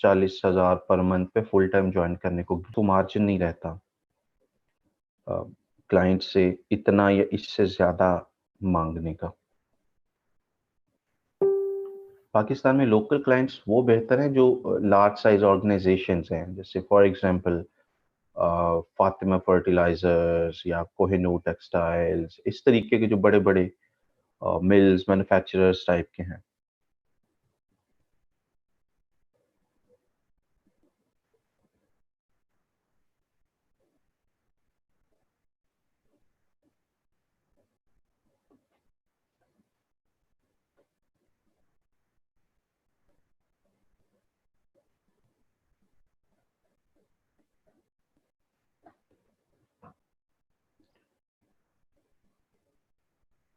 30-40 हज़ार per month पे full time join करने को, तो मार्जिन नहीं रहता क्लाइंट से इतना या इससे ज़्यादा मांगने का। पाकिस्तान में लोकल क्लाइंट्स वो बेहतर हैं जो लार्ज साइज ऑर्गेनाइजेशंस हैं, जैसे फॉर एग्जांपल फातिमा फर्टिलाइजर्स या कोहिनूर टेक्सटाइल्स, इस तरीके के जो बड़े बड़े मिल्स मैन्युफैक्चरर्स टाइप के हैं।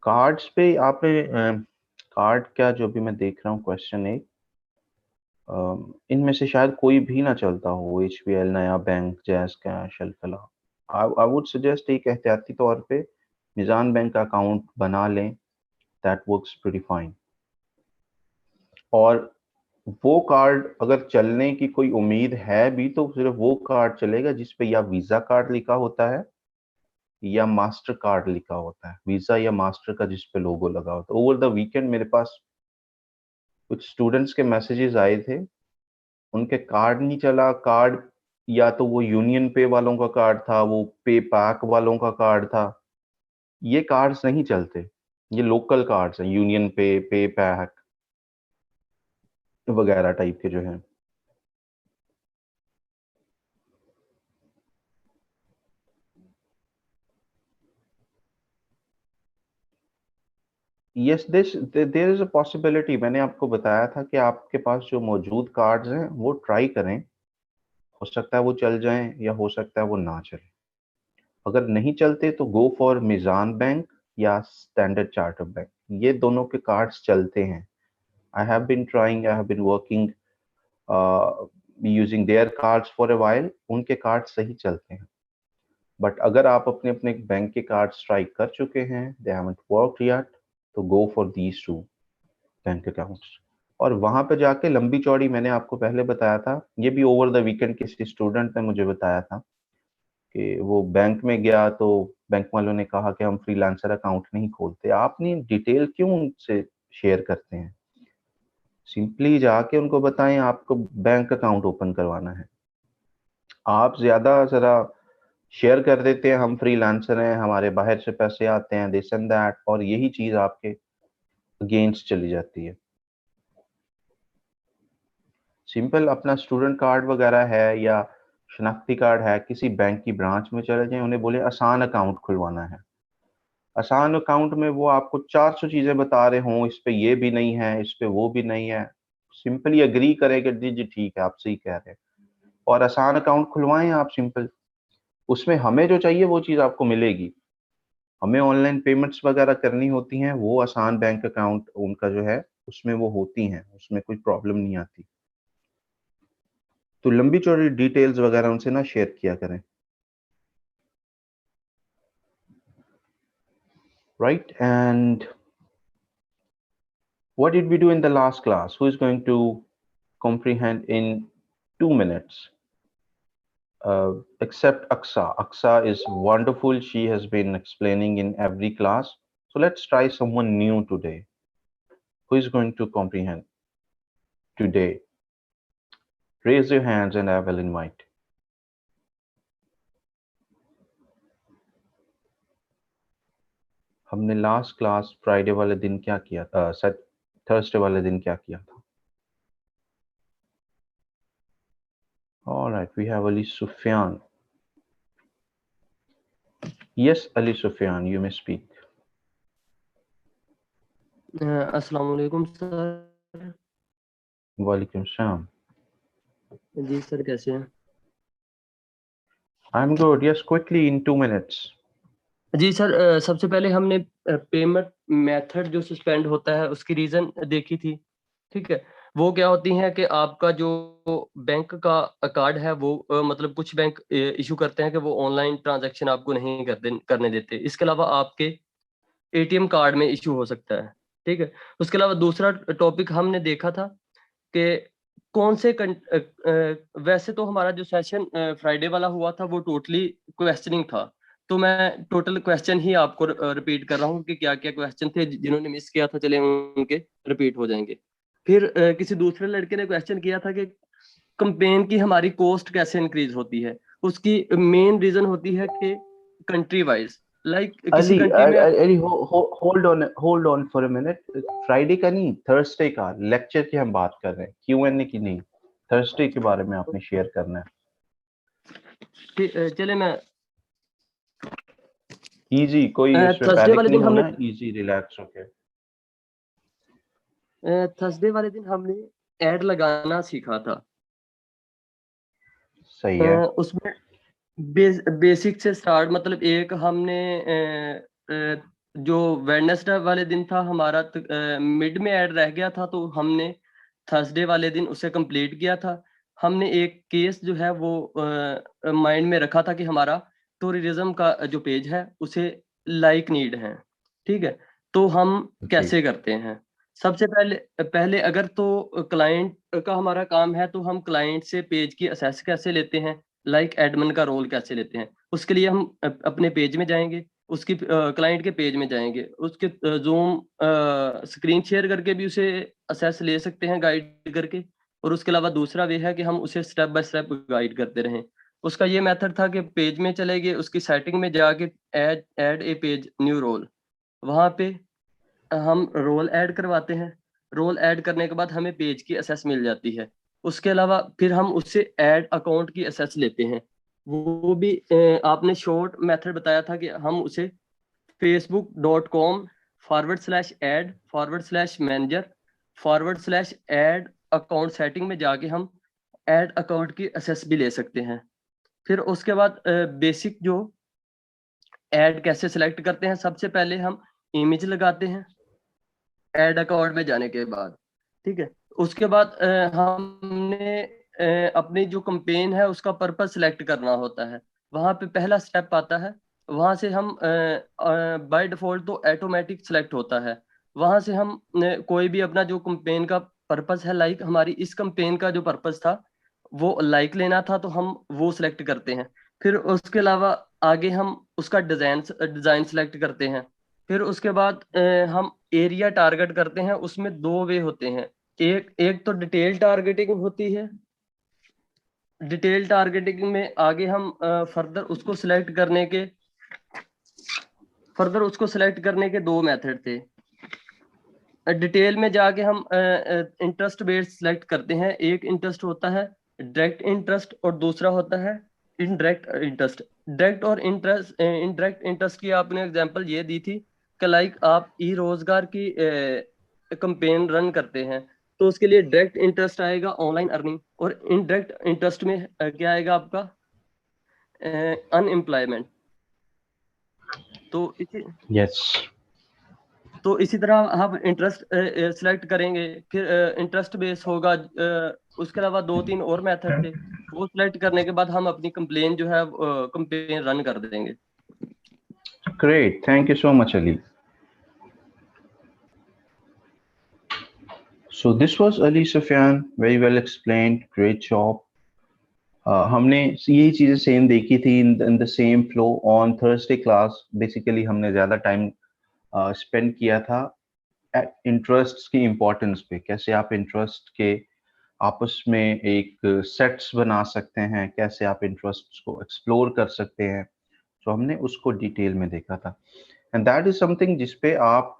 कार्ड्स पे आपने कार्ड क्या, जो भी मैं देख रहा हूँ क्वेश्चन एक, इनमें से शायद कोई भी ना चलता हो, एचबीएल, नया bank, jazz cash, Alfalah. I would suggest एक एहतियाती तौर पे मिज़ान बैंक का अकाउंट बना लें, दैट वर्क्स प्रीटी फाइन। और वो कार्ड अगर चलने की कोई उम्मीद है भी तो सिर्फ वो कार्ड चलेगा जिस पे या वीज़ा कार्ड लिखा होता है या मास्टर कार्ड लिखा होता है, वीज़ा या मास्टर का जिस पे लोगो लगा होता है। ओवर द वीकेंड मेरे पास कुछ स्टूडेंट्स के मैसेजेस आए थे, उनके कार्ड नहीं चला। कार्ड या तो वो यूनियन पे वालों का कार्ड था, वो पे पैक वालों का कार्ड था। ये कार्ड्स नहीं चलते, ये लोकल कार्ड्स हैं, यूनियन पे पैक वगैरह टाइप के जो हैं। Yes, this there is a possibility. मैंने आपको बताया था कि आपके पास जो मौजूद कार्ड्स हैं वो ट्राई करें, हो सकता है वो चल जाएं या हो सकता है वो ना चले। अगर नहीं चलते तो गो फॉर मिज़ान बैंक या स्टैंडर्ड चार्टर्ड बैंक, ये दोनों के कार्ड्स चलते हैं। I have been trying, I have been working using their cards for a while, उनके कार्ड्स सही चलते हैं। बट अगर आप अपने अपने बैंक के कार्ड्स ट्राई कर चुके हैं, दे हैवंट वर्कड येट, तो go for these two bank accounts. और वहां पे जाके लंबी चौड़ी, मैंने आपको पहले बताया था, ये भी ओवर द वीकेंड किसी स्टूडेंट ने मुझे बताया था कि वो बैंक में गया तो बैंक वालों ने कहा कि हम फ्रीलांसर अकाउंट नहीं खोलते। आपने डिटेल क्यों उनसे शेयर करते हैं? सिंपली जाके उनको बताएं आपको बैंक अकाउंट ओपन करवाना है। आप ज्यादा जरा शेयर कर देते हैं, हम फ्रीलांसर हैं, हमारे बाहर से पैसे आते हैं, दिस एंड दैट, और यही चीज आपके अगेंस्ट चली जाती है। सिंपल अपना स्टूडेंट कार्ड वगैरह है या शनाख्ती कार्ड है, किसी बैंक की ब्रांच में चले जाएं, उन्हें बोले आसान अकाउंट खुलवाना है। आसान अकाउंट में वो आपको 400 चीजें बता रहे हों, इस पे ये भी नहीं है, इस पे वो भी नहीं है, सिंपली अग्री करें कि जी जी ठीक है, आप सही कह रहे हैं, और आसान अकाउंट खुलवाएं आप सिंपल। उसमें हमें जो चाहिए वो चीज आपको मिलेगी। हमें ऑनलाइन पेमेंट्स वगैरह करनी होती हैं, वो आसान बैंक अकाउंट उनका जो है उसमें वो होती हैं, उसमें कोई प्रॉब्लम नहीं आती। तो लंबी चौड़ी डिटेल्स वगैरह उनसे ना शेयर किया करें। Right, and what did we do in the last class? Who is going to comprehend in 2 minutes? Except Aksa. Aksa is wonderful. She has been explaining in every class. So let's try someone new today. Who is going to comprehend today? Raise your hands and I will invite. हमने last class Friday वाले दिन क्या किया था, Thursday वाले दिन क्या किया था? All right, we have Ali Sufyan. Yes, Ali Sufyan, you may speak. अस्सलाम वालेकुम सर। Walaikum salam. जी सर, कैसे हैं? I'm good. Yes, quickly in 2 minutes. जी सर, सबसे पहले हमने पेमेंट मेथड जो सस्पेंड होता है उसकी रीज़न देखी थी, ठीक है? वो क्या होती हैं कि आपका जो बैंक का कार्ड है वो मतलब कुछ बैंक इश्यू करते हैं कि वो ऑनलाइन ट्रांज़ैक्शन आपको नहीं करने देते। इसके अलावा आपके एटीएम कार्ड में इश्यू हो सकता है, ठीक है? उसके अलावा दूसरा टॉपिक हमने देखा था कि कौन से वैसे तो हमारा जो सेशन फ्राइडे वाला हुआ था वो टोटली क्वेश्चनिंग था, तो मैं टोटल क्वेश्चन ही आपको रिपीट कर रहा हूँ कि क्या क्या क्वेश्चन थे, जिन्होंने मिस किया था चले उनके रिपीट हो जाएंगे। फिर किसी दूसरे लड़के ने क्वेश्चन किया था कि कंपेन की हमारी कॉस्ट कैसे इंक्रीज होती है। उसकी मेन रीजन होती है कि कंट्री वाइज, लाइक किसी कंट्री में Ali hold on for a minute. Friday का नहीं, थर्सडे का लेक्चर की हम बात कर रहे हैं, Q&A की नहीं। थर्सडे के बारे में आपने शेयर करना है। चले मैं इजी, कोई उसमें थर्सडे पैनिक वाले नहीं दिन हमने होना, इजी रिलैक्स होके। थर्सडे वाले दिन हमने ऐड लगाना सीखा था। सही है। उसमें बेसिक से स्टार्ट, मतलब एक हमने जो वेडनेसडे वाले दिन था हमारा मिड में ऐड रह गया था, तो हमने थर्सडे वाले दिन उसे कंप्लीट किया था। हमने एक केस जो है वो माइंड में रखा था कि हमारा टूरिज्म का जो पेज है उसे लाइक नीड है, ठीक है। तो हम जी कैसे करते हैं, सबसे पहले पहले अगर तो क्लाइंट का हमारा काम है तो हम क्लाइंट से पेज की असेस कैसे लेते हैं, लाइक एडमिन का रोल कैसे लेते हैं। उसके लिए हम अपने पेज में जाएंगे, उसकी क्लाइंट के पेज में जाएंगे, उसके जूम स्क्रीन शेयर करके भी उसे असेस ले सकते हैं गाइड करके। और उसके अलावा दूसरा वे है कि हम उसे स्टेप बाय स्टेप गाइड करते रहें। उसका ये मेथड था कि पेज में चले गए, उसकी सेटिंग में जाके add a page new role, वहां पे हम रोल ऐड करवाते हैं। रोल ऐड करने के बाद हमें पेज की एसेस मिल जाती है। उसके अलावा फिर हम उससे ऐड अकाउंट की एसेस लेते हैं। वो भी आपने शॉर्ट मेथड बताया था कि हम उसे facebook.com/ad/manager/ऐड अकाउंट सेटिंग में जाके हम ऐड अकाउंट की एसेस भी ले सकते हैं। फिर उसके बाद बेसिक जो ऐड कैसे सिलेक्ट करते हैं, सबसे पहले हम इमेज लगाते हैं ऐड अकाउंट में जाने के बाद, ठीक है। उसके बाद हमने अपनी जो कंपेन है उसका पर्पस सिलेक्ट करना होता है। वहां पे पहला स्टेप आता है, वहां से हम बाय डिफॉल्ट तो ऑटोमेटिक सिलेक्ट होता है। वहां से हम कोई भी अपना जो कंपेन का पर्पस है, लाइक हमारी इस कंपेन का जो पर्पस था वो लाइक लेना था, तो हम वो सिलेक्ट करते हैं। फिर उसके अलावा आगे हम उसका डिजाइन डिजाइन सिलेक्ट करते हैं। फिर उसके बाद हम एरिया टारगेट करते हैं। उसमें दो वे होते हैं, एक एक तो डिटेल टारगेटिंग होती है। डिटेल टारगेटिंग में आगे हम फर्दर उसको सिलेक्ट करने के दो मेथड थे। डिटेल में जाके हम इंटरेस्ट बेस्ड सिलेक्ट करते हैं। एक इंटरेस्ट होता है डायरेक्ट इंटरेस्ट और दूसरा होता है इनडायरेक्ट इंटरेस्ट। डायरेक्ट और इनडायरेक्ट इंटरेस्ट की आपने एग्जांपल ये दी थी कि लाइक आप ई रोजगार की कंपेन रन करते हैं, तो उसके लिए डायरेक्ट इंटरेस्ट आएगा ऑनलाइन अर्निंग, और इनडायरेक्ट इंटरेस्ट में क्या आएगा आपका अनएम्प्लॉयमेंट। तो इसी यस। इसी तरह हम इंटरेस्ट सिलेक्ट करेंगे। फिर इंटरेस्ट बेस होगा। उसके अलावा दो तीन और मेथड थे, वो सिलेक्ट करने के बाद हम अपनी कंप्लेन जो है कंप्लेन रन कर देंगे। Great, thank you so much Ali. So this was Ali Sufyan, very well explained, great job. हमने यही चीजें सेम देखी थी in the same flow on Thursday class. Basically हमने ज्यादा टाइम स्पेंड किया था इंटरेस्ट की इम्पोर्टेंस पे, कैसे आप इंटरेस्ट के आपस में एक सेट्स बना सकते हैं, कैसे आप इंटरेस्ट को एक्सप्लोर कर सकते हैं। तो हमने उसको डिटेल में देखा था, एंड दैट इज समथिंग जिसपे आप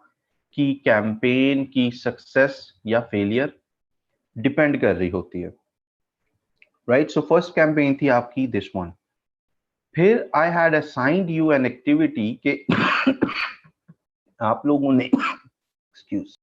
की कैंपेन की सक्सेस या फेलियर डिपेंड कर रही होती है, राइट। सो फर्स्ट कैंपेन थी आपकी दिस वन। फिर I had assigned you an activity के आप लोगों ने एक्सक्यूज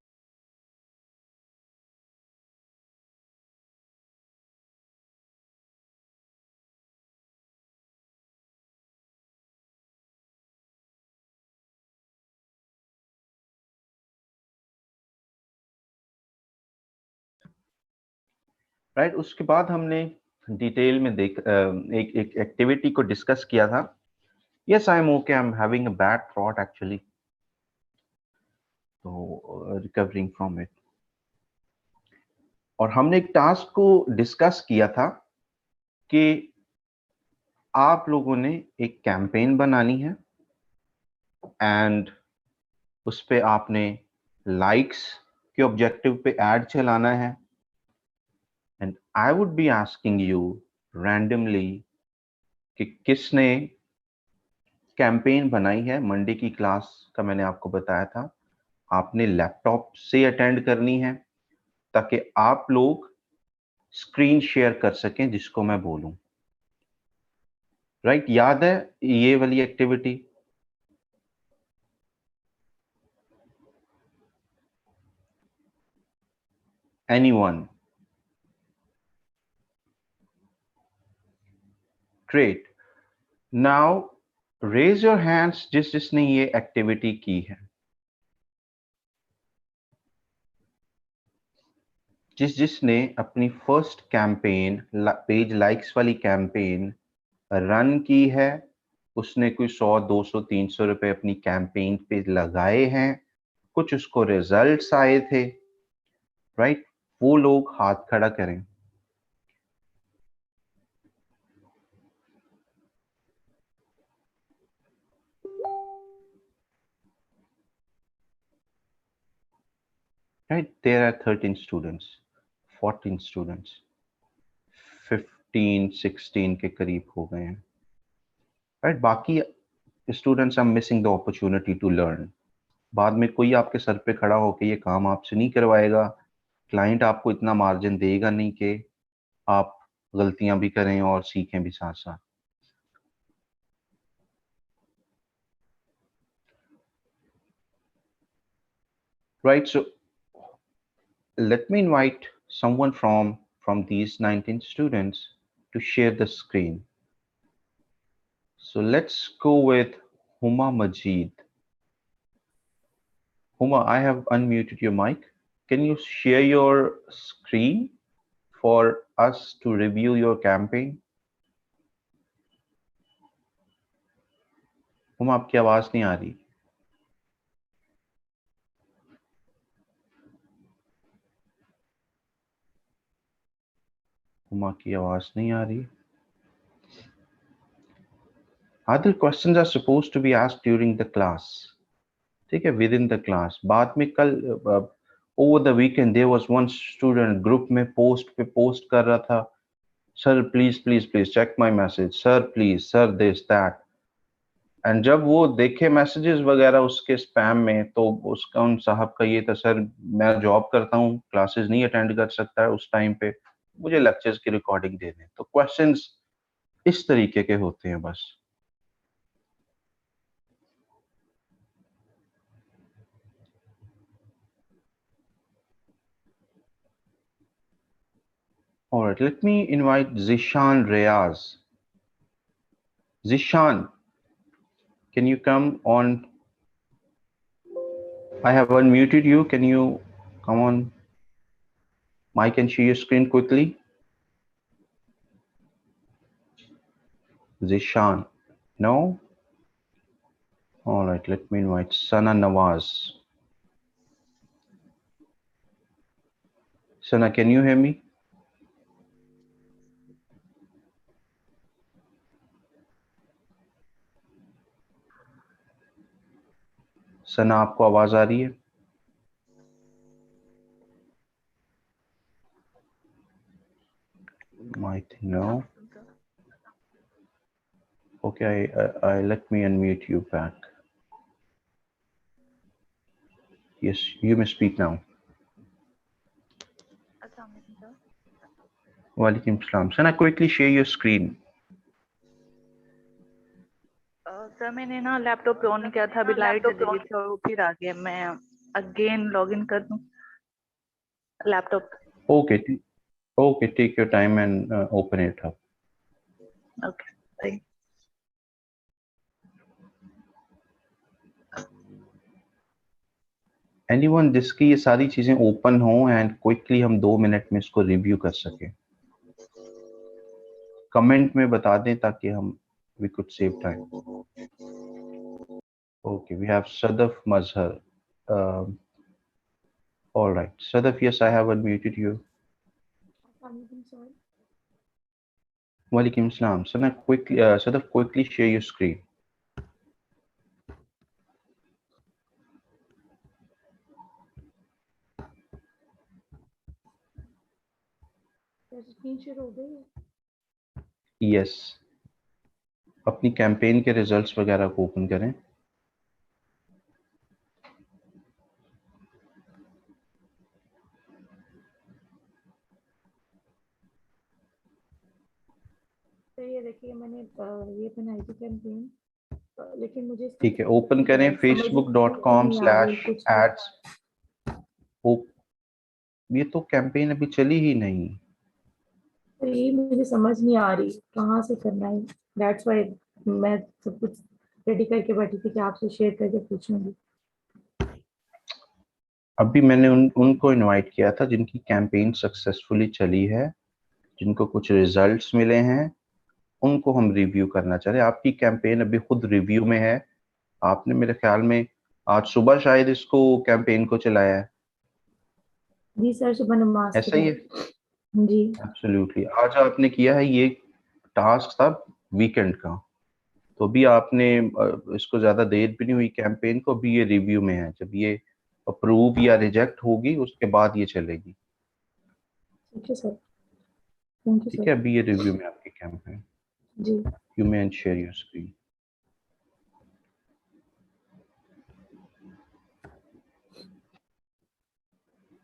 राइट। उसके बाद हमने डिटेल में एक एक एक्टिविटी को डिस्कस किया था। Yes I am okay, I am having a bad thought actually, तो रिकवरिंग फ्रॉम इट। और हमने एक टास्क को डिस्कस किया था कि आप लोगों ने एक कैंपेन बनानी है एंड उस पे आपने लाइक्स के ऑब्जेक्टिव पे ऐड चलाना है and I would be asking you randomly कि किसने कैंपेन बनाई है। मंडे की क्लास का मैंने आपको बताया था, आपने लैपटॉप से अटेंड करनी है ताकि आप लोग स्क्रीन शेयर कर सकें जिसको मैं बोलूं। राइट, याद है ये वाली activity? Anyone? Great. Now raise your hands जिसने ये एक्टिविटी की है। जिसने अपनी फर्स्ट कैंपेन पेज लाइक्स वाली कैंपेन रन की है, उसने कोई 100 200 300 रुपए अपनी कैंपेन पे लगाए हैं, कुछ उसको रिजल्ट्स आए थे, राइट? वो लोग हाथ खड़ा करें। Right, there are 13 students, 14 students, 15 16 के करीब हो गए हैं, राइट? बाकी students are missing the opportunity to learn. बाद में कोई आपके सर पे खड़ा होकर ये काम आपसे नहीं करवाएगा, क्लाइंट आपको इतना मार्जिन देगा नहीं कि आप गलतियां भी करें और सीखें भी साथ साथ। Right, so let me invite someone from these 19 students to share the screen. So let's go with Huma Majid. Huma, I have unmuted your mic. Can you share your screen for us to review your campaign? Huma, आपकी आवाज नहीं आ रही। हुमा की आवाज नहीं आ रही। Other questions are supposed to be asked during the class. ठीक है, within the class। बाद में कल over the weekend there was one student group में post पे post कर रहा था, sir please please please check my message, sir please, sir this that. And जब वो देखे मैसेजेस वगैरह उसके स्पैम में, तो उसका उन साहब का ये था, सर मैं जॉब करता हूँ, क्लासेस नहीं अटेंड कर सकता है उस टाइम पे, मुझे लेक्चर्स की रिकॉर्डिंग दे दें। तो क्वेश्चंस इस तरीके के होते हैं बस। All right, let me invite Zishan Reyaz. Zishan, can you come on? I have unmuted you. Can you come on mic and share your screen quickly? Zishan, no? All right, let me invite Sana Nawaz. Sana, can you hear me? सना, आपको आवाज आ रही है? I think no. Okay, I let me unmute you back. Yes, you may speak now. Walaikum salam. Sana, quickly share your screen. Sir मैंने ना laptop on किया था, अभी light चली गई थी और फिर आ गया। मैं अगेन लॉगिन कर दूं laptop? Okay, okay, take your time and open it up. Okay. Anyone जिसकी ये सारी चीजें ओपन हो एंड क्विकली हम 2 मिनट में इसको रिव्यू कर सके, कमेंट में बता दें ताकि हम we could save time. Okay, we have Sadaf Mazhar. All right, Sadaf, yes, I have unmuted you. Walaikum Assalam. So now quickly share your screen. Screen share हो गई? Yes. अपनी कैंपेन के रिजल्ट्स वगैरह को ओपन करें. तो ये देखिए मैंने ये बनाई थी कैंपेन, लेकिन मुझे ठीक है, ओपन करें facebook.com/ads. ये तो कैंपेन अभी चली ही नहीं. ये मुझे समझ नहीं आ रही कहाँ से करना है. दैट्स व्हाई मैं सब कुछ रेडी करके बैठी थी कि आपसे शेयर करके पूछूंगी. अभी मैंने उनको इनवाइट किया था जिनकी कैंपेन सक्सेसफुली चली है, जिनको कुछ रिजल्ट्स मिले हैं, उनको हम रिव्यू करना चाह रहे हैं. आपकी कैंपेन अभी खुद रिव्यू में है. आपने मेरे ख्याल में आज सुबह शायद इसको कैंपेन को चलाया है. जी सर, सुबह नमाज ऐसा ही है. जी एब्सोल्युटली. आज आपने किया है, ये टास्क था वीकेंड का, तो भी आपने इसको ज्यादा देर भी नहीं हुई कैंपेन को. अभी ये रिव्यू में है. जब ये अप्रूव या रिजेक्ट होगी उसके बाद ये चलेगी. ठीक है सर, थैंक यू ठीक सर. है, अभी ये रिव्यू में आपकी कैंपेन. जी you may share your screen.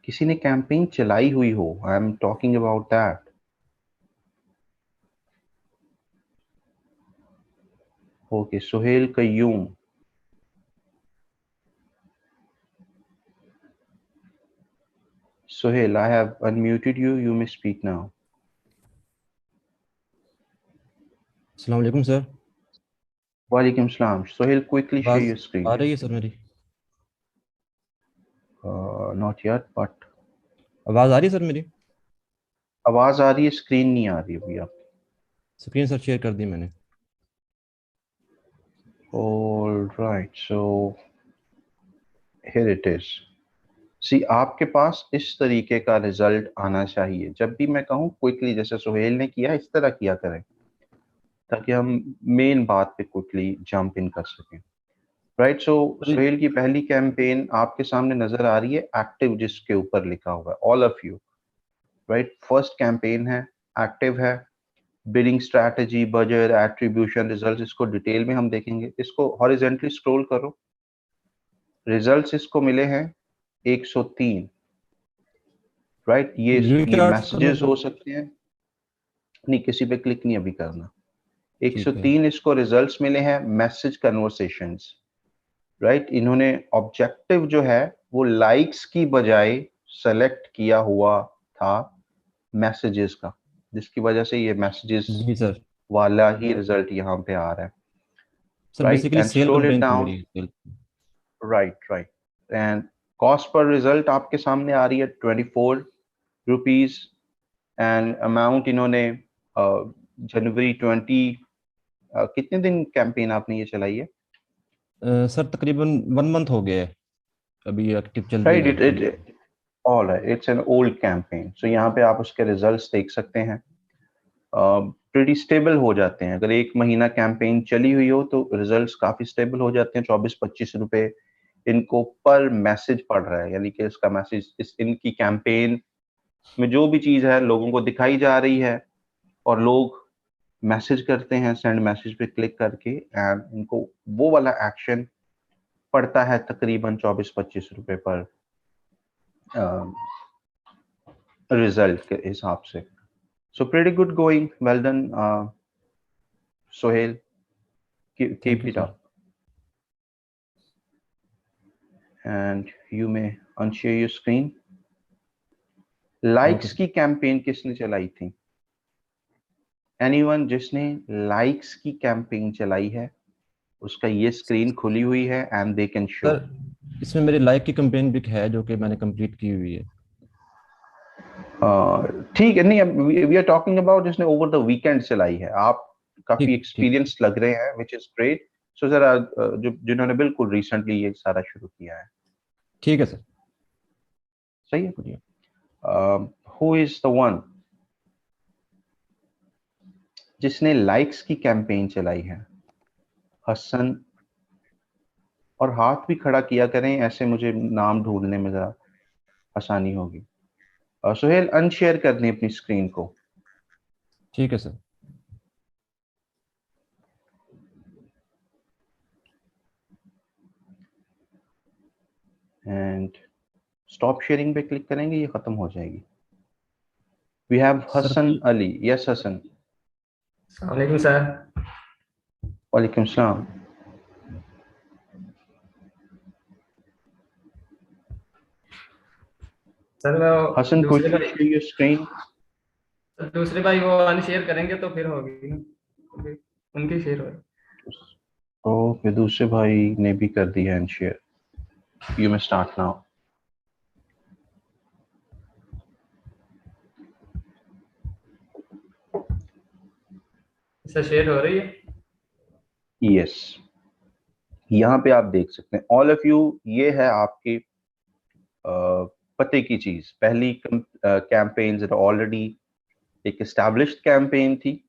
किसी ने कैंपेन चलाई हुई हो, I am talking about that. Okay, Sohail Qayyum. Sohail, I have unmuted you. You may speak now. अस्सलाम वालेकुम sir. Walaikum Salam. Sohail, quickly share आवाज your screen. आ रही है सर मेरी? Not yet, but आवाज आ रही है सर मेरी? आवाज आ रही है, स्क्रीन नहीं आ रही अभी. आप स्क्रीन सर शेयर कर दी मैंने. all right, so here it is. सी, आपके पास इस तरीके का रिजल्ट आना चाहिए. जब भी मैं कहूँ क्विकली, जैसे सुहेल ने किया, इस तरह किया करें ताकि हम मेन बात पे क्विकली जंप इन कर सकें. राइट. सो सुहेल की पहली कैंपेन आपके सामने नजर आ रही है, एक्टिव, जिसके ऊपर लिखा हुआ है all of you. Right, first campaign है, एक्टिव है. Billing strategy, budget, attribution, results, इसको डिटेल में हम देखेंगे. इसको हॉरिजॉन्टली स्क्रॉल करो. रिजल्ट्स इसको मिले हैं 103. राइट, ये मैसेजेस हो सकते हैं. नहीं, किसी पे क्लिक नहीं अभी करना. 103 इसको रिजल्ट्स मिले हैं, मैसेज कन्वर्सेशंस. राइट, इन्होंने ऑब्जेक्टिव जो है वो लाइक्स की बजाय सेलेक्ट किया हुआ था मैसेजेस का, जिसकी वजह से ये मैसेजेस जी सर वाला ही रिजल्ट यहाँ पे आ रहा है. सर. Right, बेसिकली and सेल scroll it कैंपेन थी down. मेरी. राइट. एंड कॉस्ट पर रिजल्ट आपके सामने आ रही है 24 रुपीज. एंड अमाउंट इन्होंने जनवरी 20 कितने दिन कैंपेन आपने ये चलाई है? सर तकरीबन 1 मंथ हो गया है अभी एक्टिव चल रही राइट, है. इट ऑल है, इट्स एन ओल्ड कैंपेन. सो यहाँ पे आप उसके रिजल्ट्स देख सकते हैं. प्रीटी स्टेबल हो जाते हैं. अगर 1 महीना कैंपेन चली हुई हो तो रिजल्ट्स काफी स्टेबल हो जाते हैं. 24-25 रुपए इनको पर मैसेज पड़ रहा है, यानी कि इसका मैसेज इनकी कैंपेन में जो भी चीज है लोगों को दिखाई जा रही है और लोग मैसेज करते हैं, सेंड मैसेज पे क्लिक करके, एंड इनको वो वाला एक्शन पड़ता है तकरीबन 24-25 रुपए पर रिजल्ट के हिसाब से. So pretty good going. Well done Sohail, keep it up. And you may unshare your screen. Likes की कैंपेन किसने चलाई थी? एनीवन जिसने लाइक्स की कैंपेन चलाई है उसका ये स्क्रीन खुली हुई है and they can show. Sir इसमें मेरी लाइक की कैंपेन भी है जो कि मैंने कंप्लीट की हुई है. ठीक है. नहीं, वी आर टॉकिंग अबाउट जिसने ओवर द वीकेंड चलाई है. आप काफी एक्सपीरियंस लग रहे हैं, व्हिच इज ग्रेट. सो जरा जिन्होंने बिल्कुल रिसेंटली ये सारा शुरू किया है. ठीक है सर. सही है. हु इज द वन जिसने लाइक्स की कैंपेन चलाई है? हसन, और हाथ भी खड़ा किया करें, ऐसे मुझे नाम ढूंढने में जरा आसानी होगी। सुहेल, अनशेयर कर दें अपनी स्क्रीन को। ठीक है सर। एंड स्टॉप शेयरिंग पे क्लिक करेंगे, ये खत्म हो जाएगी। We have sir Hasan Ali. Yes Hasan. वालेकुम सर। वालेकुम सलाम। सर वो हसन, दूसरे could you भाई share your screen? दूसरे भाई वो अनशेयर करेंगे तो फिर होगी ना, फिर उनकी शेयर हो। तो फिर दूसरे भाई ने भी कर दिया है unshare. You may start now. Sir share हो रही है? यस, यहाँ पे आप देख सकते हैं ऑल ऑफ यू। ये है आपके पते की चीज। पहली कैंपेन्स ऑलरेडी एक एस्टैब्लिश्ड कैंपेन थी,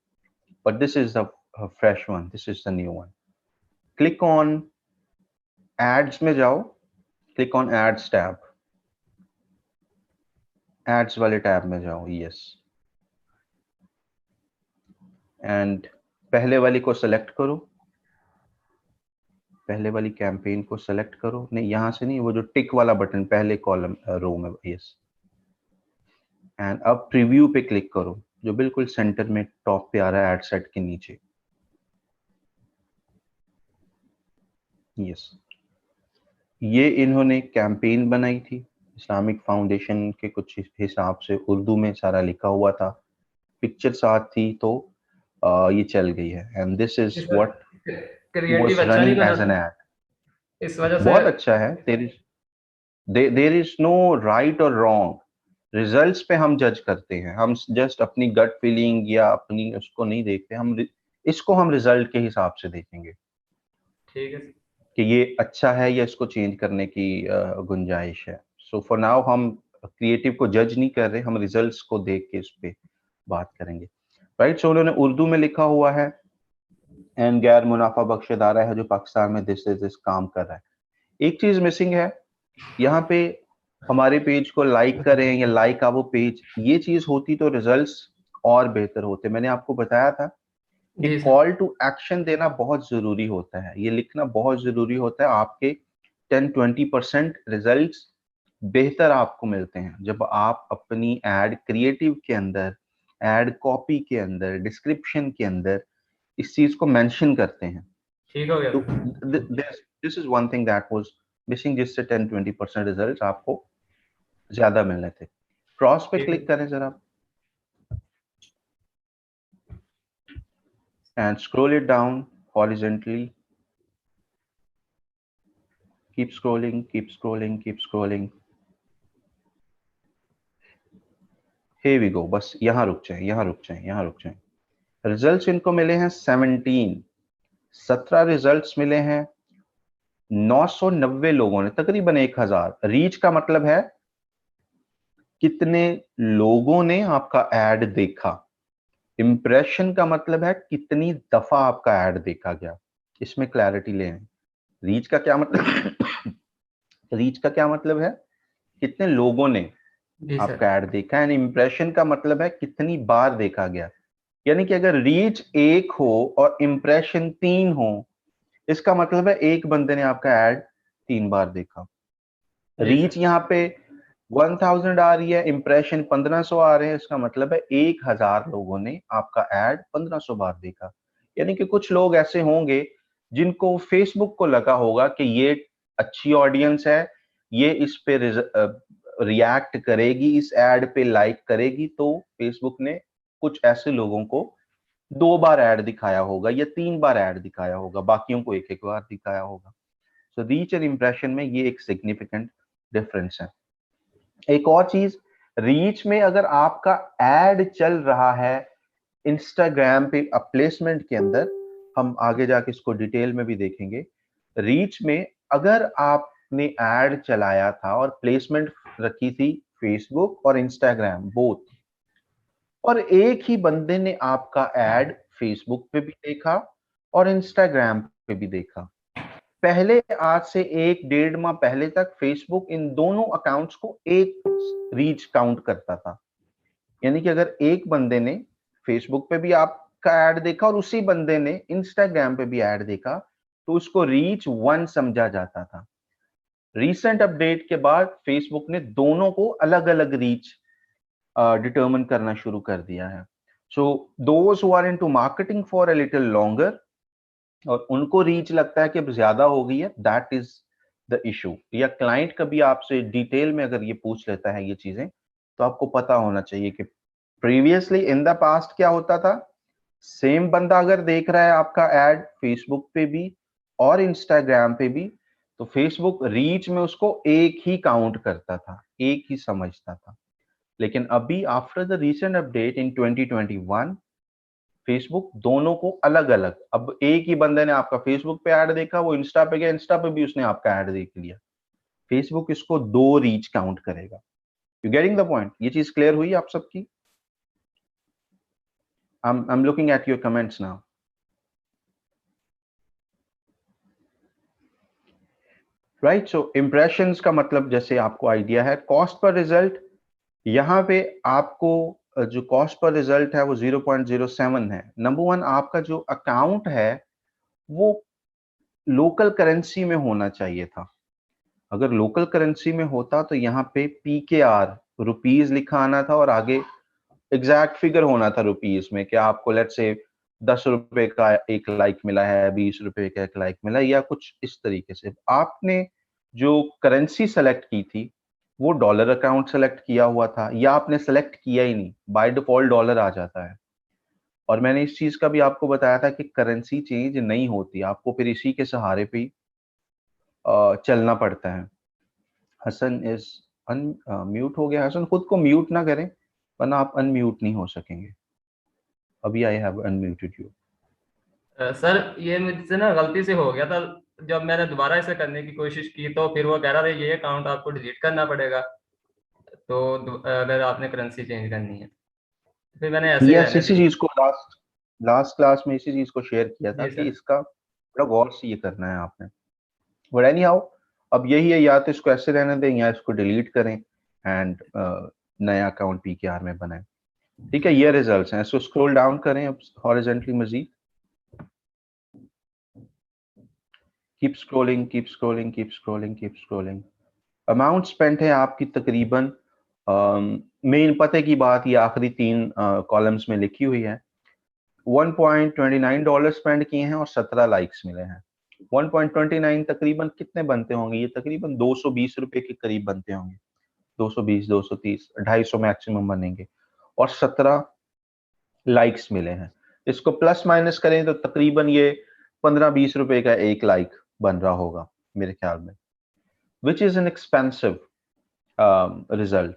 but this is the fresh one, this is the new one. Click on ads में जाओ, click on ads tab, ads वाले टैब में जाओ। यस, एंड पहले वाली को सेलेक्ट करो, पहले वाली कैंपेन को सेलेक्ट करो। नहीं, यहां से नहीं, वो जो टिक वाला बटन पहले कॉलम रो में। यस, एंड अब प्रीव्यू पे क्लिक करो, जो बिल्कुल सेंटर में टॉप पे आ रहा है एड सेट के नीचे। यस, ये इन्होंने कैंपेन बनाई थी इस्लामिक फाउंडेशन के कुछ हिसाब से, उर्दू में सारा लिखा हुआ था, पिक्चर साथ थी, तो ये चल गई है। And this is what creative was अच्छा नहीं रनिंग बना एज एन था, एड। इस वजह से। बहुत अच्छा है। देयर इज नो राइट और रॉन्ग। रिजल्ट्स पे हम जज करते हैं, हम जस्ट अपनी गट फीलिंग या अपनी उसको नहीं देखते, इसको हम रिजल्ट के हिसाब से देखेंगे ठीक है। कि ये अच्छा है या इसको चेंज करने की गुंजाइश है। सो फॉर नाउ हम क्रिएटिव को जज नहीं कर रहे, हम रिजल्ट्स को देख के इस पे बात करेंगे। राइट, सो उन्होंने उर्दू में लिखा हुआ है, एंड गैर मुनाफा बख्श इदारा है जो पाकिस्तान में दिस काम कर रहा है। एक चीज मिसिंग है यहाँ पे, हमारे पेज को लाइक करें या लाइक आ वो पेज, ये चीज होती तो रिजल्ट्स और बेहतर होते। मैंने आपको बताया था कि जी सर। कॉल टू एक्शन देना बहुत जरूरी होता है, ये लिखना बहुत जरूरी होता है। आपके 10-20% रिजल्ट्स बेहतर आपको मिलते हैं जब आप अपनी एड क्रिएटिव के अंदर, एड कॉपी के अंदर, डिस्क्रिप्शन के अंदर इस चीज को मेंशन करते हैं। ठीक हो गया तो sir. This is one thing that was missing, जिससे 10-20% रिजल्ट आपको ज्यादा मिलने थे। क्रॉस पे ठीक क्लिक है। करें जरा, and scroll it down horizontally. Keep scrolling, keep scrolling, keep scrolling. Here we go. बस यहाँ रुक जाए, यहाँ रुक जाए, यहाँ रुक जाए। रिजल्ट्स इनको मिले हैं 17 रिजल्ट्स मिले हैं। 990 लोगों ने, तकरीबन 1000। रीच का मतलब है कितने लोगों ने आपका एड देखा। इंप्रेशन का मतलब है कितनी दफा आपका ऐड देखा गया। इसमें क्लैरिटी ले आए। रीच का क्या मतलब रीच का क्या मतलब है कितने लोगों ने जी सर। आपका ऐड देखा, एंड इंप्रेशन का मतलब है कितनी बार देखा गया। यानी कि अगर रीच 1 हो और इंप्रेशन 3 हो, इसका मतलब है एक बंदे ने आपका ऐड 3 बार देखा। जी रीच सर। यहाँ पे 1000 आ रही है, इंप्रेशन 1500 आ रहे हैं, इसका मतलब है 1000 लोगों ने आपका ऐड 1500 बार देखा। यानी कि कुछ लोग ऐसे होंगे जिनको फेसबुक को लगा होगा कि ये अच्छी ऑडियंस है, ये इस पे रिएक्ट करेगी, इस ऐड पे लाइक करेगी, तो फेसबुक ने कुछ ऐसे लोगों को 2 बार ऐड दिखाया होगा या 3 बार ऐड दिखाया होगा, बाकियों को 1-1 बार दिखाया होगा। सो रीच और इंप्रेशन में ये एक सिग्निफिकेंट डिफरेंस है। एक और चीज, रीच में अगर आपका एड चल रहा है इंस्टाग्राम पे प्लेसमेंट के अंदर, हम आगे जाके इसको डिटेल में भी देखेंगे। रीच में अगर आपने एड चलाया था और प्लेसमेंट रखी थी फेसबुक और इंस्टाग्राम बोथ, और एक ही बंदे ने आपका एड फेसबुक पे भी देखा और इंस्टाग्राम पे भी देखा। पहले आज से 1-1.5 माह पहले तक फेसबुक इन दोनों अकाउंट्स को एक रीच काउंट करता था। यानी कि अगर एक बंदे ने फेसबुक पे भी आपका ऐड देखा और उसी बंदे ने इंस्टाग्राम पे भी ऐड देखा तो उसको रीच 1 समझा जाता था। रीसेंट अपडेट के बाद फेसबुक ने दोनों को अलग-अलग रीच डिटरमिन करना शुरू कर दिया है। So those who are into marketing for a little longer और उनको रीच लगता है कि अब ज्यादा हो गई है, दैट इज द इशू। या क्लाइंट कभी आपसे डिटेल में अगर ये पूछ लेता है ये चीजें, तो आपको पता होना चाहिए कि प्रीवियसली इन द पास्ट क्या होता था। सेम बंदा अगर देख रहा है आपका एड फेसबुक पे भी और इंस्टाग्राम पे भी, तो फेसबुक रीच में उसको एक ही काउंट करता था, एक ही समझता था। लेकिन अभी after the recent update in 2021 Facebook दोनों को अलग अलग, अब एक ही बंदे ने आपका फेसबुक पे ऐड देखा, वो इंस्टा पे गया, इंस्टा पे भी उसने आपका ऐड देख लिया, फेसबुक इसको 2 रीच काउंट करेगा। You getting the point? ये चीज क्लियर हुई आप सबकी? I'm looking at your comments now. Right, so impressions का मतलब जैसे आपको आइडिया है, कॉस्ट पर रिजल्ट यहाँ पे आपको जो कॉस्ट पर रिजल्ट है वो 0.07 है। नंबर 1, आपका जो अकाउंट है वो लोकल करेंसी में होना चाहिए था। अगर लोकल करेंसी में होता तो यहाँ पे PKR रुपीज लिखा आना था और आगे एग्जैक्ट फिगर होना था रुपीज में कि आपको लेट्स से 10 रुपए का एक लाइक मिला है, 20 रुपए का एक लाइक मिला, या कुछ इस तरीके से। आपने जो करेंसी सेलेक्ट की थी वो डॉलर अकाउंट सेलेक्ट किया हुआ था, या आपने सेलेक्ट किया ही नहीं, बाय डिफॉल्ट डॉलर आ जाता है। और मैंने इस चीज का भी आपको बताया था कि करेंसी चेंज नहीं होती, आपको फिर इसी के सहारे पे चलना पड़ता है। हसन इज म्यूट हो गया। हसन खुद को म्यूट ना करें वरना आप अनम्यूट नहीं हो सकेंगे। अभी I have unmuted you. Sir ये मुझसे ना गलती से हो गया था, जब मैंने दोबारा इसे करने की कोशिश की तो फिर वो कह रहा था ये अकाउंट आपको डिलीट करना पड़ेगा, तो अगर आपने करेंसी चेंज करनी है फिर मैंने ऐसे ही यस, रहने इसी दी। चीज को लास्ट क्लास में इसी चीज को शेयर किया था जी कि सर। इसका बड़ा गौर से ये करना है आपने। बट एनी हाउ, अब यही है, या तो इसको ऐसे रहने दें या इसको डिलीट करें एंड नया अकाउंट PKR में बनाएं। ठीक है, ये रिजल्ट्स हैं। इसको स्क्रॉल डाउन करें अब हॉरिजॉन्टली मजीद। Keep scrolling, keep scrolling, keep scrolling, keep scrolling. Amount spent है आपकी तकरीबन, मेन पते की बात ये आखिरी 3 कॉलम्स में लिखी हुई है। $1.29 स्पेंड किए हैं और 17 लाइक्स मिले हैं। 1.29 तकरीबन कितने बनते होंगे? ये तकरीबन 220 रुपए के करीब बनते होंगे। 220, 230, 250 मैक्सिमम बनेंगे और 17 लाइक्स मिले हैं। इसको प्लस माइनस करें तो तकरीबन ये 15-20 रुपए का एक लाइक बन रहा होगा मेरे ख्याल में, which is an expensive result,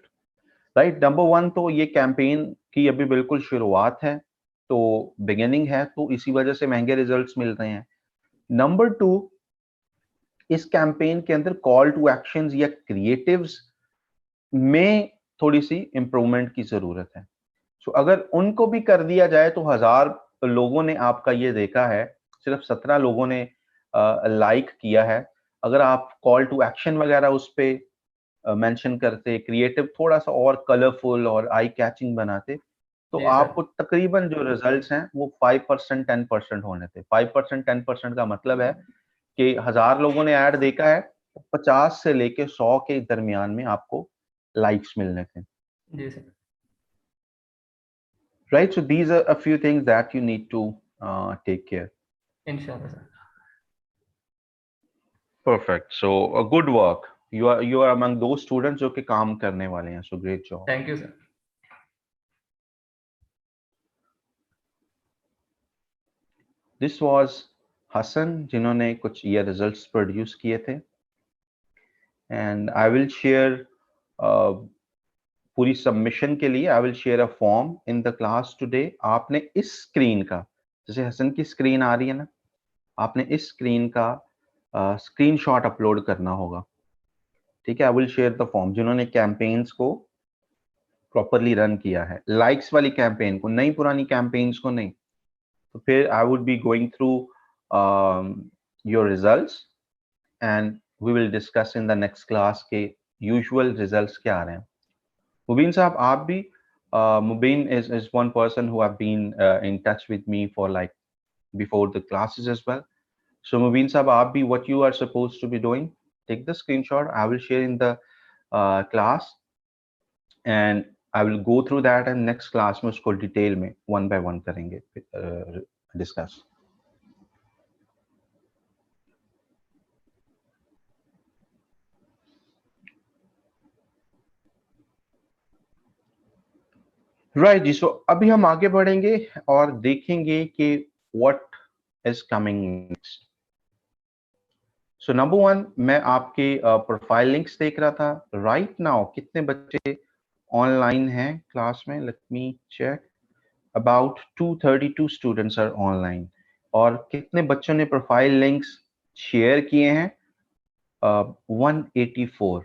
right. Number 1 तो ये कैंपेन की अभी बिल्कुल शुरुआत है, तो बिगिनिंग है, तो इसी वजह से महंगे रिजल्ट्स मिल रहे हैं। नंबर 2, इस कैंपेन के अंदर कॉल टू एक्शंस या क्रिएटिव्स में थोड़ी सी इंप्रूवमेंट की जरूरत है। सो अगर उनको भी कर दिया जाए तो 1000 लोगों ने आपका ये देखा है, सिर्फ 17 लोगों ने लाइक किया है। अगर आप कॉल टू एक्शन वगैरह उस पे मेंशन करते, क्रिएटिव थोड़ा सा और कलरफुल और आई कैचिंग बनाते, तो जी सर। आपको तकरीबन जो रिजल्ट्स हैं वो 5% 10% होने थे। 5% 10% का मतलब है कि 1000 लोगों ने ऐड देखा है, 50 से लेके 100 के दरमियान में आपको लाइक्स मिलने थे, जी sir. right? So these are a few things that you need to take care. इंशाल्लाह sir. Perfect. So good work. You are among those students जो कि काम करने वाले हैं. So great job. Thank you sir. This was Hassan जिन्होंने कुछ ये results produce किए थे, and I will share पूरी सबमिशन के लिए I will share a form in the class today. आपने इस स्क्रीन का, जैसे हसन की स्क्रीन आ रही है ना, आपने इस स्क्रीन का स्क्रीनशॉट अपलोड करना होगा। ठीक है, I will share the form. जिन्होंने कैंपेन्स को प्रॉपरली रन किया है, लाइक्स वाली कैंपेन को, नई पुरानी कैंपेन्स को नहीं, तो फिर I would be going through your results and we will discuss in the next class के यूजुअल रिजल्ट्स क्या आ रहे हैं। मुबीन साहब, आप भी Mubin is one person who have been in touch with me for like before the classes as well. So Mubin sahab, aap bhi what you are supposed to be doing, take the screenshot. I will share in the class and I will go through that, and next class में उसको detail में one by one करेंगे discuss. Right जी, सो अभी हम आगे बढ़ेंगे और देखेंगे कि what is coming next. So number one, मैं आपके प्रोफाइल लिंक्स देख रहा था राइट नाउ। कितने बच्चे ऑनलाइन हैं क्लास में? Let me check. About 232 students are online. और कितने बच्चों ने प्रोफाइल लिंक्स शेयर किए हैं? 184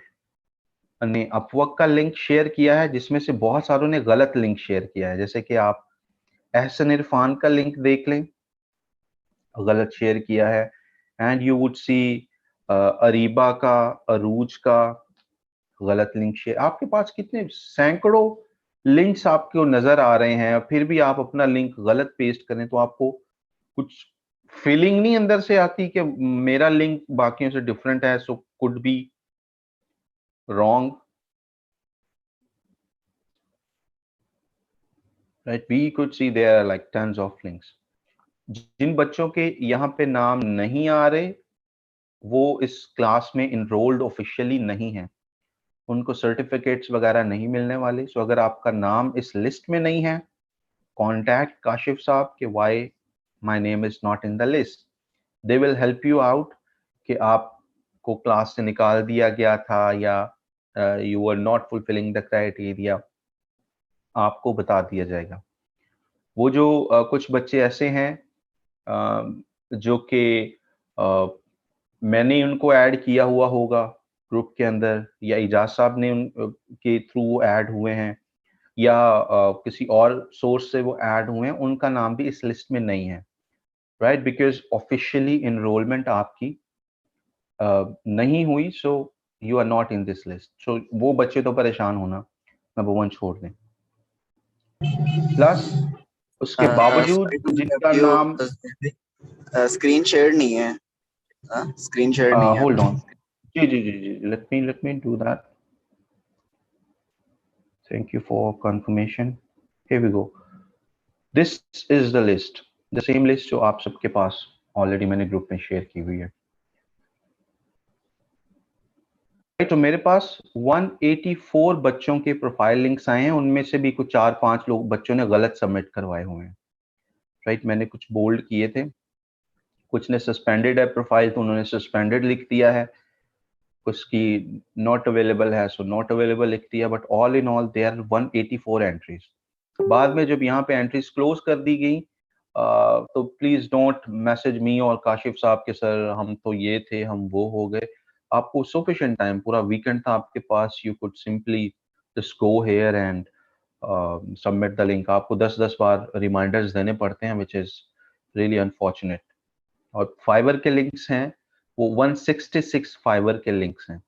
ने अपवर्क का लिंक शेयर किया है, जिसमें से बहुत सारों ने गलत लिंक शेयर किया है। जैसे कि आप एहसन इरफान का लिंक देख लें, गलत शेयर किया है। And you would see Areeba का, अरूज का गलत लिंक शेयर। आपके पास कितने सैकड़ों लिंक्स आपको नजर आ रहे हैं, फिर भी आप अपना लिंक गलत पेस्ट करें तो आपको कुछ फीलिंग नहीं अंदर से आती कि मेरा लिंक बाकियों से डिफरेंट है, so could be wrong, right? We could see there are like tons of links. जिन बच्चों के यहाँ पे नाम नहीं आ रहे वो इस क्लास में इनरोल्ड ऑफिशियली नहीं है, उनको सर्टिफिकेट्स वगैरह नहीं मिलने वाले। सो अगर आपका नाम इस लिस्ट में नहीं है, कॉन्टैक्ट काशिफ साहब के why my name is not in the list. They will help you out कि आपको क्लास से निकाल दिया गया था या you are not fulfilling the criteria, आपको बता दिया जाएगा। वो जो कुछ बच्चे ऐसे हैं जो कि मैंने उनको ऐड किया हुआ होगा ग्रुप के अंदर, या इजाज साहब ने उनके थ्रू ऐड हुए हैं, या किसी और सोर्स से वो ऐड हुए हैं, उनका नाम भी इस लिस्ट में नहीं है, राइट? बिकॉज ऑफिशियली इनरोलमेंट आपकी नहीं हुई, so you are not in this list. So वो बच्चे तो परेशान होना नंबर वन छोड़ दें। प्लस उसके बावजूद जिनका नाम स्क्रीन शेयर नहीं है, स्क्रीन शेयर नहीं है। होल्ड ऑन, जी जी जी जी, let me do that. Thank you for confirmation. Here we go. This is the list, the same list जो आप सबके पास ऑलरेडी मैंने ग्रुप में शेयर की हुई है। तो मेरे पास 184 बच्चों के प्रोफाइल लिंक्स आए हैं, उनमें से भी कुछ 4-5 लोग बच्चों ने गलत सबमिट करवाए हुए हैं, राइट? मैंने कुछ बोल्ड किए थे, कुछ ने सस्पेंडेड है प्रोफाइल तो उन्होंने सस्पेंडेड लिख दिया है, कुछ की नॉट अवेलेबल है सो नॉट अवेलेबल लिख दिया। But all in all there 184 entries. बाद में जब यहाँ पे एंट्रीज क्लोज कर दी गई तो प्लीज डोंट मैसेज मी और काशिफ साहब के सर हम तो ये थे, हम वो हो गए। आपको सफिशिएंट टाइम, पूरा वीकेंड था आपके पास, you could simply just go here and submit the link. आपको 10-10 बार रिमाइंडर्स देने पड़ते हैं, विच इज रियली अनफॉर्चुनेट। और फाइवर के लिंक्स हैं वो 166 फाइवर के लिंक्स हैं।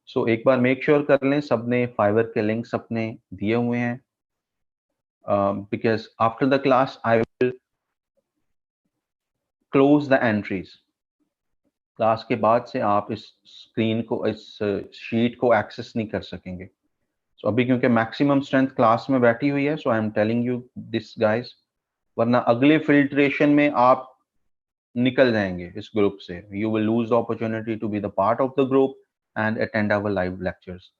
सो एक बार मेक श्योर कर लें सबने फाइवर के लिंक्स अपने दिए हुए हैं, because after the class I will close the entries. Class के बाद से आप इस स्क्रीन को, इस शीट को एक्सेस नहीं कर सकेंगे। सो अभी क्योंकि मैक्सिमम स्ट्रेंथ क्लास में बैठी हुई है, so I am telling you this guys, वरना अगले फिल्ट्रेशन में आप निकल जाएंगे इस ग्रुप से। You will lose the opportunity to be the part of the group and attend our live lectures.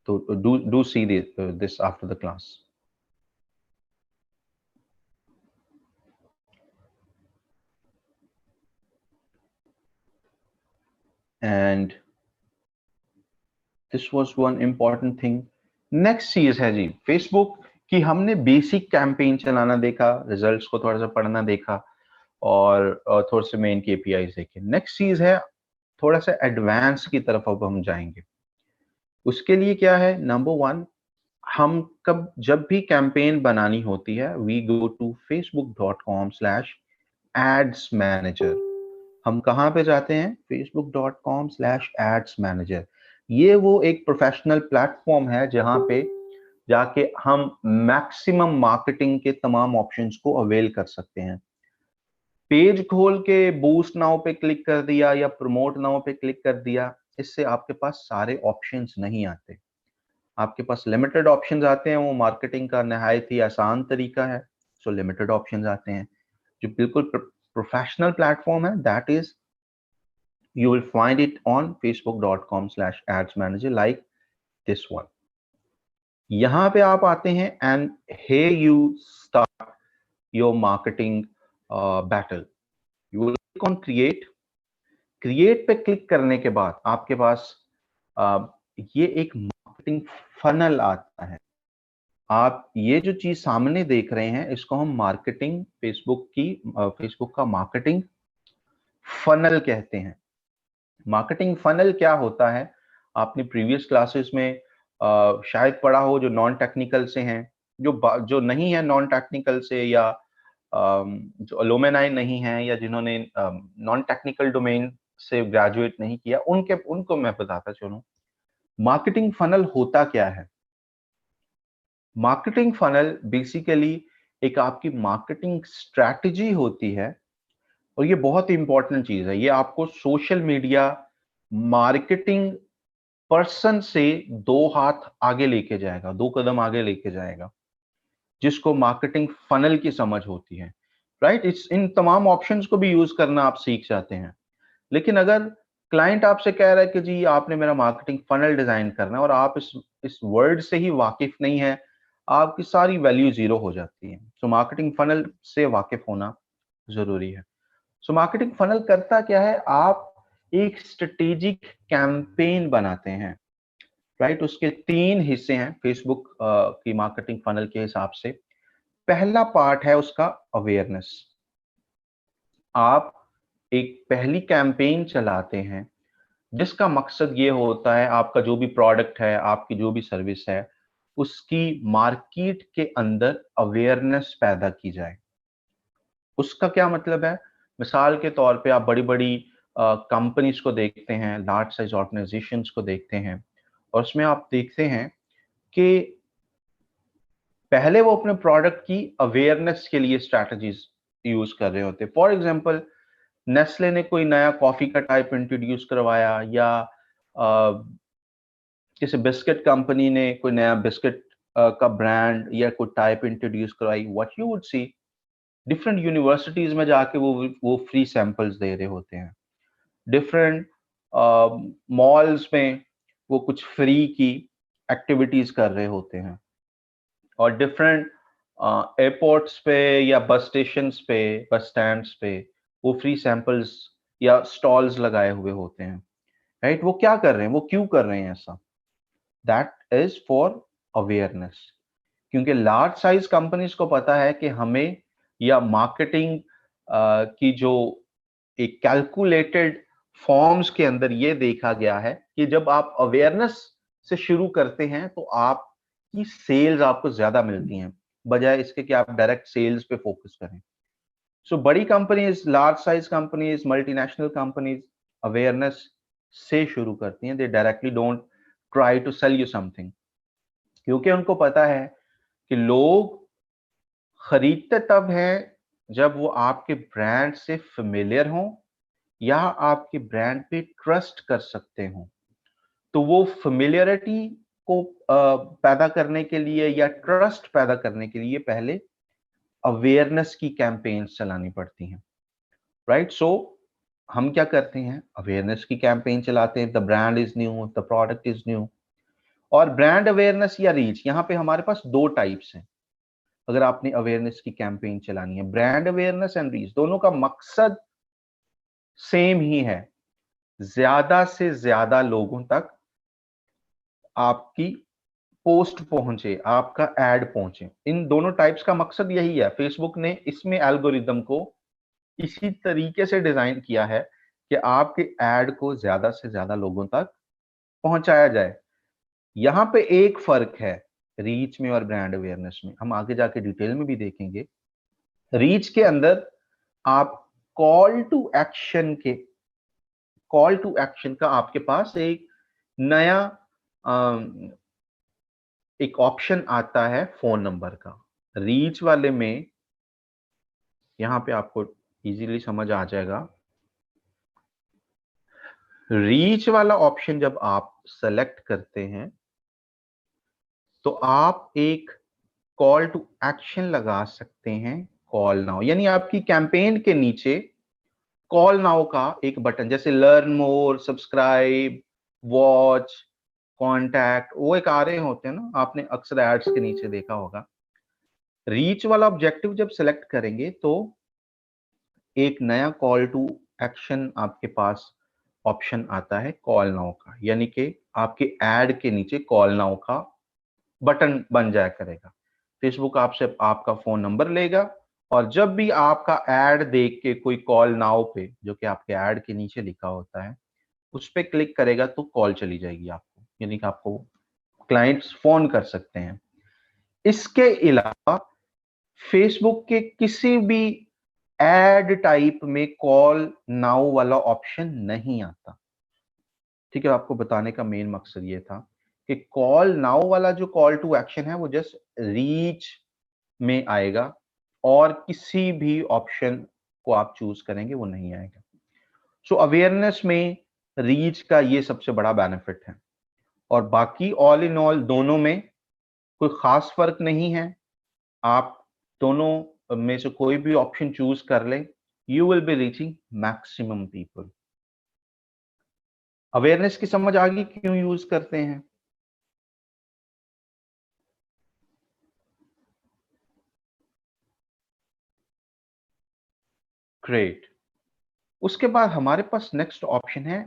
So do see this after the class. And this was one important thing. Next चीज है जी, Facebook की हमने basic campaign चलाना देखा, results को थोड़ा सा पढ़ना देखा और थोड़े से मेन KPIs देखे। नेक्स्ट चीज है थोड़ा सा एडवांस की तरफ अब हम जाएंगे। उसके लिए क्या है, नंबर वन, हम जब भी कैंपेन बनानी होती है, we go to facebook.com/ads manager। हम कहाँ पे जाते हैं? facebook.com/ads manager। ये वो एक प्रोफेशनल प्लेटफॉर्म है जहाँ पे जाके हम मैक्सिमम मार्केटिंग के तमाम ऑप्शंस को अवेल कर सकते हैं। पेज खोल के बूस्ट नाउ पे क्लिक कर दिया या प्रमोट नाउ पे क्लिक कर दिया, इससे आपके पास सारे ऑप्शंस नहीं आते। आपके पास लिमिटेड ऑप्शंस आते हैं, वो मार्केटिंग का नहायत ही आसान तरीका है, सो लिमिटेड ऑप्शंस आते हैं। जो बिल्कुल प्रोफेशनल प्लेटफॉर्म है, that is you will find it on facebook.com/ads manager like this one। यहां पे आप आते हैं and here you start your marketing battle। you will click on create पे क्लिक करने के बाद आपके पास ये एक मार्केटिंग फनल आता है। आप ये जो चीज सामने देख रहे हैं, इसको हम मार्केटिंग फेसबुक का मार्केटिंग फनल कहते हैं। मार्केटिंग फनल क्या होता है? आपने प्रीवियस क्लासेस में शायद पढ़ा हो, जो नॉन टेक्निकल से हैं, जो नहीं है नॉन टेक्निकल से, या जो अलुमिनाई नहीं है, या जिन्होंने नॉन टेक्निकल डोमेन से ग्रेजुएट नहीं किया, उनको मैं बताता चलूं मार्केटिंग फनल होता क्या है। मार्केटिंग फनल बेसिकली एक आपकी मार्केटिंग स्ट्रैटेजी होती है, और ये बहुत इंपॉर्टेंट चीज है। ये आपको सोशल मीडिया मार्केटिंग पर्सन से 2 हाथ आगे लेके जाएगा, 2 कदम आगे लेके जाएगा, जिसको मार्केटिंग फनल की समझ होती है, राइट। इन तमाम ऑप्शंस को भी यूज करना आप सीख जाते हैं। लेकिन अगर क्लाइंट आपसे कह रहा है कि जी आपने मेरा मार्केटिंग फनल डिजाइन करना है, और आप इस वर्ड से ही वाकिफ नहीं है, आपकी सारी वैल्यू जीरो हो जाती है। सो मार्केटिंग फनल से वाकिफ होना जरूरी है। सो मार्केटिंग फनल करता क्या है? आप एक स्ट्रेटेजिक कैंपेन बनाते हैं, राइट। उसके 3 हिस्से हैं फेसबुक की मार्केटिंग फनल के हिसाब से। पहला पार्ट है उसका अवेयरनेस। आप एक पहली कैंपेन चलाते हैं जिसका मकसद ये होता है, आपका जो भी प्रोडक्ट है, आपकी जो भी सर्विस है, उसकी मार्केट के अंदर अवेयरनेस पैदा की जाए। उसका क्या मतलब है? मिसाल के तौर पे आप बड़ी बड़ी कंपनीज को देखते हैं, लार्ज साइज ऑर्गेनाइजेशंस को देखते हैं, और उसमें आप देखते हैं कि पहले वो अपने प्रोडक्ट की अवेयरनेस के लिए स्ट्रैटेजीज यूज कर रहे होते हैं। फॉर एग्जांपल, नेस्ले ने कोई नया कॉफी का टाइप इंट्रोड्यूस करवाया, या किसी बिस्किट कंपनी ने कोई नया बिस्किट का ब्रांड या कोई टाइप इंट्रोड्यूस करवाई, what you would C, different universities में जाके वो फ्री सैंपल्स दे रहे होते हैं। डिफरेंट मॉल्स में वो कुछ फ्री की एक्टिविटीज कर रहे होते हैं, और डिफरेंट एयरपोर्ट्स पे या बस स्टेशन पे, बस स्टैंड्स पे वो फ्री सैंपल्स या स्टॉल्स लगाए हुए होते हैं, राइट। वो क्या कर रहे हैं? वो क्यों कर रहे हैं ऐसा? That is for awareness. क्योंकि लार्ज साइज कंपनीज को पता है कि हमें, या मार्केटिंग की जो एक कैलकुलेटेड फॉर्म्स के अंदर ये देखा गया है कि जब आप अवेयरनेस से शुरू करते हैं तो आपकी सेल्स आपको ज्यादा मिलती हैं, बजाय इसके कि आप डायरेक्ट सेल्स पे फोकस करें। सो बड़ी companies, large size companies, multinational companies awareness से शुरू करती हैं। They directly don't try to sell you something, क्योंकि उनको पता है कि लोग खरीदते तब हैं जब वो आपके ब्रांड से फेमिलियर हों, या आपके ब्रांड पे ट्रस्ट कर सकते हों। तो वो फेमिलियरिटी को पैदा करने के लिए, या ट्रस्ट पैदा करने के लिए, पहले अवेयरनेस की कैंपेन्स चलानी पड़ती हैं, राइट। सो हम क्या करते हैं? अवेयरनेस की कैंपेन चलाते हैं। The brand is new, the product is new. और ब्रांड अवेयरनेस या रीच, यहाँ पे हमारे पास 2 टाइप्स हैं। अगर आपने अवेयरनेस की कैंपेन चलानी है, ब्रांड अवेयरनेस एंड रीच, दोनों का मकसद सेम ही है, ज्यादा से ज्यादा लोगों तक आपकी पोस्ट पहुंचे, आपका एड पहुंचे। इन दोनों टाइप्स का मकसद यही है। फेसबुक ने इसमें एल्गोरिदम को इसी तरीके से डिजाइन किया है कि आपके एड को ज्यादा से ज्यादा लोगों तक पहुंचाया जाए। यहां पे एक फर्क है, रीच में और ब्रांड अवेयरनेस में, हम आगे जाके डिटेल में भी देखेंगे। रीच के अंदर आप कॉल टू एक्शन का आपके पास एक नया एक ऑप्शन आता है फोन नंबर का। रीच वाले में यहां पे आपको इजीली समझ आ जाएगा। रीच वाला ऑप्शन जब आप सेलेक्ट करते हैं तो आप एक कॉल टू एक्शन लगा सकते हैं, कॉल नाउ, यानी आपकी कैंपेन के नीचे कॉल नाउ का एक बटन, जैसे learn more, subscribe, watch, contact, वो एक आ रहे होते हैं ना, आपने अक्सर एड्स के नीचे देखा होगा। रीच वाला ऑब्जेक्टिव जब सेलेक्ट करेंगे तो एक नया कॉल टू एक्शन आपके पास ऑप्शन आता है कॉल नाउ का, यानी कि आपके एड के नीचे कॉल नाउ का बटन बन जाया करेगा। फेसबुक आपसे आपका फोन नंबर लेगा और जब भी आपका एड देख के कोई कॉल नाउ पे, जो कि आपके एड के नीचे लिखा होता है, उस पे क्लिक करेगा तो कॉल चली जाएगी आपको, यानी कि आपको क्लाइंट्स फोन कर सकते हैं। इसके अलावा फेसबुक के किसी भी एड टाइप में कॉल नाउ वाला ऑप्शन नहीं आता। ठीक है, आपको बताने का मेन मकसद ये था कि कॉल नाउ वाला जो कॉल टू एक्शन है वो जस्ट रीच में आएगा और किसी भी ऑप्शन को आप चूज करेंगे वो नहीं आएगा। सो अवेयरनेस में रीच का ये सबसे बड़ा बेनिफिट है, और बाकी ऑल इन ऑल दोनों में कोई खास फर्क नहीं है। आप दोनों में से कोई भी ऑप्शन चूज कर ले, you will be reaching maximum people. Awareness की समझ आ गई क्यों यूज करते हैं? ग्रेट। उसके बाद हमारे पास नेक्स्ट ऑप्शन है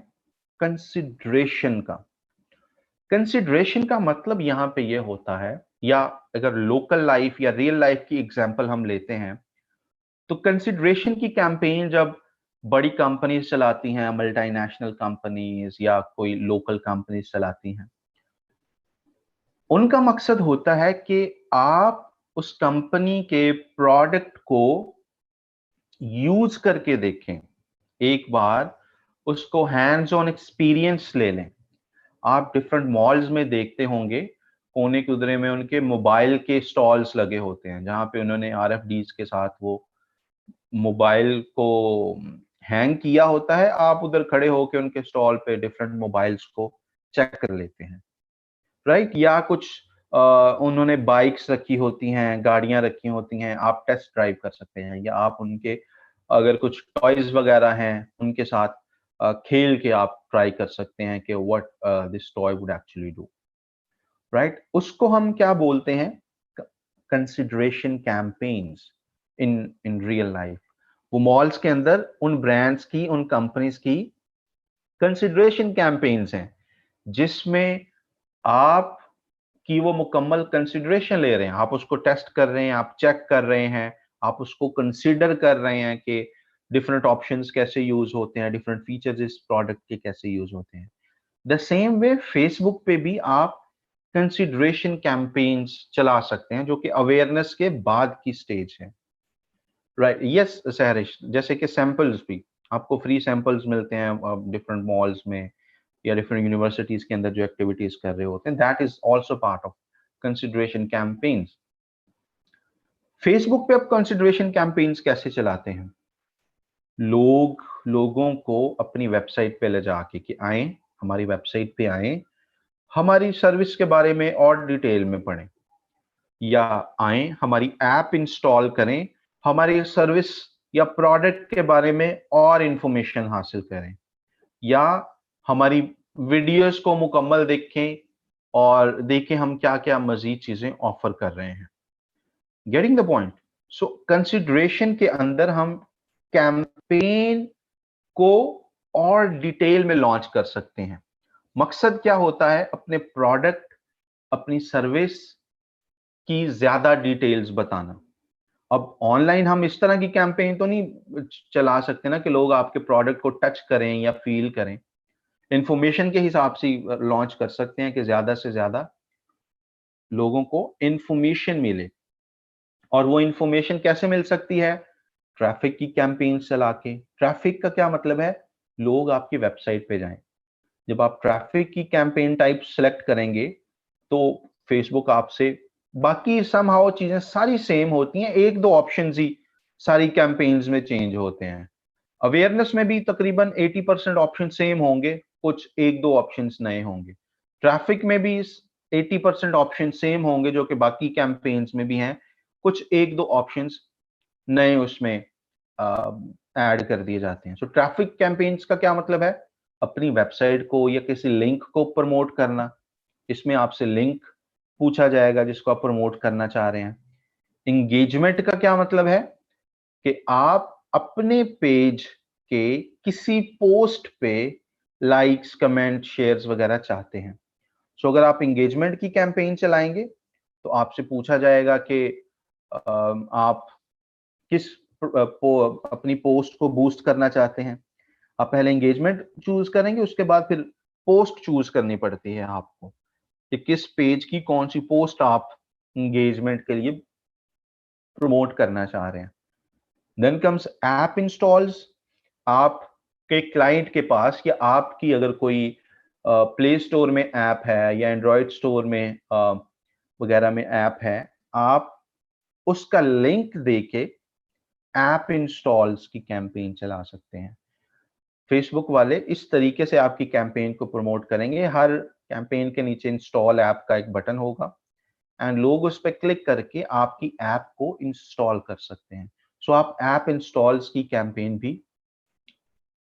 कंसिडरेशन का। कंसिडरेशन का मतलब यहां पे ये होता है, या अगर लोकल लाइफ या रियल लाइफ की एग्जांपल हम लेते हैं, तो कंसिडरेशन की कैंपेन जब बड़ी कंपनीज चलाती हैं, मल्टीनेशनल कंपनीज या कोई लोकल कंपनीज चलाती हैं, उनका मकसद होता है कि आप उस कंपनी के प्रोडक्ट को यूज करके देखें, एक बार उसको हैंड्स ऑन एक्सपीरियंस ले लें। आप डिफरेंट मॉल्स में देखते होंगे, कोने कुदरे में उनके मोबाइल के स्टॉल्स लगे होते हैं, जहां पे उन्होंने आरएफडीज के साथ वो मोबाइल को हैंग किया होता है। आप उधर खड़े होकर उनके स्टॉल पे डिफरेंट मोबाइल्स को चेक कर लेते हैं, राइट। या कुछ उन्होंने बाइक्स रखी होती हैं, गाड़ियां रखी होती हैं, आप टेस्ट ड्राइव कर सकते हैं। या आप उनके अगर कुछ टॉयज वगैरह हैं उनके साथ खेल के आप ट्राई कर सकते हैं कि what this toy would actually do, right. उसको हम क्या बोलते हैं? Consideration campaigns in in real life. वो मॉल्स के अंदर उन ब्रांड्स की, उन कंपनीज की कंसिडरेशन कैंपेन्स हैं, जिसमें आप की वो मुकम्मल कंसिडरेशन ले रहे हैं, आप उसको टेस्ट कर रहे हैं, आप चेक कर रहे हैं, आप उसको कंसीडर कर रहे हैं कि डिफरेंट ऑप्शंस कैसे यूज होते हैं, डिफरेंट फीचर्स इस प्रोडक्ट के कैसे यूज होते हैं। द सेम वे फेसबुक पे भी आप कंसिडरेशन कैंपेन्स चला सकते हैं, जो कि अवेयरनेस के बाद की स्टेज है, राइट। यस सहरिश, जैसे कि सैंपल्स भी आपको फ्री सैंपल्स मिलते हैं डिफरेंट मॉल्स में या डिफरेंट यूनिवर्सिटीज के अंदर जो एक्टिविटीज कर रहे होते हैं, that is also part of consideration campaigns. Facebook पे आप कंसिडरेशन कैंपेन्स कैसे चलाते हैं? लोगों को अपनी वेबसाइट पे ले जाके कि आए, हमारी वेबसाइट पे आए, हमारी सर्विस के बारे में और डिटेल में पढ़ें, या आए हमारी ऐप इंस्टॉल करें, हमारी सर्विस या प्रोडक्ट के बारे में और इंफॉर्मेशन हासिल करें, या हमारी वीडियोस को मुकम्मल देखें और देखें हम क्या क्या मजीद चीजें ऑफर कर रहे हैं। Getting the point? So consideration के अंदर हम कैंपेन को और डिटेल में लॉन्च कर सकते हैं। मकसद क्या होता है? अपने प्रोडक्ट, अपनी सर्विस की ज्यादा डिटेल्स बताना। अब ऑनलाइन हम इस तरह की कैंपेन तो नहीं चला सकते ना कि लोग आपके प्रोडक्ट को टच करें या फील करें। इंफॉर्मेशन के हिसाब से लॉन्च कर सकते हैं कि ज्यादा से ज्यादा लोगों को इंफॉर्मेशन मिले। और वो इंफॉर्मेशन कैसे मिल सकती है? ट्रैफिक की कैंपेन चला के। ट्रैफिक का क्या मतलब है? लोग आपकी वेबसाइट पे जाएं। जब आप ट्रैफिक की कैंपेन टाइप सेलेक्ट करेंगे तो फेसबुक आपसे, बाकी समहाउ चीजें सारी सेम होती हैं, एक दो ऑप्शंस ही सारी कैंपेन्स में चेंज होते हैं। अवेयरनेस में भी तकरीबन 80% ऑप्शन सेम होंगे, कुछ एक दो ऑप्शंस नए होंगे। ट्रैफिक में भी 80% ऑप्शन सेम होंगे जो कि बाकी कैंपेन्स में भी हैं, कुछ एक दो ऑप्शंस नए उसमें ऐड कर दिए जाते हैं। सो ट्रैफिक कैंपेन्स का क्या मतलब है? अपनी वेबसाइट को या किसी लिंक को प्रमोट करना। इसमें आपसे लिंक पूछा जाएगा जिसको आप प्रमोट करना चाह रहे हैं। एंगेजमेंट का क्या मतलब है? कि आप अपने पेज के किसी पोस्ट पे लाइक्स, कमेंट, शेयर्स वगैरह चाहते हैं। सो अगर आप एंगेजमेंट की कैंपेन चलाएंगे तो आपसे पूछा जाएगा कि आप किस अपनी पोस्ट को बूस्ट करना चाहते हैं। आप पहले एंगेजमेंट चूज करेंगे, उसके बाद फिर पोस्ट चूज करनी पड़ती है आपको कि किस पेज की कौन सी पोस्ट आप एंगेजमेंट के लिए प्रमोट करना चाह रहे हैं। Then comes app installs. आपके क्लाइंट के पास या आपकी अगर कोई प्ले स्टोर में ऐप है या एंड्रॉयड स्टोर में वगैरह में ऐप है, आप उसका लिंक देके ऐप इंस्टॉल्स की कैंपेन चला सकते हैं। फेसबुक वाले इस तरीके से आपकी कैंपेन को प्रमोट करेंगे। हर कैंपेन के नीचे इंस्टॉल ऐप का एक बटन होगा एंड लोग उस पर क्लिक करके आपकी ऐप को इंस्टॉल कर सकते हैं। सो आप ऐप इंस्टॉल्स की कैंपेन भी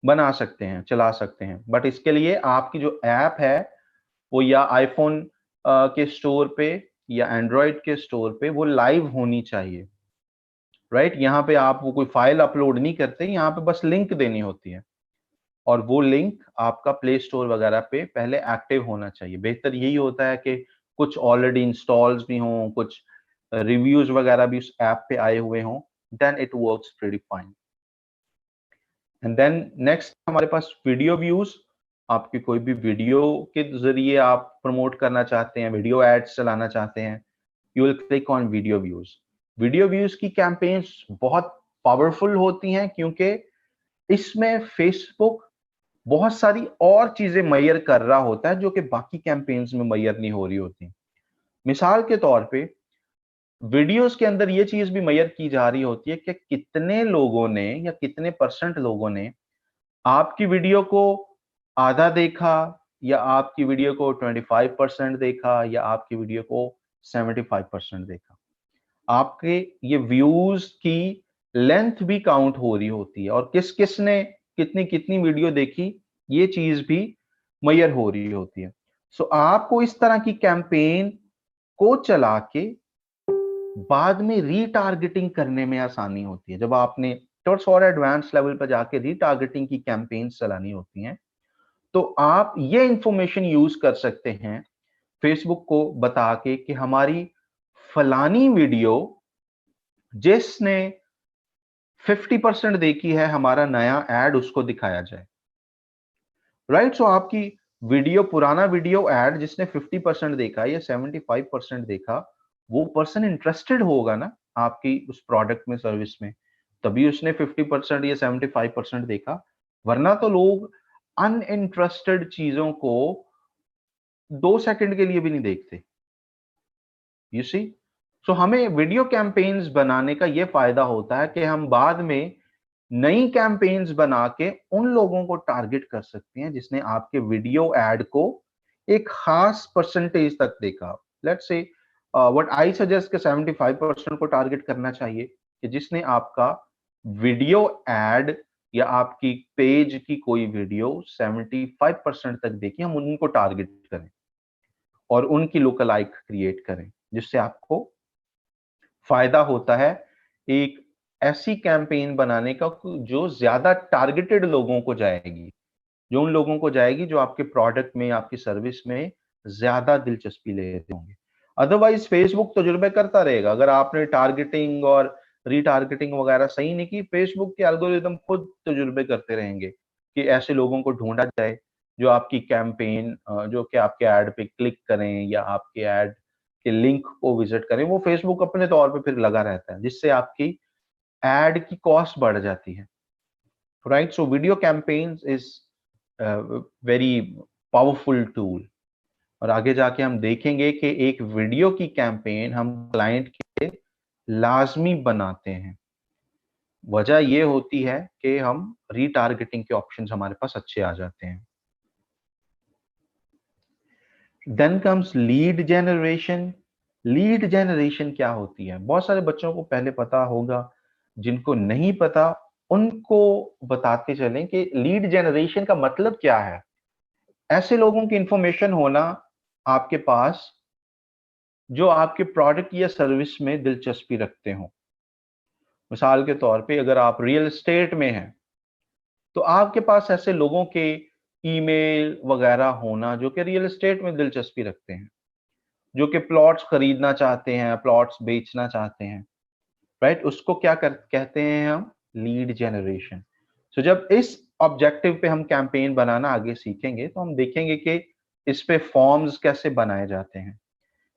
बना सकते हैं, चला सकते हैं, बट इसके लिए आपकी जो ऐप है वो या आईफोन के स्टोर पे या एंड्रॉयड के स्टोर पे वो लाइव होनी चाहिए, राइट? यहाँ पे आप वो कोई फाइल अपलोड नहीं करते, यहाँ पे बस लिंक देनी होती है और वो लिंक आपका प्ले स्टोर वगैरह पे पहले एक्टिव होना चाहिए। बेहतर यही होता है कि कुछ ऑलरेडी इंस्टॉल्स भी हों, कुछ रिव्यूज वगैरह भी उस ऐप पे आए हुए हों, then it works pretty fine. And then next हमारे पास वीडियो व्यूज। आपकी कोई भी वीडियो के जरिए आप प्रमोट करना चाहते हैं, वीडियो एड्स चलाना चाहते हैं, you will click on video views. Video views की कैंपेन्स बहुत पावरफुल होती हैं क्योंकि इसमें फेसबुक बहुत सारी और चीजें मैयर कर रहा होता है जो कि बाकी कैंपेन्स में मैयर नहीं हो रही होती। मिसाल के तौर पे वीडियोस के अंदर ये चीज भी मैयर की जा रही होती है कि कितने लोगों ने या कितने परसेंट लोगों ने आपकी वीडियो को आधा देखा या आपकी वीडियो को 25% देखा या आपकी वीडियो को 75% देखा। आपके ये व्यूज की लेंथ भी काउंट हो रही होती है और किस किस ने कितनी कितनी वीडियो देखी ये चीज भी मैयर हो रही होती है। सो आपको इस तरह की कैंपेन को चला के बाद में रीटारगेटिंग करने में आसानी होती है। जब आपने टर्स और एडवांस लेवल पर जाके रीटारगेटिंग की कैंपेन्स चलानी होती हैं तो आप ये इंफॉर्मेशन यूज कर सकते हैं फेसबुक को बता के कि हमारी फलानी वीडियो जिसने 50% देखी है, हमारा नया ऐड उसको दिखाया जाए, राइट? सो आपकी वीडियो, पुराना वीडियो ऐड जिसने 50% देखा या 75% देखा, वो पर्सन इंटरेस्टेड होगा ना आपकी उस प्रोडक्ट में, सर्विस में, तभी उसने 50% या 75% देखा। वरना तो लोग अनइंटरेस्टेड चीजों को 2 सेकंड के लिए भी नहीं देखते। You see? सो हमें वीडियो कैंपेन्स बनाने का ये फायदा होता है कि हम बाद में नई कैंपेन्स बना के उन लोगों को टारगेट कर सकते हैं जिसने आपके वीडियो एड को एक खास परसेंटेज तक देखा। Let's say what I suggest कि 75% को टारगेट करना चाहिए कि जिसने आपका वीडियो एड या आपकी पेज की कोई वीडियो 75% तक देखी, हम उनको टारगेट करें और उनकी लुकअलाइक क्रिएट करें, जिससे आपको फायदा होता है एक ऐसी कैंपेन बनाने का जो ज्यादा टारगेटेड लोगों को जाएगी, जो उन लोगों को जाएगी जो आपके प्रोडक्ट में, आपकी सर्विस में ज्यादा दिलचस्पी ले रहे होंगे। अदरवाइज फेसबुक तजुर्बे करता रहेगा। अगर आपने टारगेटिंग और रीटारगेटिंग वगैरह सही नहीं की, फेसबुक के एल्गोरिदम खुद तजुर्बे करते रहेंगे कि ऐसे लोगों को ढूंढा जाए जो आपकी कैंपेन, जो कि आपके ऐड पे क्लिक करें या आपके ऐड कि लिंक को विजिट करें, वो फेसबुक अपने तौर पे फिर लगा रहता है, जिससे आपकी एड की कॉस्ट बढ़ जाती है, right? So video campaigns is very powerful tool. और आगे जाके हम देखेंगे कि एक वीडियो की कैंपेन हम क्लाइंट के लाजमी बनाते हैं। वजह ये होती है कि हम रीटारगेटिंग के ऑप्शंस हमारे पास अच्छे आ जाते हैं। Then comes lead generation. Lead generation क्या होती है? बहुत सारे बच्चों को पहले पता होगा, जिनको नहीं पता उनको बताते चलें कि लीड जनरेशन का मतलब क्या है। ऐसे लोगों की इंफॉर्मेशन होना आपके पास जो आपके प्रोडक्ट या सर्विस में दिलचस्पी रखते हो। मिसाल के तौर पे अगर आप रियल एस्टेट में हैं, तो आपके पास ऐसे लोगों के ईमेल वगैरह होना जो कि रियल एस्टेट में दिलचस्पी रखते हैं, जो कि प्लॉट्स खरीदना चाहते हैं, प्लॉट्स बेचना चाहते हैं, राइट? उसको क्या कहते हैं हम? Lead generation. सो जब इस ऑब्जेक्टिव पे हम कैंपेन बनाना आगे सीखेंगे, तो हम देखेंगे कि इस पे फॉर्म्स कैसे बनाए जाते हैं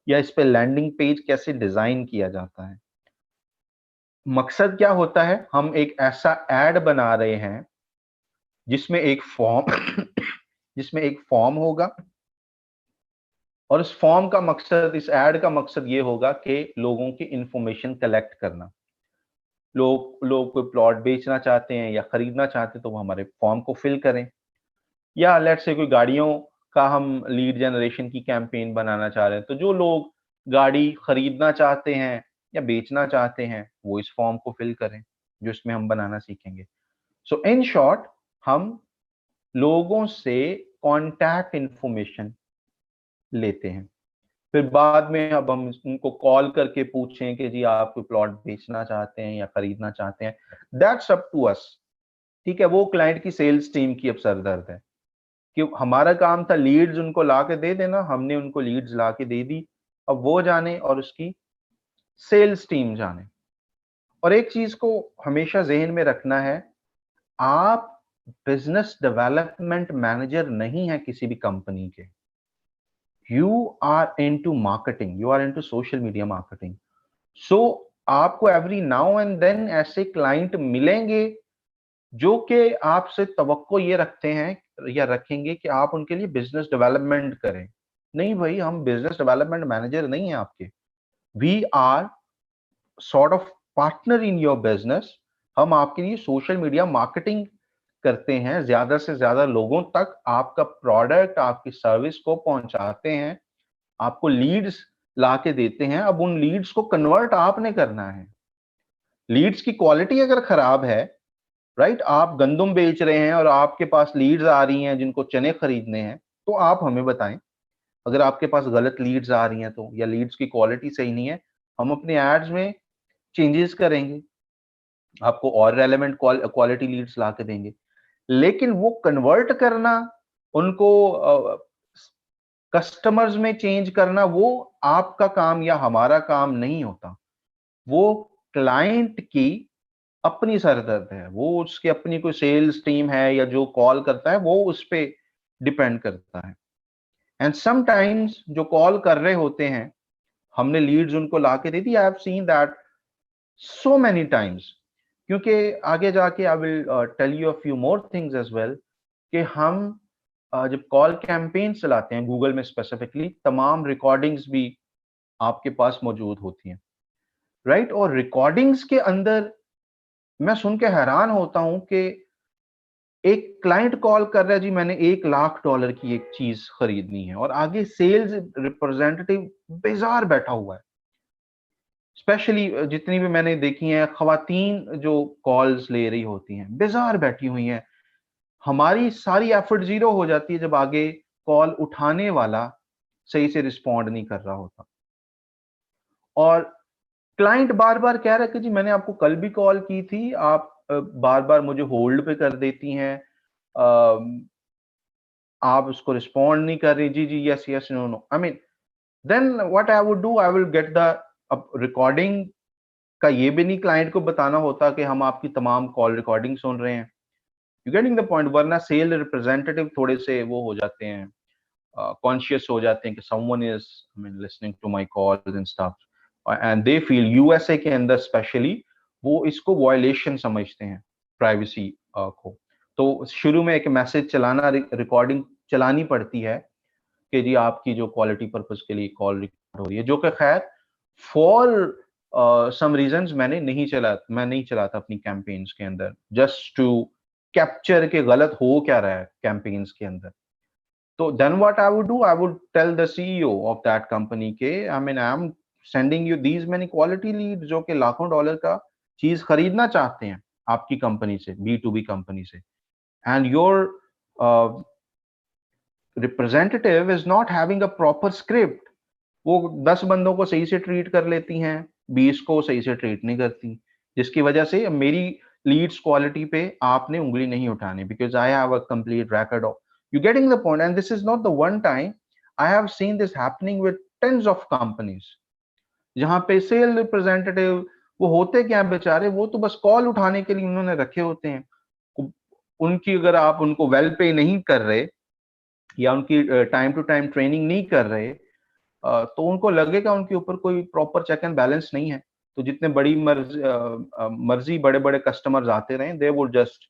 या इस पे लैंडिंग पेज कैसे डिजाइन किया जाता है। मकसद क्या होता है? हम एक ऐसा एड बना रहे हैं जिसमें एक फॉर्म जिसमें एक फॉर्म होगा, और इस फॉर्म का मकसद, इस एड का मकसद ये होगा कि लोगों की इंफॉर्मेशन कलेक्ट करना। लोग कोई प्लॉट बेचना चाहते हैं या खरीदना चाहते हैं, तो वो हमारे फॉर्म को फिल करें। या लेट्स से कोई गाड़ियों का हम लीड जनरेशन की कैंपेन बनाना चाह रहे हैं, तो जो लोग गाड़ी खरीदना चाहते हैं या बेचना चाहते हैं, वो इस फॉर्म को फिल करें, जो इसमें हम बनाना सीखेंगे। सो इन शॉर्ट, हम लोगों से कॉन्टैक्ट इंफॉर्मेशन लेते हैं, फिर बाद में अब हम उनको कॉल करके पूछें कि जी आप कोई प्लॉट बेचना चाहते हैं या खरीदना चाहते हैं, दैट्स अप टू अस। ठीक है, वो क्लाइंट की सेल्स टीम की अब सरदर्द है कि हमारा काम था लीड्स उनको ला के दे देना, हमने उनको लीड्स ला के दे दी, अब वो जाने और उसकी सेल्स टीम जाने। और एक चीज को हमेशा जहन में रखना है, आप बिजनेस डेवलपमेंट मैनेजर नहीं है किसी भी कंपनी के। You are into marketing, you are into social media marketing. So आपको एवरी नाउ एंड देन ऐसे क्लाइंट मिलेंगे जो कि आपसे तवक्को ये रखते हैं या रखेंगे कि आप उनके लिए बिजनेस डेवलपमेंट करें। नहीं भाई, हम बिजनेस डेवलपमेंट मैनेजर नहीं है आपके। We are sort of partner in your business. हम आपके लिए सोशल मीडिया मार्केटिंग करते हैं, ज्यादा से ज्यादा लोगों तक आपका प्रोडक्ट, आपकी सर्विस को पहुंचाते हैं, आपको लीड्स ला के देते हैं। अब उन लीड्स को कन्वर्ट आपने करना है। लीड्स की क्वालिटी अगर खराब है, राइट, आप गंदुम बेच रहे हैं और आपके पास लीड्स आ रही हैं जिनको चने खरीदने हैं, तो आप हमें बताएं। अगर आपके पास गलत लीड्स आ रही हैं तो, या लीड्स की क्वालिटी सही नहीं है, हम अपने एड्स में चेंजेस करेंगे, आपको और रेलेवेंट क्वालिटी लीड्स ला के देंगे। लेकिन वो कन्वर्ट करना, उनको कस्टमर्स में चेंज करना, वो आपका काम या हमारा काम नहीं होता। वो क्लाइंट की अपनी सरदर्द है, वो उसकी अपनी कोई सेल्स टीम है या जो कॉल करता है वो उस पे डिपेंड करता है। एंड समटाइम्स जो कॉल कर रहे होते हैं, हमने लीड्स उनको ला के दे दी। I have seen that so many times, क्योंकि आगे जाके I will tell you a few more things as well, कि हम जब कॉल कैंपेन चलाते हैं गूगल में स्पेसिफिकली, तमाम रिकॉर्डिंग्स भी आपके पास मौजूद होती हैं, राइट? और रिकॉर्डिंग्स के अंदर मैं सुन के हैरान होता हूं कि एक क्लाइंट कॉल कर रहा है, जी मैंने $1,00,000 की एक चीज खरीदनी है, और आगे सेल्स रिप्रेजेंटेटिव बेजार बैठा हुआ है। स्पेशली जितनी भी मैंने देखी हैं खवातीन जो कॉल्स ले रही होती हैं, बेजार बैठी हुई हैं। हमारी सारी एफर्ट जीरो हो जाती है जब आगे कॉल उठाने वाला सही से रिस्पॉन्ड नहीं कर रहा होता। और क्लाइंट बार बार कह रहा है कि जी मैंने आपको कल भी कॉल की थी, आप बार बार मुझे होल्ड पे कर देती हैं, आप उसको रिस्पॉन्ड नहीं कर रही। जी जी, yes yes, no no. I mean, then what I would do, I will get the, अब रिकॉर्डिंग का ये भी नहीं क्लाइंट को बताना होता कि हम आपकी तमाम कॉल रिकॉर्डिंग सुन रहे हैं। You getting the point? वरना सेल रिप्रेजेंटेटिव थोड़े से वो हो जाते हैं, कॉन्शियस हो जाते हैं कि someone is I mean listening to my calls and stuff, and they feel, USA के अंदर स्पेशली वो इसको वायलेशन समझते हैं प्राइवेसी को। तो शुरू में एक मैसेज चलाना, रिकॉर्डिंग चलानी पड़ती है कि जी आपकी जो क्वालिटी पर्पस के लिए कॉल रिकॉर्ड हो रही है, जो कि खैर फॉर सम रीजंस मैं नहीं चलाता अपनी कैंपेन्स के अंदर, जस्ट टू कैप्चर के गलत हो क्या रहा है कैंपेन्स के अंदर। तो then what I would do, I would tell the CEO of that company के I mean I am sending you these many quality lead जो कि लाखों डॉलर का चीज खरीदना चाहते हैं आपकी कंपनी से, B2B कंपनी से, and your representative is not having a proper script. वो 10 बंदों को सही से ट्रीट कर लेती हैं, 20 को सही से ट्रीट नहीं करती, जिसकी वजह से मेरी लीड्स क्वालिटी पे आपने उंगली नहीं उठानी, because I have a complete record of you getting the point, and this is not the one time. I have seen this happening with tens of companies जहां पे सेल रिप्रेजेंटेटिव वो होते क्या बेचारे, वो तो बस कॉल उठाने के लिए उन्होंने रखे होते हैं। उनकी अगर आप उनको वेल पे नहीं कर रहे या उनकी टाइम टू टाइम ट्रेनिंग नहीं कर रहे, तो उनको लगेगा उनके ऊपर कोई प्रॉपर चेक एंड बैलेंस नहीं है। तो जितने बड़ी मर्जी बड़े बड़े कस्टमर्स आते रहे, दे वुड जस्ट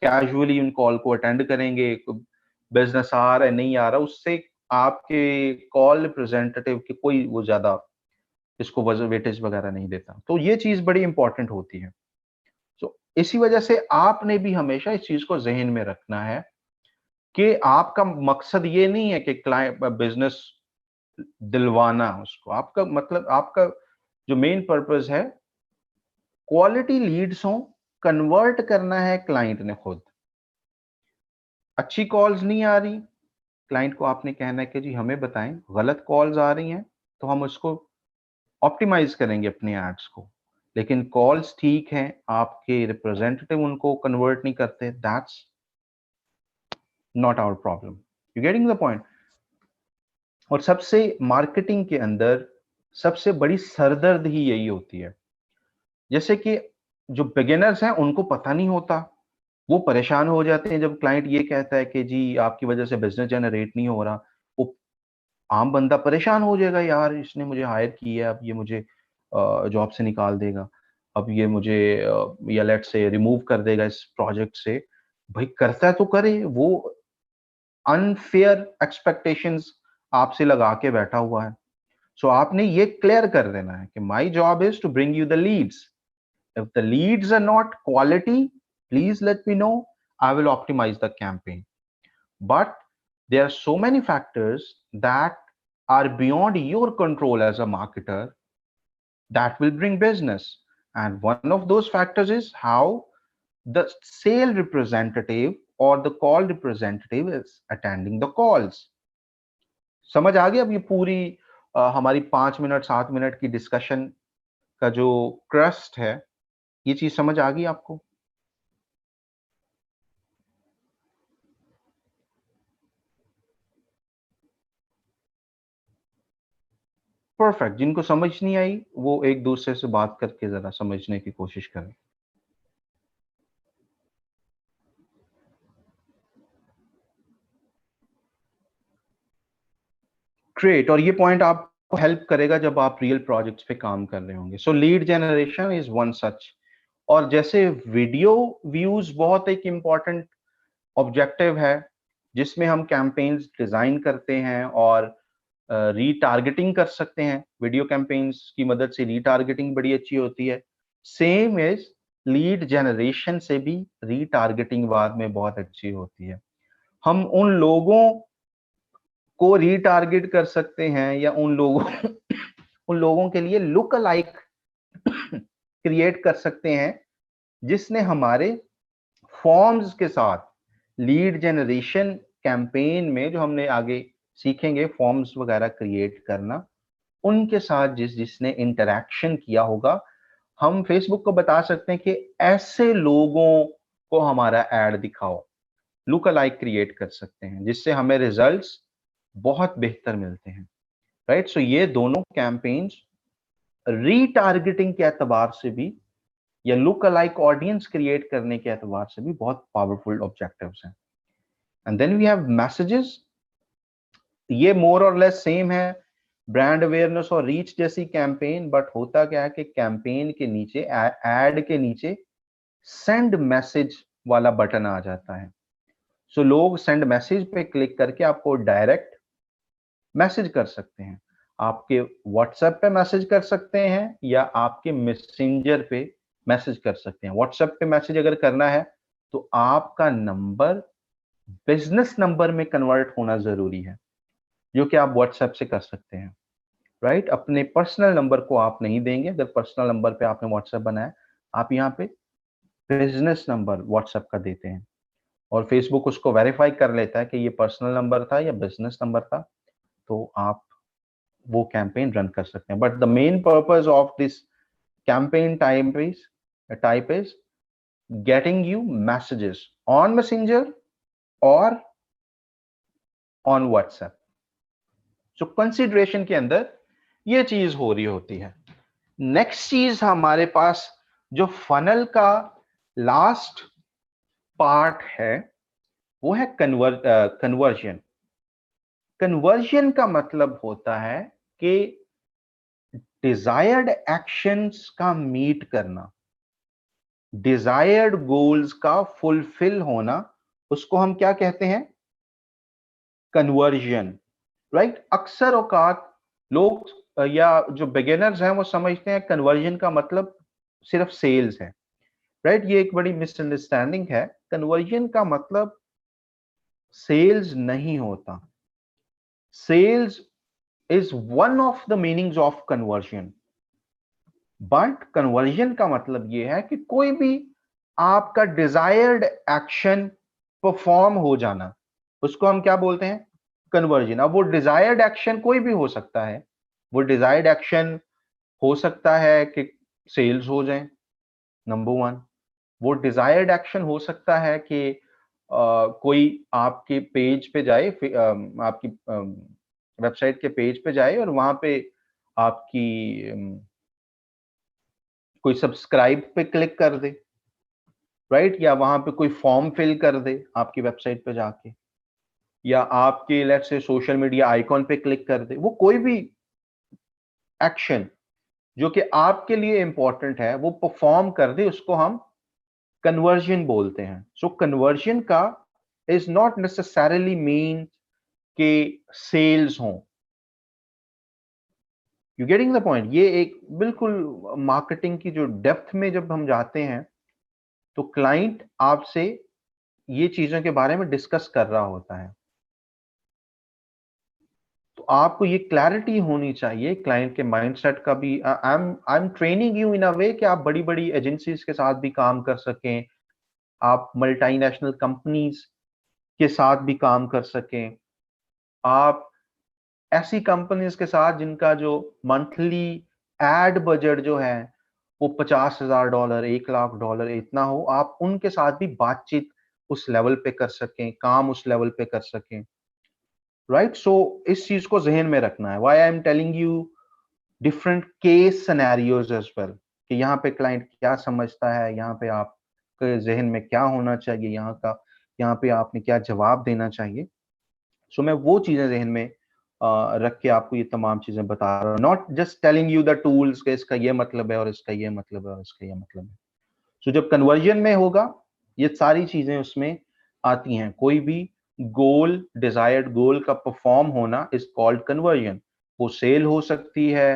कैजुअली उन कॉल को अटेंड करेंगे, बिजनेस आ रहा है नहीं आ रहा, उससे आपके कॉल रिप्रेजेंटेटिव के कोई वो ज्यादा इसको वेटेज वगैरह नहीं देता। तो ये चीज बड़ी इंपॉर्टेंट होती है। तो इसी वजह से आपने भी हमेशा इस चीज को जहन में रखना है कि आपका मकसद ये नहीं है कि क्लाइंट बिजनेस दिलवाना उसको, आपका मतलब आपका जो मेन पर्पस है क्वालिटी लीड्स हो, कन्वर्ट करना है क्लाइंट ने खुद। अच्छी कॉल्स नहीं आ रही, क्लाइंट को आपने कहना है कि जी हमें बताएं, गलत कॉल्स आ रही हैं तो हम उसको ऑप्टिमाइज करेंगे अपने एड्स को, लेकिन कॉल्स ठीक हैं, आपके रिप्रेजेंटेटिव उनको कन्वर्ट नहीं करते, that's not our problem. You getting the point. और सबसे मार्केटिंग के अंदर सबसे बड़ी सरदर्द ही यही होती है, जैसे कि जो बिगिनर्स हैं उनको पता नहीं होता, वो परेशान हो जाते हैं जब क्लाइंट ये कहता है कि जी आपकी वजह से बिजनेस जनरेट नहीं हो रहा। वो आम बंदा परेशान हो जाएगा, यार इसने मुझे हायर किया, अब ये मुझे जॉब से निकाल देगा, अब ये मुझे या लेट से रिमूव कर देगा इस प्रोजेक्ट से। भाई करता है तो करे, वो अनफेयर एक्सपेक्टेशंस आपसे लगा के बैठा हुआ है। सो आपने ये क्लियर कर देना है कि my job is to bring you the leads, if the leads are not quality, please let me know, I will optimize the campaign. But there are so many factors that are beyond your control as a marketer that will bring business, and one of those factors is how the sale representative or the call representative is attending the calls. समझ आ गया? अब ये पूरी हमारी 5 minute 7 minute की discussion का जो crust है, ये चीज समझ आ गई आपको? परफेक्ट। जिनको समझ नहीं आई वो एक दूसरे से बात करके जरा समझने की कोशिश करें। ग्रेट। और ये पॉइंट आपको हेल्प करेगा जब आप रियल प्रोजेक्ट्स पे काम कर रहे होंगे। सो lead generation is one such. और जैसे वीडियो व्यूज बहुत एक इम्पॉर्टेंट ऑब्जेक्टिव है जिसमें हम कैंपेन्स डिजाइन करते हैं और रीटारगेटिंग कर सकते हैं। वीडियो कैंपेन्स की मदद से रीटारगेटिंग बड़ी अच्छी होती है। सेम इज लीड जनरेशन से भी रीटारगेटिंग बाद में बहुत अच्छी होती है। हम उन लोगों को रीटारगेट कर सकते हैं या उन लोगों के लिए लुक अलाइक क्रिएट कर सकते हैं जिसने हमारे फॉर्म्स के साथ लीड जनरेशन कैंपेन में, जो हमने आगे सीखेंगे फॉर्म्स वगैरह क्रिएट करना, उनके साथ जिसने इंटरैक्शन किया होगा, हम फेसबुक को बता सकते हैं कि ऐसे लोगों को हमारा ऐड दिखाओ, लुक अलाइक क्रिएट कर सकते हैं जिससे हमें रिजल्ट्स बहुत बेहतर मिलते हैं। राइट। सो ये दोनों कैंपेन्स रीटारगेटिंग के एतबार से भी या लुक अलाइक ऑडियंस क्रिएट करने के एतबार से भी बहुत पावरफुल ऑब्जेक्टिव्स हैं। And then we have messages. ये मोर और लेस सेम है ब्रांड अवेयरनेस और रीच जैसी कैंपेन, बट होता क्या है कि कैंपेन के नीचे, एड के नीचे सेंड मैसेज वाला बटन आ जाता है। सो लोग सेंड मैसेज पे क्लिक करके आपको डायरेक्ट मैसेज कर सकते हैं। आपके व्हाट्सएप पे मैसेज कर सकते हैं या आपके मैसेंजर पे मैसेज कर सकते हैं। व्हाट्सएप पे मैसेज अगर करना है तो आपका नंबर बिजनेस नंबर में कन्वर्ट होना जरूरी है, जो कि आप व्हाट्सएप से कर सकते हैं, राइट। अपने पर्सनल नंबर को आप नहीं देंगे। अगर पर्सनल नंबर पे आपने व्हाट्सएप बनाया, आप यहाँ पे बिजनेस नंबर व्हाट्सएप का देते हैं और फेसबुक उसको वेरीफाई कर लेता है कि ये पर्सनल नंबर था या बिजनेस नंबर था, तो आप वो कैंपेन रन कर सकते हैं। But the main purpose of this campaign type is getting you messages on messenger और ऑन व्हाट्सएप। सो कंसिडरेशन के अंदर ये चीज हो रही होती है। नेक्स्ट चीज हमारे पास जो फनल का लास्ट पार्ट है वो है कन्वर्जन। कन्वर्जन का मतलब होता है कि डिजायर्ड एक्शंस का मीट करना, डिजायर्ड गोल्स का फुलफिल होना, उसको हम क्या कहते हैं? Conversion, right. अक्सर औकात लोग या जो बिगिनर्स हैं वो समझते हैं कन्वर्जन का मतलब सिर्फ सेल्स है, राइट। ये एक बड़ी मिसअंडरस्टैंडिंग है। कन्वर्जन का मतलब सेल्स नहीं होता। Sales is one of the meanings of conversion, but conversion का मतलब यह है कि कोई भी आपका डिजायर्ड एक्शन परफॉर्म हो जाना, उसको हम क्या बोलते हैं? कन्वर्जन। अब वो डिजायर्ड एक्शन कोई भी हो सकता है। वो डिजायर्ड एक्शन हो सकता है कि सेल्स हो जाए, नंबर वन। वो डिजायर्ड एक्शन हो सकता है कि कोई आपके पेज पे जाए, आपकी वेबसाइट के पेज पे जाए और वहां पे आपकी कोई सब्सक्राइब पे क्लिक कर दे, राइट। या वहां पे कोई फॉर्म फिल कर दे आपकी वेबसाइट पे जाके, या आपके let's say social media icon पे क्लिक कर दे। वो कोई भी एक्शन जो कि आपके लिए इंपॉर्टेंट है वो परफॉर्म कर दे, उसको हम कन्वर्जन बोलते हैं। सो कन्वर्जन का इज नॉट नेसेसरली मीन कि सेल्स हो। You getting the point? ये एक बिल्कुल मार्केटिंग की जो डेप्थ में जब हम जाते हैं तो क्लाइंट आपसे ये चीजों के बारे में डिस्कस कर रहा होता है, तो आपको ये क्लैरिटी होनी चाहिए क्लाइंट के माइंडसेट का भी। I am training you in a way कि आप बड़ी बड़ी एजेंसीज के साथ भी काम कर सकें, आप मल्टीनेशनल कंपनीज के साथ भी काम कर सकें, आप ऐसी कंपनीज के साथ जिनका जो मंथली एड बजट जो है वो $50,000 $1,00,000 इतना हो, आप उनके साथ भी बातचीत उस लेवल पे कर सकें, काम उस लेवल पे कर सकें, राइट। सो इस चीज को जहन में रखना है। Why I am telling you different case scenarios as well, कि यहाँ पे क्लाइंट क्या समझता है, यहाँ पे आपके जहन में क्या होना चाहिए, यहाँ पे आपने क्या जवाब देना चाहिए। सो मैं वो चीजें जहन में रख के आपको ये तमाम चीजें बता रहा हूँ, not just telling you the tools के इसका ये मतलब है और इसका ये मतलब है और इसका ये मतलब है। सो जब कन्वर्जन में होगा ये सारी चीजें उसमें आती हैं। कोई भी गोल, डिजायर्ड गोल का परफॉर्म होना इज कॉल्ड कन्वर्जन। वो सेल हो सकती है,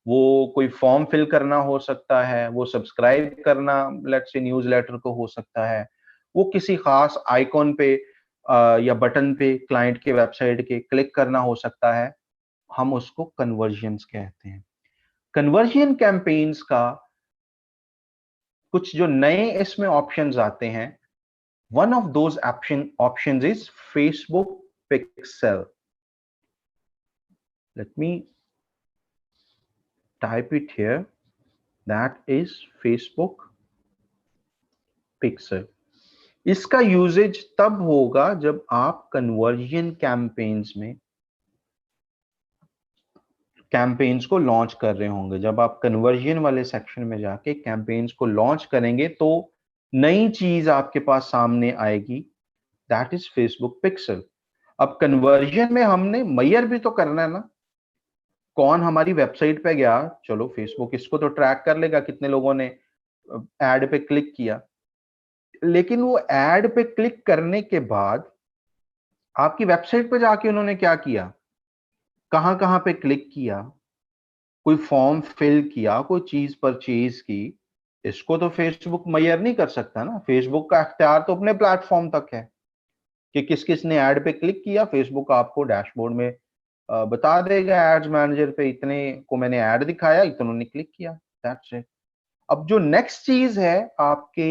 वो कोई फॉर्म फिल करना हो सकता है, वो सब्सक्राइब करना लेट्स से न्यूज़लेटर को हो सकता है, वो किसी खास आइकॉन पे या बटन पे क्लाइंट के वेबसाइट के क्लिक करना हो सकता है। हम उसको कन्वर्जन्स कहते हैं। कन्वर्जन कैंपेन्स का कुछ जो नए इसमें ऑप्शंस आते हैं, one of those options is Facebook pixel. Let me type it here, that is Facebook pixel. इसका यूजेज तब होगा जब आप कन्वर्जन कैंपेन्स को लॉन्च कर रहे होंगे। जब आप कन्वर्जन वाले सेक्शन में जाके कैंपेन्स को लॉन्च करेंगे तो नई चीज आपके पास सामने आएगी, दैट इज फेसबुक पिक्सेल। अब कन्वर्जन में हमने मेजर भी तो करना है ना, कौन हमारी वेबसाइट पे गया, चलो फेसबुक इसको तो ट्रैक कर लेगा कितने लोगों ने एड पे क्लिक किया, लेकिन वो एड पे क्लिक करने के बाद आपकी वेबसाइट पे जाके उन्होंने क्या किया, कहां कहां पे क्लिक किया, कोई फॉर्म फिल किया, कोई चीज परचेज की, इसको तो फेसबुक मेजर नहीं कर सकता ना। फेसबुक का अख्तियार तो अपने प्लेटफॉर्म तक है कि किस किस ने ऐड पे क्लिक किया। फेसबुक आपको डैशबोर्ड में बता देगा एड्स मैनेजर पे इतने को मैंने ऐड दिखाया, इतनों ने क्लिक किया, दैट्स इट। अब जो नेक्स्ट चीज है आपके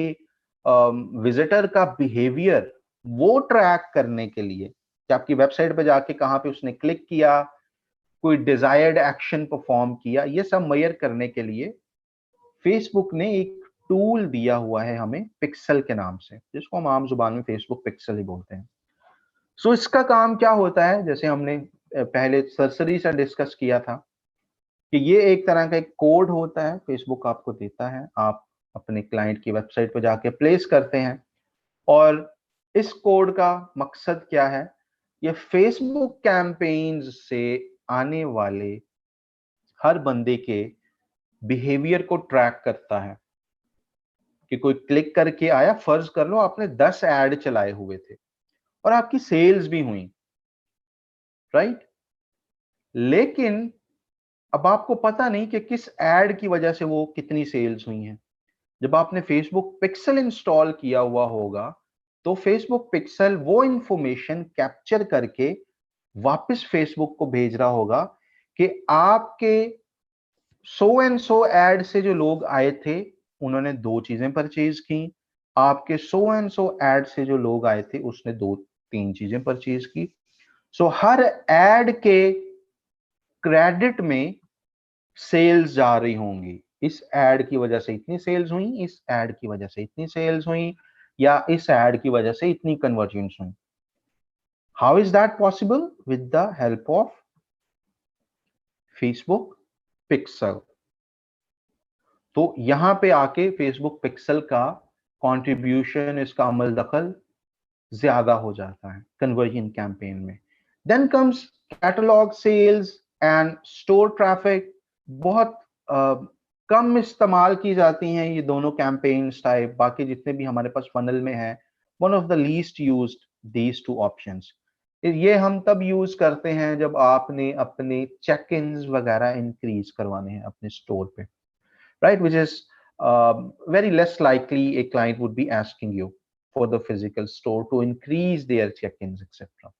विजिटर का बिहेवियर, वो ट्रैक करने के लिए कि आपकी वेबसाइट पे जाके कहां पे उसने क्लिक किया, कोई डिजायर्ड एक्शन परफॉर्म किया, ये सब मेजर करने के लिए फेसबुक ने एक टूल दिया हुआ है हमें पिक्सल के नाम से, जिसको हम आम जुबान में फेसबुक पिक्सल ही बोलते हैं। सो इसका काम क्या होता है, जैसे हमने पहले सरसरी से डिस्कस किया था कि ये एक तरह का एक कोड होता है, फेसबुक आपको देता है, आप अपने क्लाइंट की वेबसाइट पर जाके प्लेस करते हैं। और इस कोड का मकसद क्या है, ये फेसबुक कैंपेन्स से आने वाले हर बंदे के बिहेवियर को ट्रैक करता है कि कोई क्लिक करके आया, फर्ज कर लो आपने 10 ऐड चलाए हुए थे और आपकी सेल्स भी हुई, राइट, लेकिन अब आपको पता नहीं कि किस ऐड की वजह से वो कितनी सेल्स हुई हैं। जब आपने फेसबुक पिक्सल इंस्टॉल किया हुआ होगा तो फेसबुक पिक्सल वो इंफॉर्मेशन कैप्चर करके वापस फेसबुक को भेज रहा होगा कि आपके सो एंड सो एड से जो लोग आए थे उन्होंने 2 चीजें परचेज की, आपके सो एंड सो एड से जो लोग आए थे उसने 2-3 चीजें परचेज की। सो हर एड के क्रेडिट में सेल्स जा रही होंगी, इस एड की वजह से इतनी सेल्स हुई, इस एड की वजह से इतनी सेल्स हुई, या इस एड की वजह से इतनी कन्वर्जन्स हुई। How is that possible? With the help of Facebook pixel. तो यहां पे आके फेसबुक पिक्सल का कंट्रीब्यूशन, इसका अमल दखल ज्यादा हो जाता है कन्वर्जन कैंपेन में। Then comes catalogue sales and store traffic. बहुत कम इस्तेमाल की जाती हैं ये दोनों कैंपेन्स टाइप, बाकी जितने भी हमारे पास फनल में है, one of the least used these two options. ये हम तब यूज करते हैं जब आपने अपने चेक इन्स वगैरह इंक्रीज करवाने हैं अपने स्टोर पे, right, which is very less likely a client would be asking you for the physical store to increase their check-ins etc.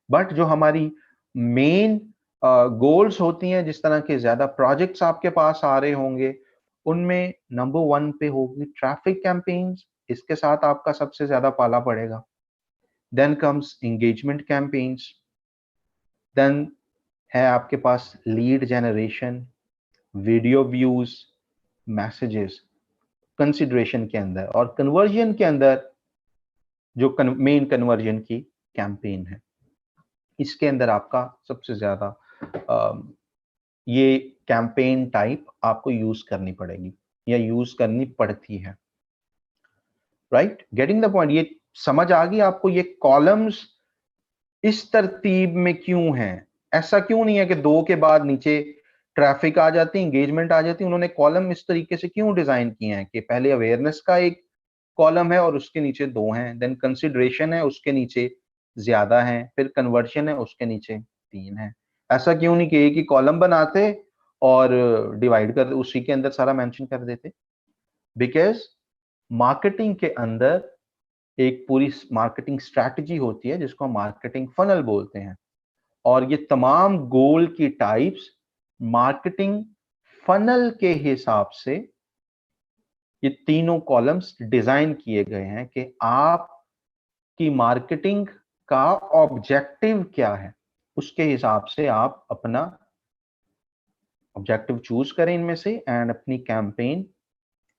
But जो हमारी मेन गोल्स होती हैं, जिस तरह के ज्यादा प्रोजेक्ट्स आपके पास आ रहे होंगे, उनमें नंबर 1 पे होगी ट्रैफिक कैंपेन्स, इसके साथ आपका सबसे ज्यादा पाला पड़ेगा। Then comes engagement campaigns, then है आपके पास lead generation, video views, messages consideration के अंदर, और कन्वर्जन के अंदर जो मेन कन्वर्जन की कैंपेन है, इसके अंदर आपका सबसे ज्यादा ये कैंपेन टाइप आपको यूज करनी पड़ेगी या यूज करनी पड़ती है, राइट, गेटिंग द पॉइंट। ये समझ आ गई आपको, ये कॉलम्स इस तरतीब में क्यों हैं? ऐसा क्यों नहीं है कि 2 के बाद नीचे ट्रैफिक आ जाती, एंगेजमेंट आ जाती, उन्होंने कॉलम इस तरीके से क्यों डिजाइन किए हैं कि पहले अवेयरनेस का एक कॉलम है और उसके नीचे 2 हैं, देन कंसिडरेशन है उसके नीचे ज्यादा है, फिर कन्वर्शन है उसके नीचे 3 है। ऐसा क्यों नहीं कि एक ही कॉलम बनाते और डिवाइड कर उसी के अंदर सारा मेंशन कर देते? बिकॉज मार्केटिंग के अंदर एक पूरी मार्केटिंग स्ट्रैटेजी होती है जिसको मार्केटिंग फनल बोलते हैं, और ये तमाम गोल की टाइप्स मार्केटिंग फनल के हिसाब से ये तीनों कॉलम्स डिजाइन किए गए हैं कि आप की मार्केटिंग का ऑब्जेक्टिव क्या है, उसके हिसाब से आप अपना ऑब्जेक्टिव चूज करें इनमें से एंड अपनी कैंपेन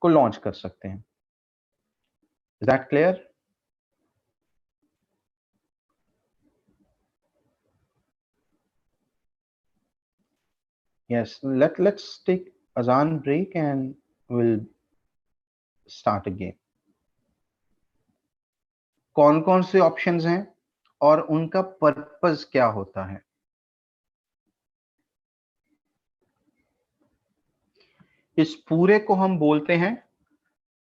को लॉन्च कर सकते हैं। Is that clear? Yes, let's take azan break and we'll start again. कौन कौन से ऑप्शंस हैं? और उनका पर्पस क्या होता है। इस पूरे को हम बोलते हैं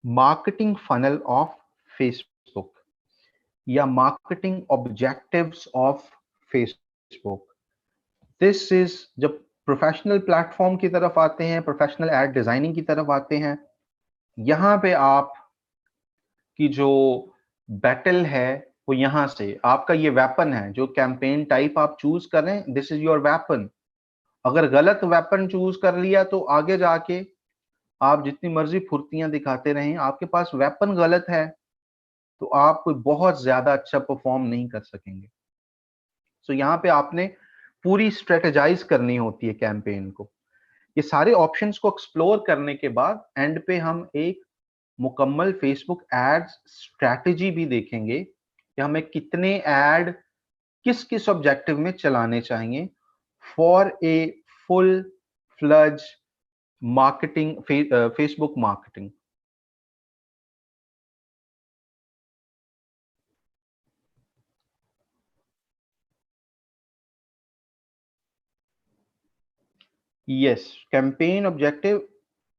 मार्केटिंग फनल ऑफ फेसबुक या marketing objectives of Facebook. This is जब प्रोफेशनल प्लेटफॉर्म की तरफ आते हैं, प्रोफेशनल एड डिजाइनिंग की तरफ आते हैं, यहां पे आप की जो बैटल है वो यहां से, आपका ये वेपन है, जो कैंपेन टाइप आप चूज कर रहे हैं, दिस इज योर वेपन। अगर गलत वेपन चूज कर लिया तो आगे जाके आप जितनी मर्जी फुर्तियां दिखाते रहें, आपके पास वेपन गलत है तो आप कोई बहुत ज्यादा अच्छा परफॉर्म नहीं कर सकेंगे। सो यहाँ पे आपने पूरी स्ट्रेटेजाइज करनी होती है कैंपेन को। ये सारे ऑप्शंस को एक्सप्लोर करने के बाद एंड पे हम एक मुकम्मल फेसबुक एड्स स्ट्रैटेजी भी देखेंगे कि हमें कितने एड किस किस ऑब्जेक्टिव में चलाने चाहिए for a full fledged marketing, Facebook marketing. Yes, campaign objective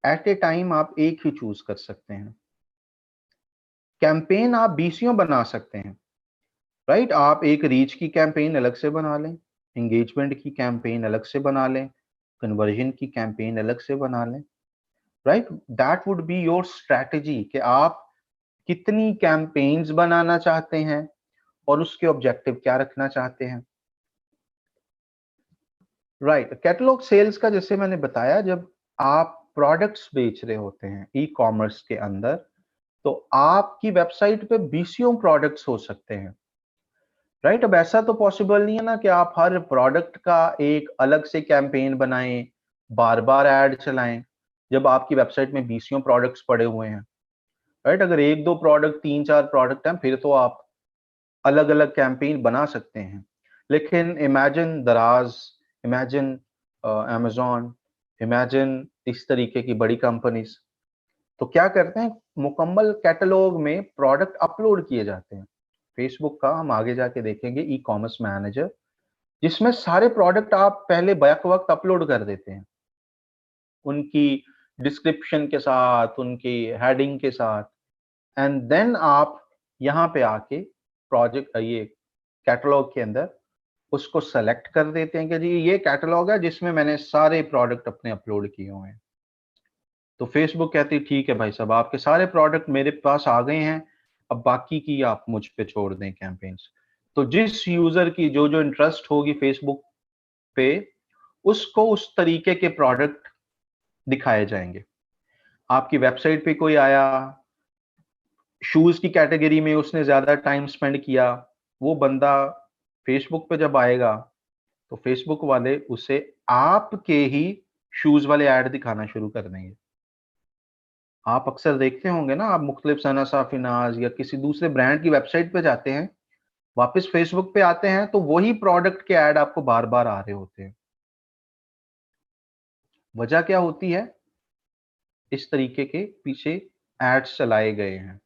at a time आप एक ही चूज कर सकते हैं। कैंपेन आप बीसियों बना सकते हैं, राइट? आप एक रीच की कैंपेन अलग से बना लें, एंगेजमेंट की कैंपेन अलग से बना लें, कन्वर्जन की कैंपेन अलग से बना लें, right? That would be your strategy कि आप कितनी कैंपेन्स बनाना चाहते हैं और उसके ऑब्जेक्टिव क्या रखना चाहते हैं, राइट? कैटलॉग सेल्स का जैसे मैंने बताया, जब आप प्रोडक्ट्स बेच रहे होते हैं ई कॉमर्स के अंदर, तो आपकी वेबसाइट पे बीसियों प्रोडक्ट्स हो सकते हैं, राइट? अब ऐसा तो पॉसिबल नहीं है ना कि आप हर प्रोडक्ट का एक अलग से कैंपेन बनाएं, बार बार ऐड चलाएं, जब आपकी वेबसाइट में बीसियों प्रोडक्ट्स पड़े हुए हैं, राइट? अगर एक दो प्रोडक्ट, तीन चार प्रोडक्ट हैं, फिर तो आप अलग अलग कैंपेन बना सकते हैं। लेकिन इमेजिन दराज, इमेजिन अमेजॉन, इमेजिन इस तरीके की बड़ी कंपनीज, तो क्या करते हैं, मुकम्मल कैटलॉग में प्रोडक्ट अपलोड किए जाते हैं। फेसबुक का हम आगे जाके देखेंगे ई कॉमर्स मैनेजर, जिसमें सारे प्रोडक्ट आप पहले बैक वक्त अपलोड कर देते हैं, उनकी डिस्क्रिप्शन के साथ, उनकी हेडिंग के साथ, एंड देन आप यहाँ पे आके प्रोजेक्ट ये कैटलॉग के अंदर उसको सेलेक्ट कर देते हैं कि जी ये कैटलॉग है जिसमें मैंने सारे प्रोडक्ट अपने अपलोड किए हुए हैं। तो फेसबुक कहती है ठीक है भाई साहब, आपके सारे प्रोडक्ट मेरे पास आ गए हैं, अब बाकी की आप मुझ पे छोड़ दें कैंपेन्स। तो जिस यूजर की जो जो इंटरेस्ट होगी फेसबुक पे, उसको उस तरीके के प्रोडक्ट दिखाए जाएंगे। आपकी वेबसाइट पे कोई आया, शूज की कैटेगरी में उसने ज्यादा टाइम स्पेंड किया, वो बंदा फेसबुक पे जब आएगा तो फेसबुक वाले उसे आपके ही शूज वाले ऐड दिखाना शुरू कर देंगे। आप अक्सर देखते होंगे ना, आप मुख्तलिफ सना साफिनाज या किसी दूसरे ब्रांड की वेबसाइट पे जाते हैं, वापस फेसबुक पे आते हैं तो वही प्रोडक्ट के ऐड आपको बार बार आ रहे होते हैं। वजह क्या होती है? इस तरीके के पीछे एड्स चलाए गए हैं।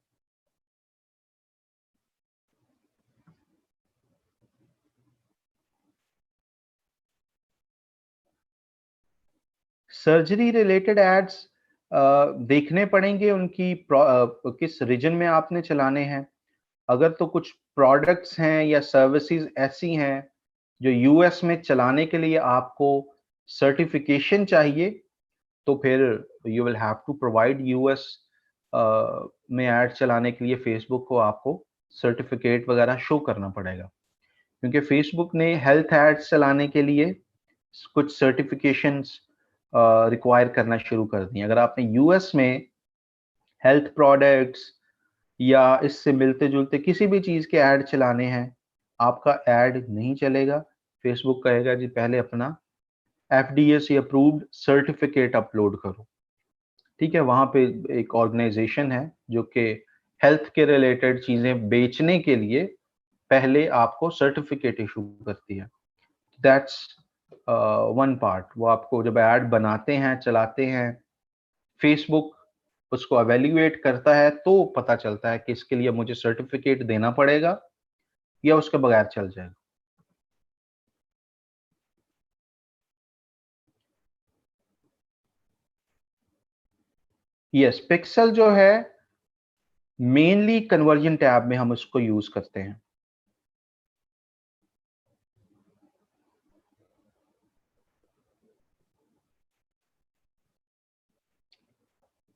सर्जरी रिलेटेड एड्स देखने पड़ेंगे उनकी किस रीजन में आपने चलाने हैं। अगर तो कुछ प्रोडक्ट्स हैं या सर्विसेज ऐसी हैं जो यूएस में चलाने के लिए आपको सर्टिफिकेशन चाहिए, तो फिर you will have to provide US में ऐड चलाने के लिए फेसबुक को आपको सर्टिफिकेट वगैरह शो करना पड़ेगा, क्योंकि फेसबुक ने हेल्थ एड्स चलाने के लिए कुछ सर्टिफिकेशंस रिक्वायर करना शुरू कर दी। अगर आपने यूएस में हेल्थ प्रोडक्ट्स या इससे मिलते जुलते किसी भी चीज के ऐड चलाने हैं, आपका ऐड नहीं चलेगा। फेसबुक कहेगा जी पहले अपना एफडीए से अप्रूव्ड सर्टिफिकेट अपलोड करो, ठीक है? वहां पे एक ऑर्गेनाइजेशन है जो कि हेल्थ के रिलेटेड चीजें बेचने के लिए पहले आपको सर्टिफिकेट इशू करती है। That's one part. वो आपको जब ऐड बनाते हैं, चलाते हैं, फेसबुक उसको एवेल्युएट करता है तो पता चलता है कि इसके लिए मुझे सर्टिफिकेट देना पड़ेगा या उसके बगैर चल जाएगा? यस, पिक्सल जो है मेनली कन्वर्जन टैब में हम उसको यूज करते हैं।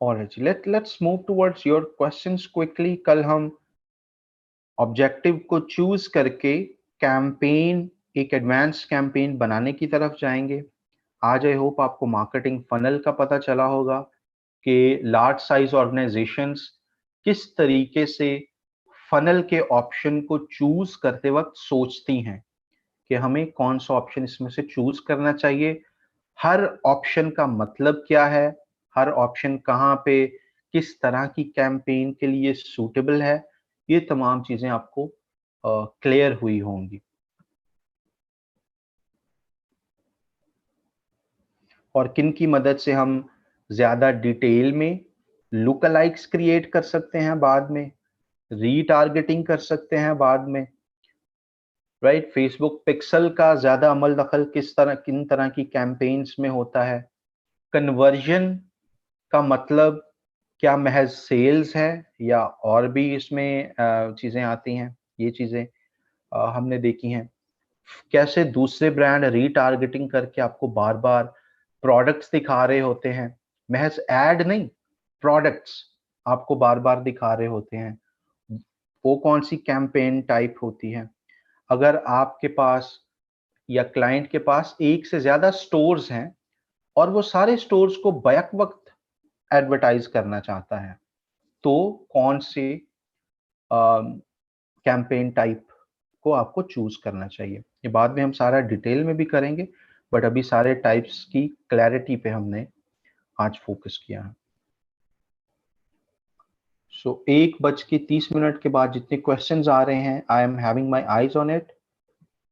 Alright, let's move towards your questions quickly। कल हम ऑब्जेक्टिव को चूज करके कैंपेन, एक एडवांस कैंपेन बनाने की तरफ जाएंगे। आज आई होप आपको मार्केटिंग फनल का पता चला होगा कि लार्ज साइज ऑर्गेनाइजेशंस किस तरीके से फनल के ऑप्शन को चूज करते वक्त सोचती हैं कि हमें कौन सा ऑप्शन इसमें से चूज करना चाहिए, हर ऑप्शन का मतलब क्या है, हर ऑप्शन कहाँ पे किस तरह की कैंपेन के लिए सूटेबल है, ये तमाम चीजें आपको क्लियर हुई होंगी। और किन की मदद से हम ज्यादा डिटेल में लुक अलाइक्स क्रिएट कर सकते हैं, बाद में रीटारगेटिंग कर सकते हैं बाद में, राइट। फेसबुक पिक्सल का ज्यादा अमल दखल किन तरह की कैंपेन्स में होता है, कन्वर्जन का मतलब क्या महज सेल्स है या और भी इसमें चीजें आती हैं, ये चीजें हमने देखी हैं। कैसे दूसरे ब्रांड रीटारगेटिंग करके आपको बार बार प्रोडक्ट्स दिखा रहे होते हैं, महज ऐड नहीं, प्रोडक्ट्स आपको बार बार दिखा रहे होते हैं, वो कौन सी कैंपेन टाइप होती है। अगर आपके पास या क्लाइंट के पास एक से ज्यादा स्टोर्स हैं और वो सारे स्टोर्स को बैक वक्त एडवर्टाइज करना चाहता है, तो कौन सी कैंपेन टाइप को आपको चूज करना चाहिए। ये बाद में हम सारा डिटेल में भी करेंगे, बट अभी सारे टाइप्स की क्लैरिटी पे हमने आज फोकस किया है। सो 1:30 के बाद जितने क्वेश्चंस आ रहे हैं, I am having my eyes on it.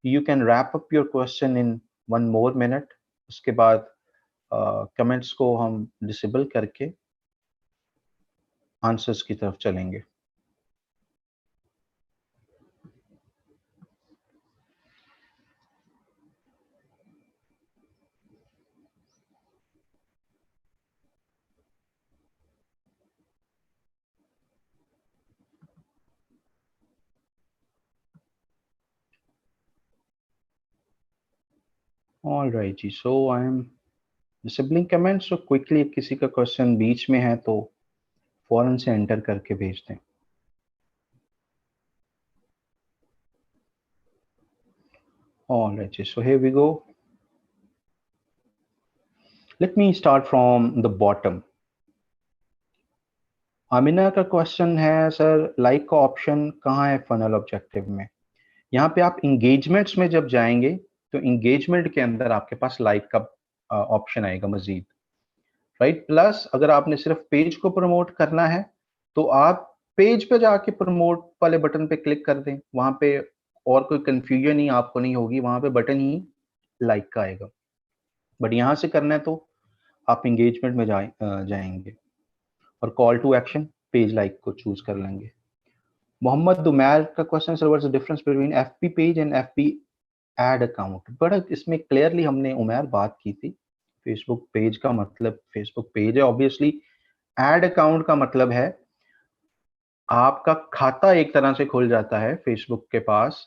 You can wrap up your question in 1 more minute। उसके बाद कमेंट्स को हम डिसेबल करके आंसर्स की तरफ चलेंगे। ऑल राइट जी, so I am disabling comments. So quickly किसी का क्वेश्चन बीच में है तो फौरन से एंटर करके भेज दें। All right, so here we go. Let me start from the bottom. Amina का क्वेश्चन है, सर लाइक का ऑप्शन कहाँ है फनल ऑब्जेक्टिव में? यहाँ पे आप इंगेजमेंट्स में जब जाएंगे तो इंगेजमेंट के अंदर आपके पास लाइक का ऑप्शन आएगा मजीद, राइट। प्लस अगर आपने सिर्फ पेज को प्रमोट करना है तो आप पेज पे जाके प्रमोट वाले बटन पे क्लिक कर दें, वहां पे और कोई कंफ्यूजन ही आपको नहीं होगी, वहां पे बटन ही लाइक का आएगा। बट यहाँ से करना है तो आप इंगेजमेंट में जाएंगे और call to action page like को चूज कर लेंगे। मोहम्मद उमैर का question, sir what's the difference between FP page and FP ad account? बड़ा इसमें क्लियरली हमने उमैर बात की थी। फेसबुक पेज का मतलब फेसबुक पेज है ऑब्वियसली। एड अकाउंट का मतलब है आपका खाता एक तरह से खुल जाता है फेसबुक के पास,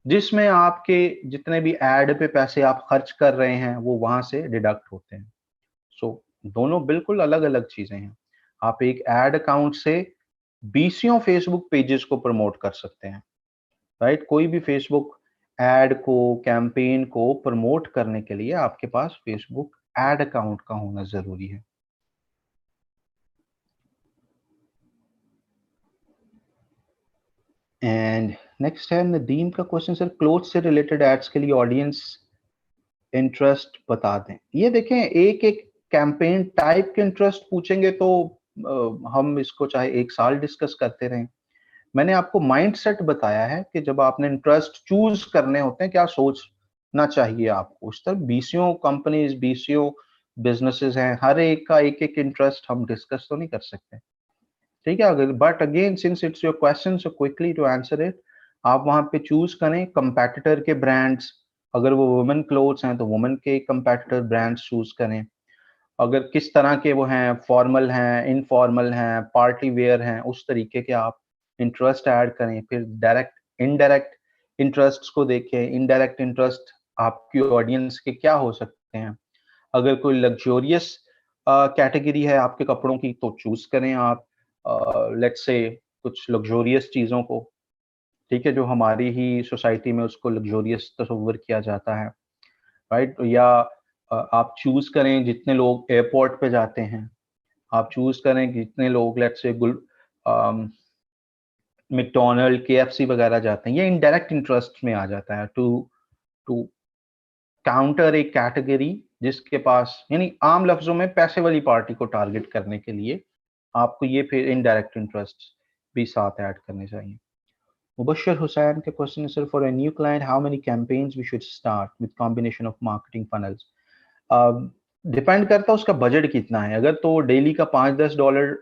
जिसमें आपके जितने भी एड पे पैसे आप खर्च कर रहे हैं वो वहां से डिडक्ट होते हैं। सो दोनों बिल्कुल अलग अलग चीजें हैं। आप एक एड अकाउंट से बीसियों फेसबुक पेजेस को प्रमोट कर सकते हैं, राइट। कोई भी फेसबुक एड को, कैंपेन को प्रमोट करने के लिए आपके पास फेसबुक एड अकाउंट का होना जरूरी है। एंड नेक्स्ट है नदीम का क्वेश्चन, सर क्लोथ से रिलेटेड एड्स के लिए ऑडियंस इंटरेस्ट बता दें। ये देखें, एक एक कैंपेन टाइप के इंटरेस्ट पूछेंगे तो हम इसको चाहे 1 साल डिस्कस करते रहें। मैंने आपको माइंडसेट बताया है कि जब आपने इंटरेस्ट चूज करने होते हैं क्या सोचना चाहिए आपको। उस तरह बीसियों कंपनीज, बीसियों बिजनेसेस हैं, हर एक का एक एक इंटरेस्ट हम डिस्कस तो नहीं कर सकते, ठीक है। अगर but again since it's your question, so quickly to answer it, आप वहां पे चूज करें कंपैटिटर के ब्रांड्स, अगर वो वुमेन क्लोथ्स हैं तो वुमेन के कंपैटिटर ब्रांड्स चूज करें, अगर किस तरह के वो हैं, फॉर्मल हैं, इनफॉर्मल हैं, पार्टी वेयर हैं, उस तरीके के आप इंटरेस्ट ऐड करें। फिर डायरेक्ट इनडायरेक्ट इंटरेस्ट्स को देखें, इनडायरेक्ट इंटरेस्ट आपकी ऑडियंस के क्या हो सकते हैं। अगर कोई लग्जोरियस कैटेगरी है आपके कपड़ों की तो चूज करें आप लेट्स से कुछ लग्जोरियस चीज़ों को, ठीक है, जो हमारी ही सोसाइटी में उसको लग्जोरियस तस्वर किया जाता है, राइट। या आप चूज करें जितने लोग एयरपोर्ट पे जाते हैं, आप चूज करें जितने लोग लेट्स से मैकडोनल्ड, केएफसी वगैरह जाते हैं। ये इनडायरेक्ट इंटरेस्ट में आ जाता है टू टू काउंटर एक कैटेगरी जिसके पास, यानी आम लफ्जों में पैसे वाली पार्टी को टारगेट करने के लिए आपको ये फिर इनडायरेक्ट इंटरेस्ट भी साथ ऐड करने चाहिए। मुबशर हुसैन के क्वेश्चन है sir, for a new client how many campaigns we should start with combination of marketing funnels. Depend करता है उसका बजट कितना है। अगर तो डेली का $5-10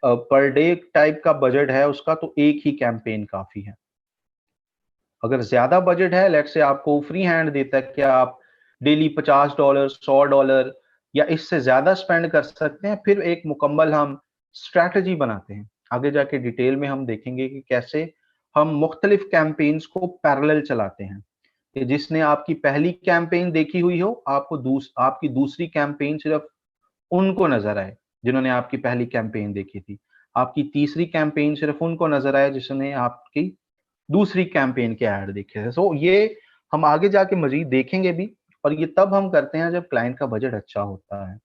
पर डे टाइप का बजट है उसका, तो एक ही कैंपेन काफी है। अगर ज्यादा बजट है, लेट्स से आपको फ्री हैंड देता है कि आप डेली $50, $100 या इससे ज्यादा स्पेंड कर सकते हैं, फिर एक मुकम्मल हम स्ट्रैटेजी बनाते हैं। आगे जाके डिटेल में हम देखेंगे कि कैसे हम मुख्तलिफ कैंपेन्स को पैरेलल चलाते हैं, कि जिसने आपकी पहली कैंपेन देखी हुई हो, आपकी दूसरी कैंपेन सिर्फ उनको नजर आए जिन्होंने आपकी पहली कैंपेन देखी थी, आपकी तीसरी कैंपेन सिर्फ उनको नजर आए जिसने आपकी दूसरी कैंपेन के ऐड देखे थे। सो ये हम आगे जाके मजीद देखेंगे भी, और ये तब हम करते हैं जब क्लाइंट का बजट अच्छा होता है।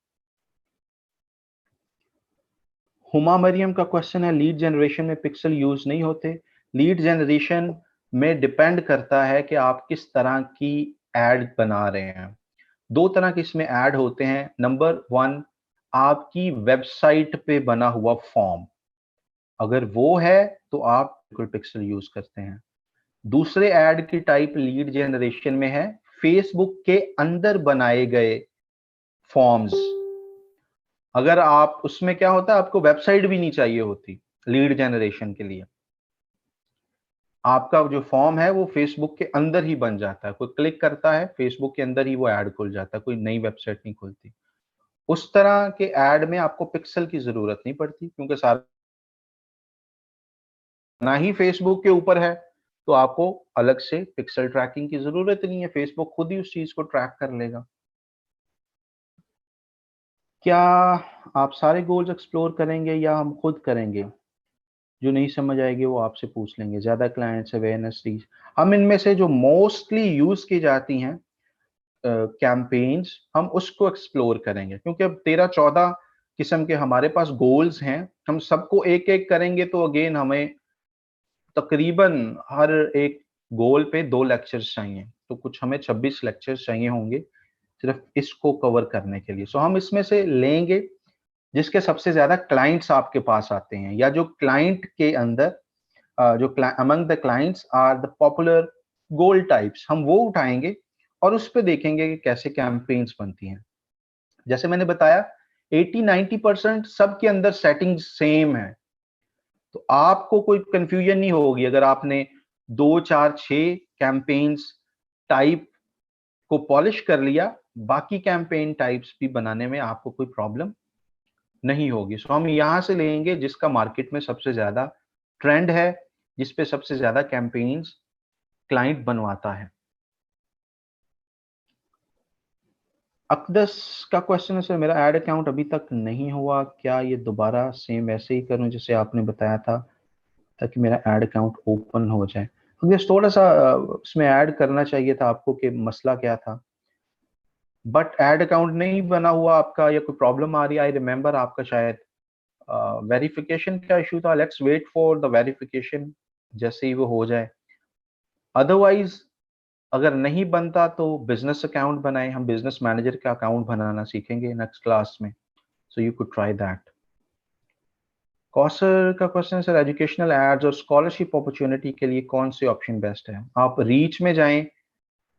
हुमा मरियम का क्वेश्चन है, लीड जनरेशन में पिक्सल यूज नहीं होते। लीड जनरेशन में डिपेंड करता है कि आप किस तरह की एड बना रहे हैं। दो तरह के इसमें ऐड होते हैं। नंबर 1, आपकी वेबसाइट पे बना हुआ फॉर्म, अगर वो है तो आप बिल्कुल पिक्सल यूज करते हैं। दूसरे ऐड की टाइप लीड जनरेशन में है फेसबुक के अंदर बनाए गए फॉर्म्स। अगर आप उसमें क्या होता है, आपको वेबसाइट भी नहीं चाहिए होती लीड जनरेशन के लिए, आपका जो फॉर्म है वो फेसबुक के अंदर ही बन जाता है, कोई क्लिक करता है फेसबुक के अंदर ही वो ऐड खुल जाता है, कोई नई वेबसाइट नहीं खुलती। उस तरह के ऐड में आपको पिक्सल की जरूरत नहीं पड़ती, क्योंकि सारा ना ही फेसबुक के ऊपर है, तो आपको अलग से पिक्सल ट्रैकिंग की जरूरत नहीं है, फेसबुक खुद ही उस चीज को ट्रैक कर लेगा। क्या आप सारे गोल्स एक्सप्लोर करेंगे या हम खुद करेंगे? जो नहीं समझ आएगी वो आपसे पूछ लेंगे। ज्यादा क्लाइंट्स अवेयरनेस रीच, हम इनमें से जो मोस्टली यूज की जाती हैं कैंपेन्स, हम उसको एक्सप्लोर करेंगे, क्योंकि अब 13-14 किस्म के हमारे पास गोल्स हैं। हम सबको एक एक करेंगे तो अगेन हमें तकरीबन हर एक गोल पे 2 लेक्चर्स चाहिए, तो कुछ हमें 26 लेक्चर्स चाहिए होंगे सिर्फ इसको कवर करने के लिए। सो हम इसमें से लेंगे जिसके सबसे ज्यादा क्लाइंट्स आपके पास आते हैं, या जो क्लाइंट के अंदर जो among the clients are the popular goal types, हम वो उठाएंगे और उस पर देखेंगे कि कैसे कैंपेन्स बनती हैं। जैसे मैंने बताया 80-90% सबके अंदर सेटिंग सेम है, तो आपको कोई कंफ्यूजन नहीं होगी अगर आपने 2-4-6 कैंपेन्स टाइप को पॉलिश कर लिया, बाकी कैंपेन टाइप्स भी बनाने में आपको कोई प्रॉब्लम नहीं होगी। सो हम यहां से लेंगे जिसका मार्केट में सबसे ज्यादा ट्रेंड है, जिसपे सबसे ज्यादा कैंपेन्स क्लाइंट बनवाता है। अकदस का क्वेश्चन है, सर मेरा ऐड अकाउंट अभी तक नहीं हुआ, क्या ये दोबारा सेम वैसे ही करूं जैसे आपने बताया था, ताकि मेरा ऐड अकाउंट ओपन हो जाए? अकदस थोड़ा सा इसमें ऐड करना चाहिए था आपको कि मसला क्या था, बट ऐड अकाउंट नहीं बना हुआ आपका, या कोई प्रॉब्लम आ रही है। आई रिमेम्बर आपका शायद वेरिफिकेशन का इशू था। Let's wait for the verification, जैसे ही वो हो जाए। अदरवाइज अगर नहीं बनता तो बिजनेस अकाउंट बनाए, हम बिजनेस मैनेजर का अकाउंट बनाना सीखेंगे नेक्स्ट क्लास में, so you could try that. Kausar का क्वेश्चन है, सर एजुकेशनल एड्स और स्कॉलरशिप अपॉर्चुनिटी के लिए कौन से ऑप्शन बेस्ट है? आप रीच में जाएं,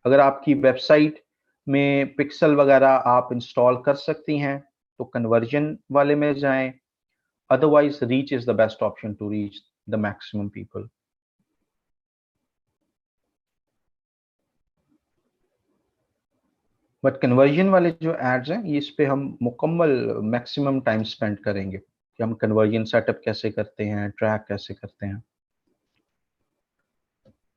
अगर आपकी वेबसाइट में पिक्सल वगैरह आप इंस्टॉल कर सकती हैं तो कन्वर्जन वाले में जाएं, otherwise reach is the best option to reach the maximum people. But conversion वाले जो एड्स हैं ये इस पे हम मुकम्मल मैक्सिमम टाइम स्पेंड करेंगे कि हम कन्वर्जन सेटअप कैसे करते हैं, ट्रैक कैसे करते हैं।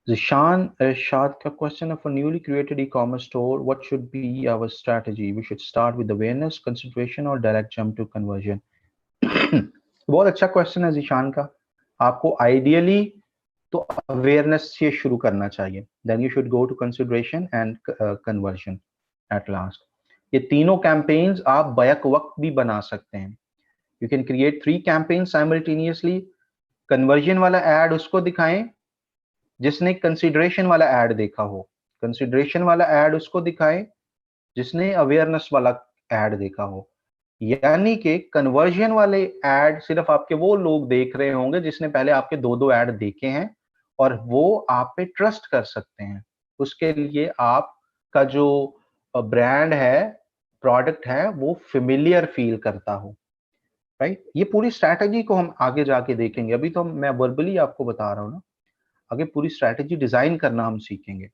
Zishan Irshad का question है, for newly created e-commerce store, what should be our strategy? We should start with awareness, consideration or direct jump to conversion? बहुत अच्छा क्वेश्चन है जिशान का। आपको आइडियली तो अवेयरनेस से शुरू करना चाहिए, then you should go to consideration and conversion at last. ये तीनों कैंपेन्स आप बैक वक्त भी बना सकते हैं। You can create 3 campaigns simultaneously. Conversion वाला एड उसको दिखाएं जिसने कंसिडरेशन वाला ऐड देखा हो, कंसिडरेशन वाला ऐड उसको दिखाएं जिसने अवेयरनेस वाला ऐड देखा हो। यानी कि कन्वर्जन वाले ऐड सिर्फ आपके वो लोग देख रहे होंगे जिसने पहले आपके 2-2 ऐड देखे हैं और वो आप पे ट्रस्ट कर सकते हैं। उसके लिए आपका जो ब्रांड है, प्रोडक्ट है, वो फेमिलियर फील करता हो, राइट? ये पूरी स्ट्रैटेजी को हम आगे जाके देखेंगे। अभी तो मैं वर्बली आपको बता रहा हूँ ना, आगे पूरी स्ट्रैटेजी डिजाइन करना हम सीखेंगे।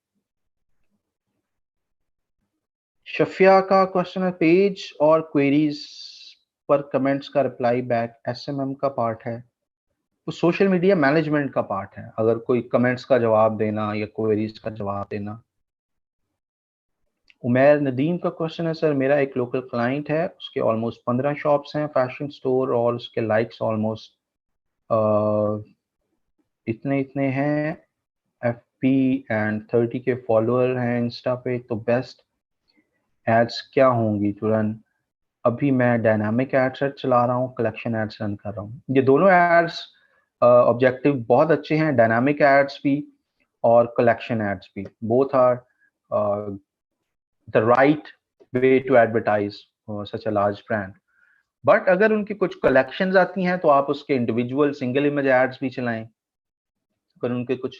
शफिया का क्वेश्चन है, पेज और क्वेरीज पर कमेंट्स का रिप्लाई बैक एसएमएम का पार्ट है, वो सोशल मीडिया मैनेजमेंट का पार्ट है। अगर कोई कमेंट्स का जवाब देना या क्वेरीज का जवाब देना। उमैर नदीम का क्वेश्चन है, सर मेरा एक लोकल क्लाइंट है, उसके ऑलमोस्ट 15 शॉप्स हैं, फैशन स्टोर, और उसके लाइक्स ऑलमोस्ट इतने हैं, FB एंड 30 के फॉलोअर हैं इंस्टा पे, तो बेस्ट एड्स क्या होंगी टू रन? अभी मैं डायनामिक एड सेट चला रहा हूँ, कलेक्शन एड्स रन कर रहा हूँ। ये दोनों एड्स ऑब्जेक्टिव बहुत अच्छे हैं, डायनामिक एड्स भी और कलेक्शन एड्स भी। Both are the right way to advertise such a large brand. But अगर उनकी कुछ कलेक्शंस आती हैं तो आप उसके इंडिविजुअल सिंगल इमेज एड्स भी चलाएं। अगर उनके कुछ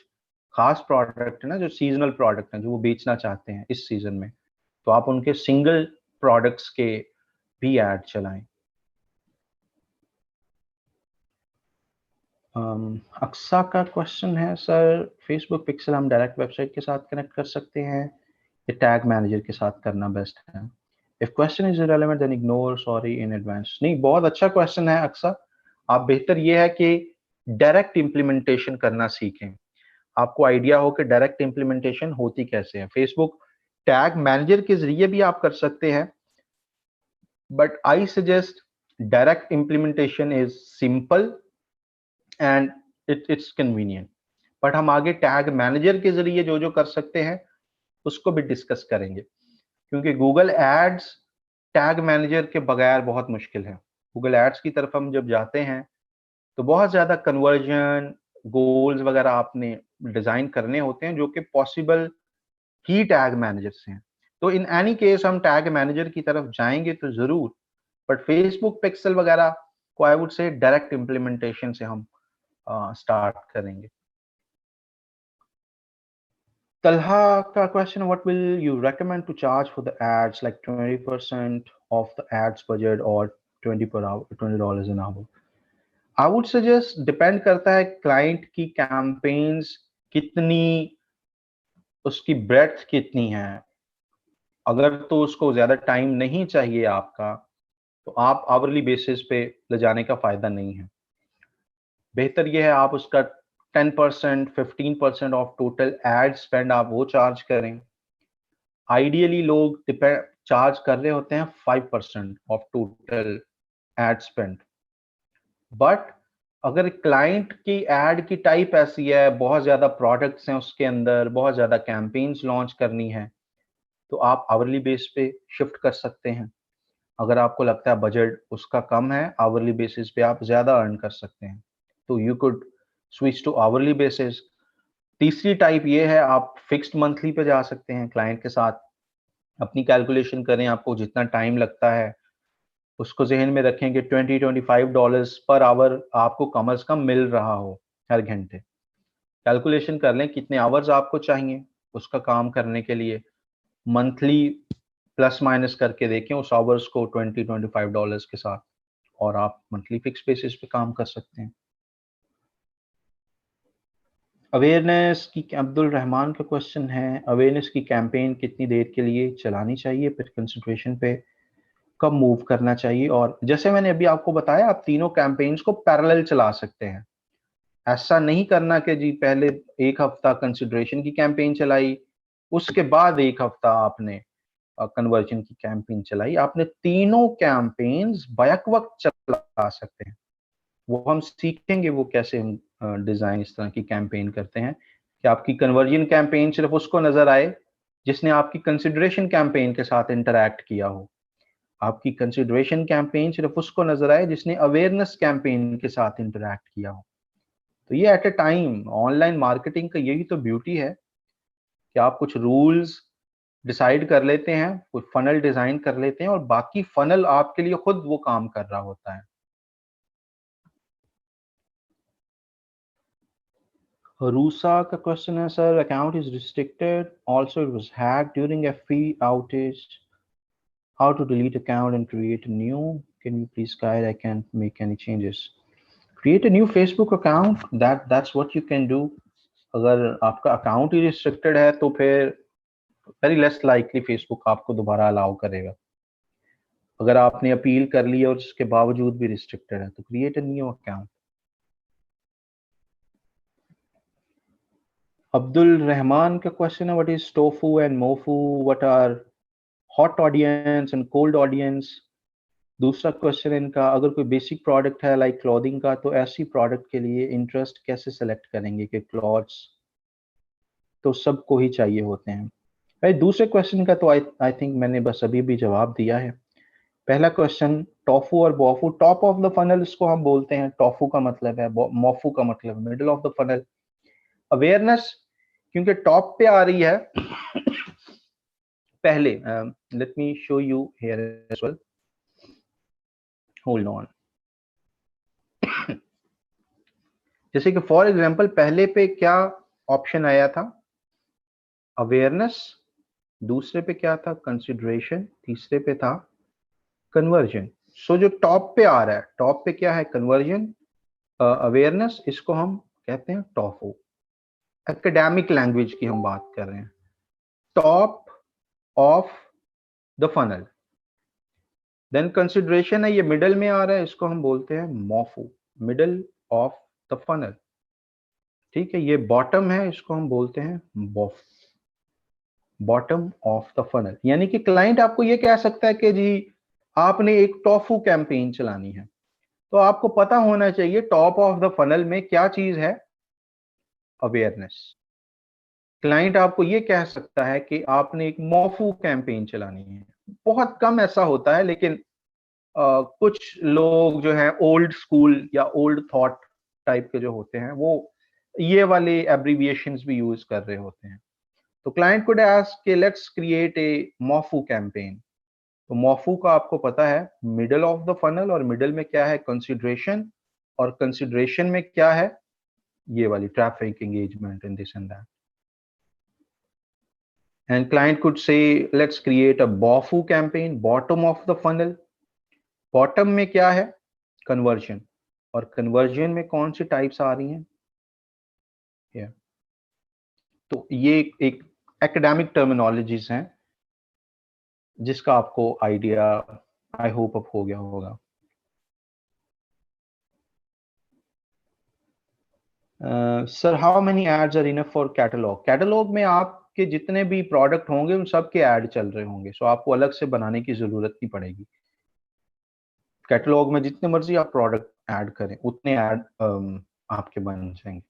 खास प्रोडक्ट है ना, जो सीजनल प्रोडक्ट हैं जो वो बेचना चाहते हैं इस सीजन में, तो आप उनके सिंगल प्रोडक्ट्स के भी ऐड चलाएं। अक्सा का क्वेश्चन है, सर फेसबुक पिक्सल हम डायरेक्ट वेबसाइट के साथ कनेक्ट कर सकते हैं या टैग मैनेजर के साथ करना बेस्ट है? If question is irrelevant then ignore, sorry in advance. नहीं, बहुत अच्छा क्वेश्चन है अक्सा। आप बेहतर ये है कि डायरेक्ट इम्प्लीमेंटेशन करना सीखें, आपको आइडिया हो कि डायरेक्ट इम्प्लीमेंटेशन होती कैसे है। फेसबुक टैग मैनेजर के जरिए भी आप कर सकते हैं, but I suggest direct implementation is simple and it's convenient. But हम आगे टैग मैनेजर के जरिए जो जो कर सकते हैं उसको भी डिस्कस करेंगे, क्योंकि गूगल एड्स टैग मैनेजर के बगैर बहुत मुश्किल है। गूगल एड्स की तरफ हम जब जाते हैं तो बहुत ज्यादा कन्वर्जन गोल्स वगैरह आपने डिजाइन करने होते हैं जो कि पॉसिबल ही टैग मैनेजर से हैं। तो इन एनी केस हम टैग मैनेजर की तरफ जाएंगे तो जरूर, बट फेसबुक पिक्सल वगैरह को I would say direct implementation से हम स्टार्ट करेंगे। Talha का question, what will you recommend to charge for the ads, like 20% of the ads budget or 20 per hour, $20 an hour? I would suggest depend करता है client की campaigns कितनी, उसकी breadth कितनी है। अगर तो उसको ज्यादा टाइम नहीं चाहिए आपका, तो आप आवरली बेसिस पे ले जाने का फायदा नहीं है। बेहतर यह है आप उसका 10%, 15% ऑफ टोटल एड स्पेंड आप वो चार्ज करें। आइडियली लोग चार्ज कर रहे होते हैं 5% of total ad spend. But अगर क्लाइंट की एड की टाइप ऐसी है, बहुत ज्यादा प्रोडक्ट्स हैं उसके अंदर, बहुत ज्यादा कैंपेन्स लॉन्च करनी है, तो आप आवरली बेस पे शिफ्ट कर सकते हैं। अगर आपको लगता है बजट उसका कम है, आवरली बेसिस पे आप ज्यादा अर्न कर सकते हैं, तो you could switch to hourly basis. तीसरी टाइप ये है, आप फिक्स्ड मंथली पे जा सकते हैं, क्लाइंट के साथ अपनी कैलकुलेशन करें, आपको जितना टाइम लगता है उसको जहन में रखें कि $20-25 पर आवर आपको कम से कम मिल रहा हो हर घंटे। कैलकुलेशन कर लें कितने आवर्स आपको चाहिए उसका काम करने के लिए, मंथली प्लस माइनस करके देखें उस आवर्स को $20-25 के साथ, और आप मंथली फिक्स बेसिस पे काम कर सकते हैं। अवेयरनेस की, अब्दुल रहमान का क्वेश्चन है, अवेयरनेस की कैंपेन कितनी देर के लिए चलानी चाहिए, फिर कंसंट्रेशन पे कब मूव करना चाहिए? और जैसे मैंने अभी आपको बताया, आप तीनों कैंपेन्स को पैरेलल चला सकते हैं। ऐसा नहीं करना कि जी पहले एक हफ्ता कंसिडरेशन की कैंपेन चलाई, उसके बाद एक हफ्ता आपने कन्वर्जन की कैंपेन चलाई। आपने तीनों कैंपेन्स बैक वक्त चला सकते हैं। वो हम सीखेंगे वो कैसे हम डिजाइन इस तरह की कैंपेन करते हैं कि आपकी कन्वर्जन कैंपेन सिर्फ उसको नजर आए जिसने आपकी कंसिडरेशन कैंपेन के साथ इंटरैक्ट किया हो, आपकी कंसिडरेशन कैंपेन सिर्फ उसको नजर आए जिसने अवेयरनेस कैंपेन के साथ इंटरैक्ट किया हो। तो ये at a time online marketing का यही तो ब्यूटी है कि आप कुछ रूल्स डिसाइड कर लेते हैं, कुछ फनल डिजाइन कर लेते हैं और बाकी फनल आपके लिए खुद वो काम कर रहा होता है। रूसा का क्वेश्चन है, sir account is restricted, also it was hacked during FP outage, how to delete account and create a new, can you please guide, I can't make any changes, create a new Facebook account, that's what you can do। अगर आपका account ही restricted है तो फिर very less likely Facebook आपको दोबारा allow करेगा। अगर आपने अपील कर ली और उसके बावजूद भी रिस्ट्रिक्टेड है तो create a new account. Abdul Rahman का क्वेश्चन है, what is TOFU and MOFU, what are hot audience and cold audience. दूसरा क्वेश्चन इनका, अगर कोई बेसिक प्रोडक्ट है लाइक क्लॉथिंग का, तो ऐसी प्रोडक्ट के लिए इंटरेस्ट कैसे सेलेक्ट करेंगे कि क्लॉथ्स तो सबको ही चाहिए होते हैं। भाई दूसरे क्वेश्चन का तो आई थिंक मैंने बस अभी भी जवाब दिया है। पहला क्वेश्चन टॉफू और बॉफू, टॉप ऑफ द फनल इसको हम बोलते हैं, टॉफू का मतलब है, मोफू का मतलब middle of the funnel. Awareness क्योंकि टॉप पे आ रही है पहले, let me show you here as well, hold on. जैसे कि फॉर एग्जांपल पहले पे क्या ऑप्शन आया था, अवेयरनेस, दूसरे पे क्या था, कंसिडरेशन, तीसरे पे था कन्वर्जन। सो जो टॉप पे आ रहा है, टॉप पे क्या है, कन्वर्जन, अवेयरनेस, इसको हम कहते हैं टॉफू। एकेडमिक लैंग्वेज की हम बात कर रहे हैं, top of the funnel. Then consideration है, ये मिडल में आ रहा है, इसको हम बोलते हैं मोफू, मिडल ऑफ द फनल। ठीक है, ये बॉटम है, इसको हम बोलते हैं बॉफ, बॉटम ऑफ द फनल। यानी कि क्लाइंट आपको ये कह सकता है कि जी आपने एक टॉफू कैंपेन चलानी है, तो आपको पता होना चाहिए टॉप ऑफ द फनल में क्या चीज है, अवेयरनेस। क्लाइंट आपको ये कह सकता है कि आपने एक मोफू कैंपेन चलानी है। बहुत कम ऐसा होता है, लेकिन कुछ लोग जो हैं ओल्ड स्कूल या ओल्ड थॉट टाइप के जो होते हैं, वो ये वाले एब्रीविएशंस भी यूज कर रहे होते हैं। तो क्लाइंट कुड आस्क कि लेट्स क्रिएट ए मोफू कैंपेन। तो मोफू का आपको पता है मिडल ऑफ द फनल, और मिडल में क्या है, कंसिडरेशन, और कंसिडरेशन में क्या है, ये वाली traffic engagement and this and that. And client could say, let's create a BOFU campaign, bottom of the funnel. Bottom में क्या है, conversion, और conversion में कौन सी टाइप्स आ रही हैं, yeah. तो ये एक एकेडमिक टर्मिनोलॉजीज हैं जिसका आपको आइडिया आई होप अब हो गया होगा। Sir how many ads are enough for catalogue? Catalogue में आपके जितने भी प्रोडक्ट होंगे उन सब के ऐड चल रहे होंगे, सो आपको अलग से बनाने की जरूरत नहीं पड़ेगी। कैटलॉग में जितने मर्जी आप प्रोडक्ट ऐड करें उतने ऐड आपके बन जाएंगे।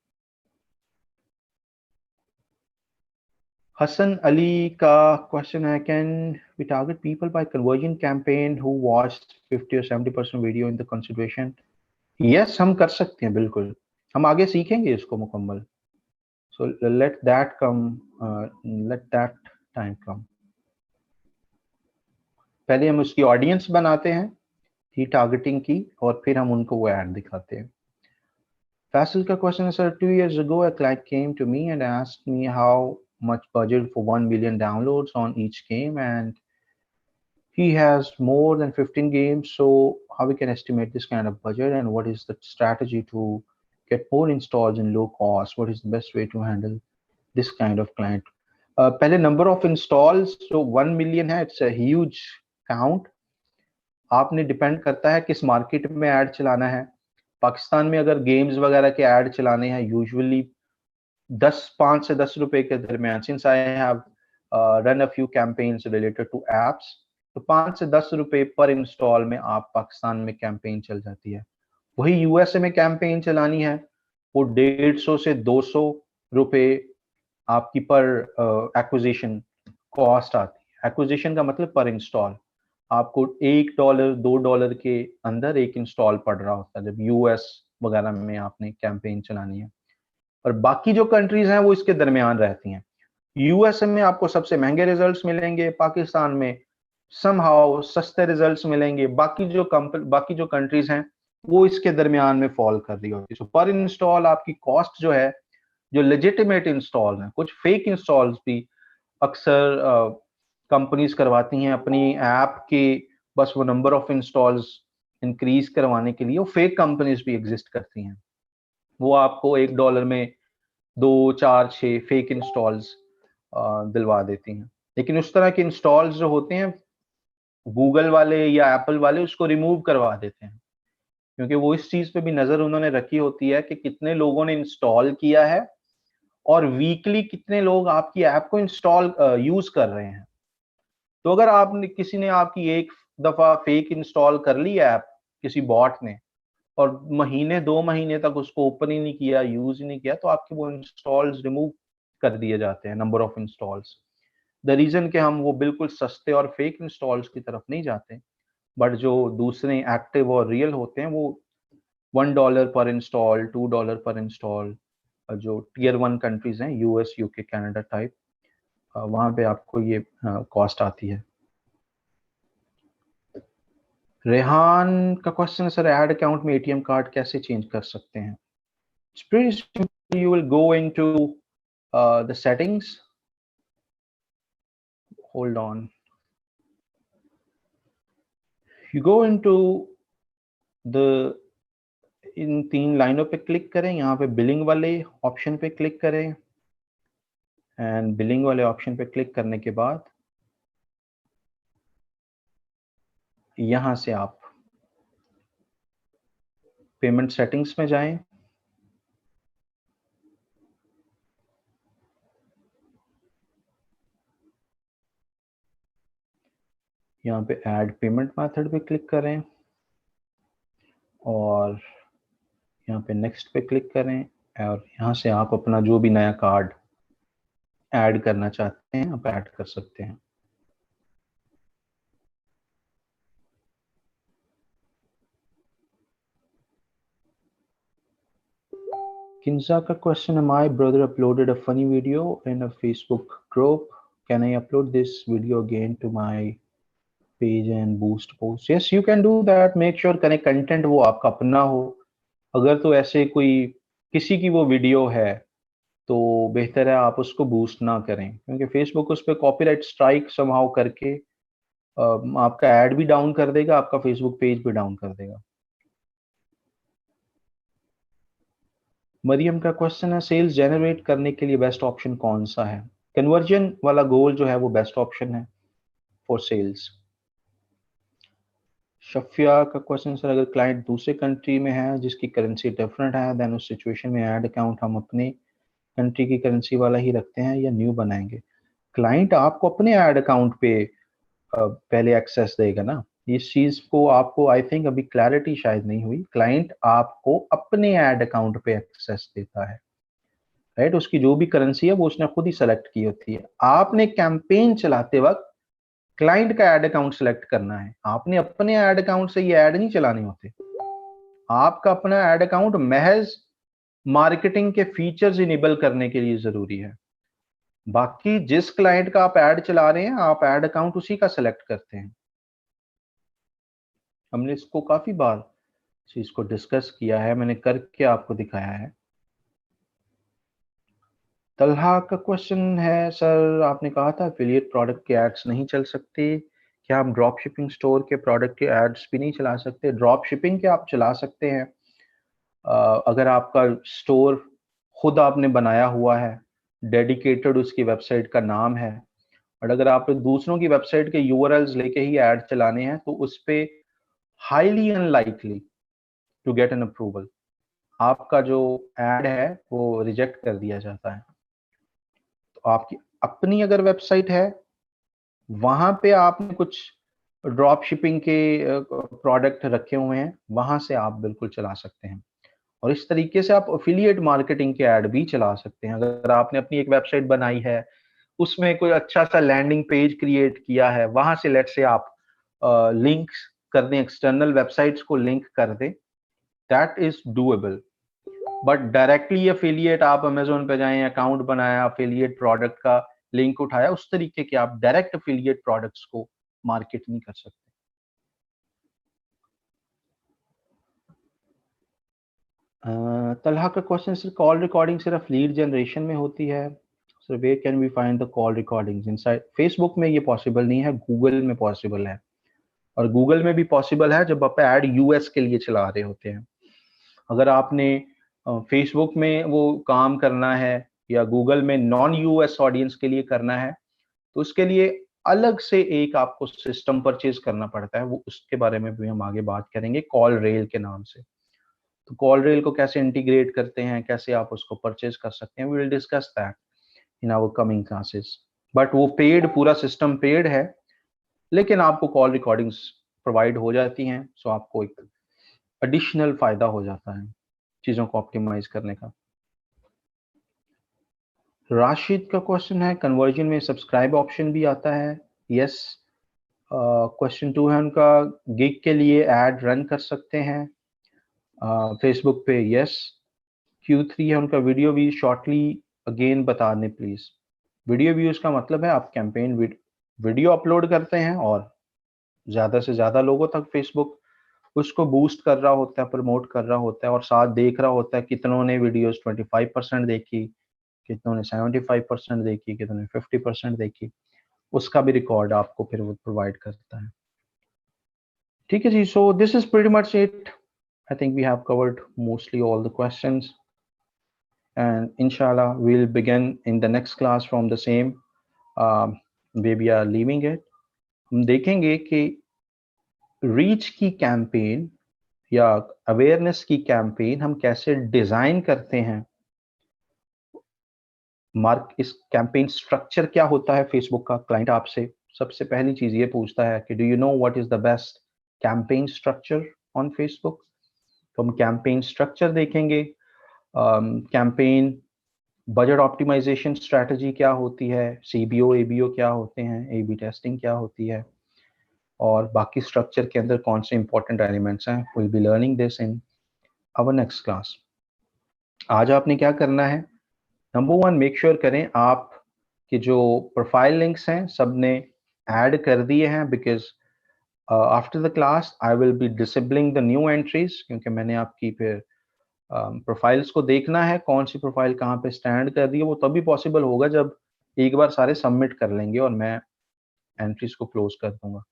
हसन अली का क्वेश्चन है, can we target people by conversion campaign who watched 50 or 70% video in the consideration? Yes, हम कर सकते हैं, बिल्कुल, हम आगे सीखेंगे इसको मुकम्मल। So let that come, let that time come. पहले हम उसकी ऑडियंस बनाते हैं, ही टारगेटिंग की, और फिर हम उनको वो ऐड दिखाते हैं। Faisal ka question is, sir, 2 years ago, a client came to me and asked me how much budget for 1 million downloads on each game, and he has more than 15 games. So how we can estimate this kind of budget, and what is the strategy to get more installs in low cost? What is the best way to handle this kind of client? पहले number of installs जो 1 million है, it's a huge count. आपने depend करता है किस market में add चलाना है. पाकिस्तान में अगर गेम्स वगैरह के ऐड चलाने हैं, यूजुअली 5 से 10 रुपए के दरमियान, since I have run a few campaigns related to apps, तो 5 से 10 रुपए पर इंस्टॉल में आप पाकिस्तान में कैंपेन चल जाती है. वही यूएसए में कैंपेन चलानी है, वो 150 से 200 रुपए आपकी पर एक्विजिशन कॉस्ट आती है. एक्विजिशन का मतलब पर इंस्टॉल. आपको $1 $2 के अंदर एक इंस्टॉल पड़ रहा होता है जब यूएस वगैरह में आपने कैंपेन चलानी है. और बाकी जो कंट्रीज हैं वो इसके दरमियान रहती हैं. यूएसए में आपको सबसे महंगे रिजल्ट्स मिलेंगे, पाकिस्तान में समहाउ सस्ते रिजल्ट्स मिलेंगे. बाकी जो कंट्रीज हैं वो इसके दरमियान में फॉल कर रही होती है. सो पर इंस्टॉल आपकी कॉस्ट जो है, जो लेजिटिमेट इंस्टॉल हैं, कुछ फेक इंस्टॉल्स भी अक्सर कंपनीज करवाती हैं अपनी ऐप के, बस वो नंबर ऑफ इंस्टॉल्स इंक्रीज करवाने के लिए. वो फेक कंपनीज भी एग्जिस्ट करती हैं, वो आपको $1 में 2 4 6 फेक इंस्टॉल्स दिलवा देती हैं. लेकिन उस तरह के इंस्टॉल्स जो होते हैं, गूगल वाले या एप्पल वाले उसको रिमूव करवा देते हैं, क्योंकि वो इस चीज पे भी नजर उन्होंने रखी होती है कि कितने लोगों ने इंस्टॉल किया है और वीकली कितने लोग आपकी ऐप को इंस्टॉल यूज कर रहे हैं. तो अगर किसी ने आपकी एक दफा फेक इंस्टॉल कर ली ऐप किसी बॉट ने और महीने 2 महीने तक उसको ओपन ही नहीं किया, यूज ही नहीं किया, तो आपके वो इंस्टॉल्स रिमूव कर दिए जाते हैं, number of installs. The reason कि हम वो बिल्कुल सस्ते और फेक इंस्टॉल्स की तरफ नहीं जाते, बट जो दूसरे एक्टिव और रियल होते हैं वो $1 पर इंस्टॉल, $2 पर इंस्टॉल, जो टियर 1 कंट्रीज हैं, यूएस, यूके, कनाडा टाइप, वहां पे आपको ये कॉस्ट आती है. रेहान का क्वेश्चन है, सर ऐड अकाउंट में एटीएम कार्ड कैसे चेंज कर सकते हैं? It's pretty simple. You will go into the settings. Hold on. You go into the, in 3 लाइनों पे क्लिक करें, यहाँ पे बिलिंग वाले ऑप्शन पे क्लिक करें, एंड बिलिंग वाले ऑप्शन पे क्लिक करने के बाद यहां से आप पेमेंट सेटिंग्स में जाएं. यहाँ पे ऐड पेमेंट मेथड पे क्लिक करें और यहाँ पे नेक्स्ट पे क्लिक करें, और यहाँ से आप अपना जो भी नया कार्ड ऐड करना चाहते हैं आप ऐड कर सकते हैं. Kinza ka question है, my brother uploaded a funny video in a Facebook group. Can I upload this video again to my page and boost post? Yes, you can do that. Make sure content वो आपका अपना हो. अगर तो ऐसे कोई किसी की वो वीडियो है तो बेहतर है आप उसको बूस्ट ना करें, क्योंकि फेसबुक उस पर कॉपीराइट स्ट्राइक समहाउ करके आपका ऐड भी डाउन कर देगा, आपका फेसबुक पेज भी डाउन कर देगा. मरियम का क्वेश्चन है, सेल्स जनरेट करने के लिए बेस्ट ऑप्शन कौन सा है? कन्वर्जन वाला गोल जो है वो बेस्ट ऑप्शन है फॉर सेल्स. शफिया का क्वेश्चन, सर अगर क्लाइंट दूसरे कंट्री में है जिसकी करेंसी डिफरेंट है, देन उस सिचुएशन में ऐड अकाउंट हम अपने कंट्री की करेंसी वाला ही रखते हैं या न्यू बनाएंगे? क्लाइंट आपको अपने ऐड अकाउंट पे पहले एक्सेस देगा ना. इस चीज को आपको आई थिंक अभी क्लैरिटी शायद नहीं हुई. क्लाइंट आपको अपने ऐड अकाउंट पे एक्सेस देता है, राइट. उसकी जो भी करेंसी है वो उसने खुद ही सेलेक्ट की होती है. आपने कैंपेन चलाते वक्त क्लाइंट का ऐड अकाउंट सेलेक्ट करना है. आपने अपने ऐड अकाउंट से ये ऐड नहीं चलाने होते. आपका अपना ऐड अकाउंट महज मार्केटिंग के फीचर्स इनेबल करने के लिए जरूरी है. बाकी जिस क्लाइंट का आप ऐड चला रहे हैं आप ऐड अकाउंट उसी का सेलेक्ट करते हैं. हमने इसको काफी बार चीज को डिस्कस किया है, मैंने करके आपको दिखाया है. तलहा का क्वेश्चन है, सर आपने कहा था एफिलिएट प्रोडक्ट के एड्स नहीं चल सकते, क्या हम ड्रॉप शिपिंग स्टोर के प्रोडक्ट के एड्स भी नहीं चला सकते? ड्रॉप शिपिंग के आप चला सकते हैं, अगर आपका स्टोर खुद आपने बनाया हुआ है, डेडिकेटेड उसकी वेबसाइट का नाम है, और अगर आप दूसरों की वेबसाइट के यूआरएल्स लेके ही ऐड चलाने हैं तो उस पे highly unlikely to get an approval, आपका जो ऐड है वो रिजेक्ट कर दिया जाता है। तो आपकी अपनी अगर वेबसाइट है, वहां पे आपने कुछ ड्रॉप शिपिंग के प्रोडक्ट रखे हुए हैं, वहां से आप बिल्कुल चला सकते हैं। और इस तरीके से आप एफिलिएट मार्केटिंग के ऐड भी चला सकते हैं। अगर आपने अपनी एक वेबसाइट बनाई है, उसमें कोई अच्छा सा लैंडिंग पेज क्रिएट किया है, वहां से लेट से आप लिंक्स कर दें, एक्सटर्नल वेबसाइट्स को लिंक कर दें, that is doable. But directly affiliate आप अमेजोन पे जाएं, अकाउंट बनाया, एफिलिएट प्रोडक्ट का लिंक उठाया, उस तरीके के आप डायरेक्ट एफिलिएट प्रोडक्ट्स को मार्केट नहीं कर सकते। तलहा का क्वेश्चन, सर कॉल रिकॉर्डिंग सिर्फ लीड जनरेशन में होती है, sir where can we find the call recordings inside? Facebook में ये पॉसिबल नहीं है, गूगल में पॉसिबल है, और गूगल में भी पॉसिबल है जब आप ऐड यूएस के लिए चला रहे होते हैं। अगर आपने फेसबुक में वो काम करना है या गूगल में नॉन यूएस ऑडियंस के लिए करना है, तो उसके लिए अलग से एक आपको सिस्टम परचेज करना पड़ता है, वो उसके बारे में भी हम आगे बात करेंगे, कॉल रेल के नाम से। तो कॉल रेल को कैसे इंटीग्रेट करते हैं, कैसे आप उसको परचेज कर सकते हैं, we will discuss that in our coming classes. But वो पेड, पूरा सिस्टम पेड है, लेकिन आपको कॉल रिकॉर्डिंग्स प्रोवाइड हो जाती हैं, सो आपको एक एडिशनल फायदा हो जाता है चीजों को ऑप्टिमाइज करने का। राशिद का क्वेश्चन है, कन्वर्जन में सब्सक्राइब ऑप्शन भी आता है? यस। क्वेश्चन 2 है उनका, गिग के लिए ऐड रन कर सकते हैं फेसबुक पे? यस। Q3 है उनका, वीडियो व्यूज शॉर्टली अगेन बता दें प्लीज। वीडियो व्यूज का मतलब है आप कैंपेन वीडियो अपलोड करते हैं और ज्यादा से ज्यादा लोगों तक फेसबुक उसको बूस्ट कर रहा होता है, प्रमोट कर रहा होता है, और साथ देख रहा होता है कितनों ने वीडियोस 25% देखी, कितनों ने 75% देखी, कितनों ने 50% देखी, उसका भी रिकॉर्ड आपको फिर वो प्रोवाइड करता है। ठीक है जी, so this is pretty much it. I think we have covered mostly all the questions, and inshallah we'll begin in the next class from the same where we are leaving it। हम देखेंगे कि reach की campaign या awareness की campaign हम कैसे design करते हैं, इस कैंपेन स्ट्रक्चर क्या होता है फेसबुक का। क्लाइंट आपसे सबसे पहली चीज ये पूछता है कि do you know what is the best campaign structure on Facebook. तो हम कैंपेन स्ट्रक्चर देखेंगे, कैंपेन बजट ऑप्टिमाइजेशन स्ट्रैटेजी क्या होती है, सीबीओ एबीओ क्या होते हैं, एबी टेस्टिंग क्या होती है, और बाकी स्ट्रक्चर के अंदर कौन से इंपॉर्टेंट एलिमेंट्स हैं। Will be learning this in our next class. आज आपने क्या करना है, नंबर 1 मेक श्योर करें आप कि जो प्रोफाइल लिंक्स हैं सब ने ऐड कर दिए हैं, because after the class I will be disabling the new entries, क्योंकि मैंने आपकी फिर प्रोफाइल्स को देखना है, कौन सी प्रोफाइल कहाँ पे स्टैंड कर दी है। वो तभी पॉसिबल होगा जब एक बार सारे सबमिट कर लेंगे और मैं एंट्रीज को क्लोज कर दूंगा।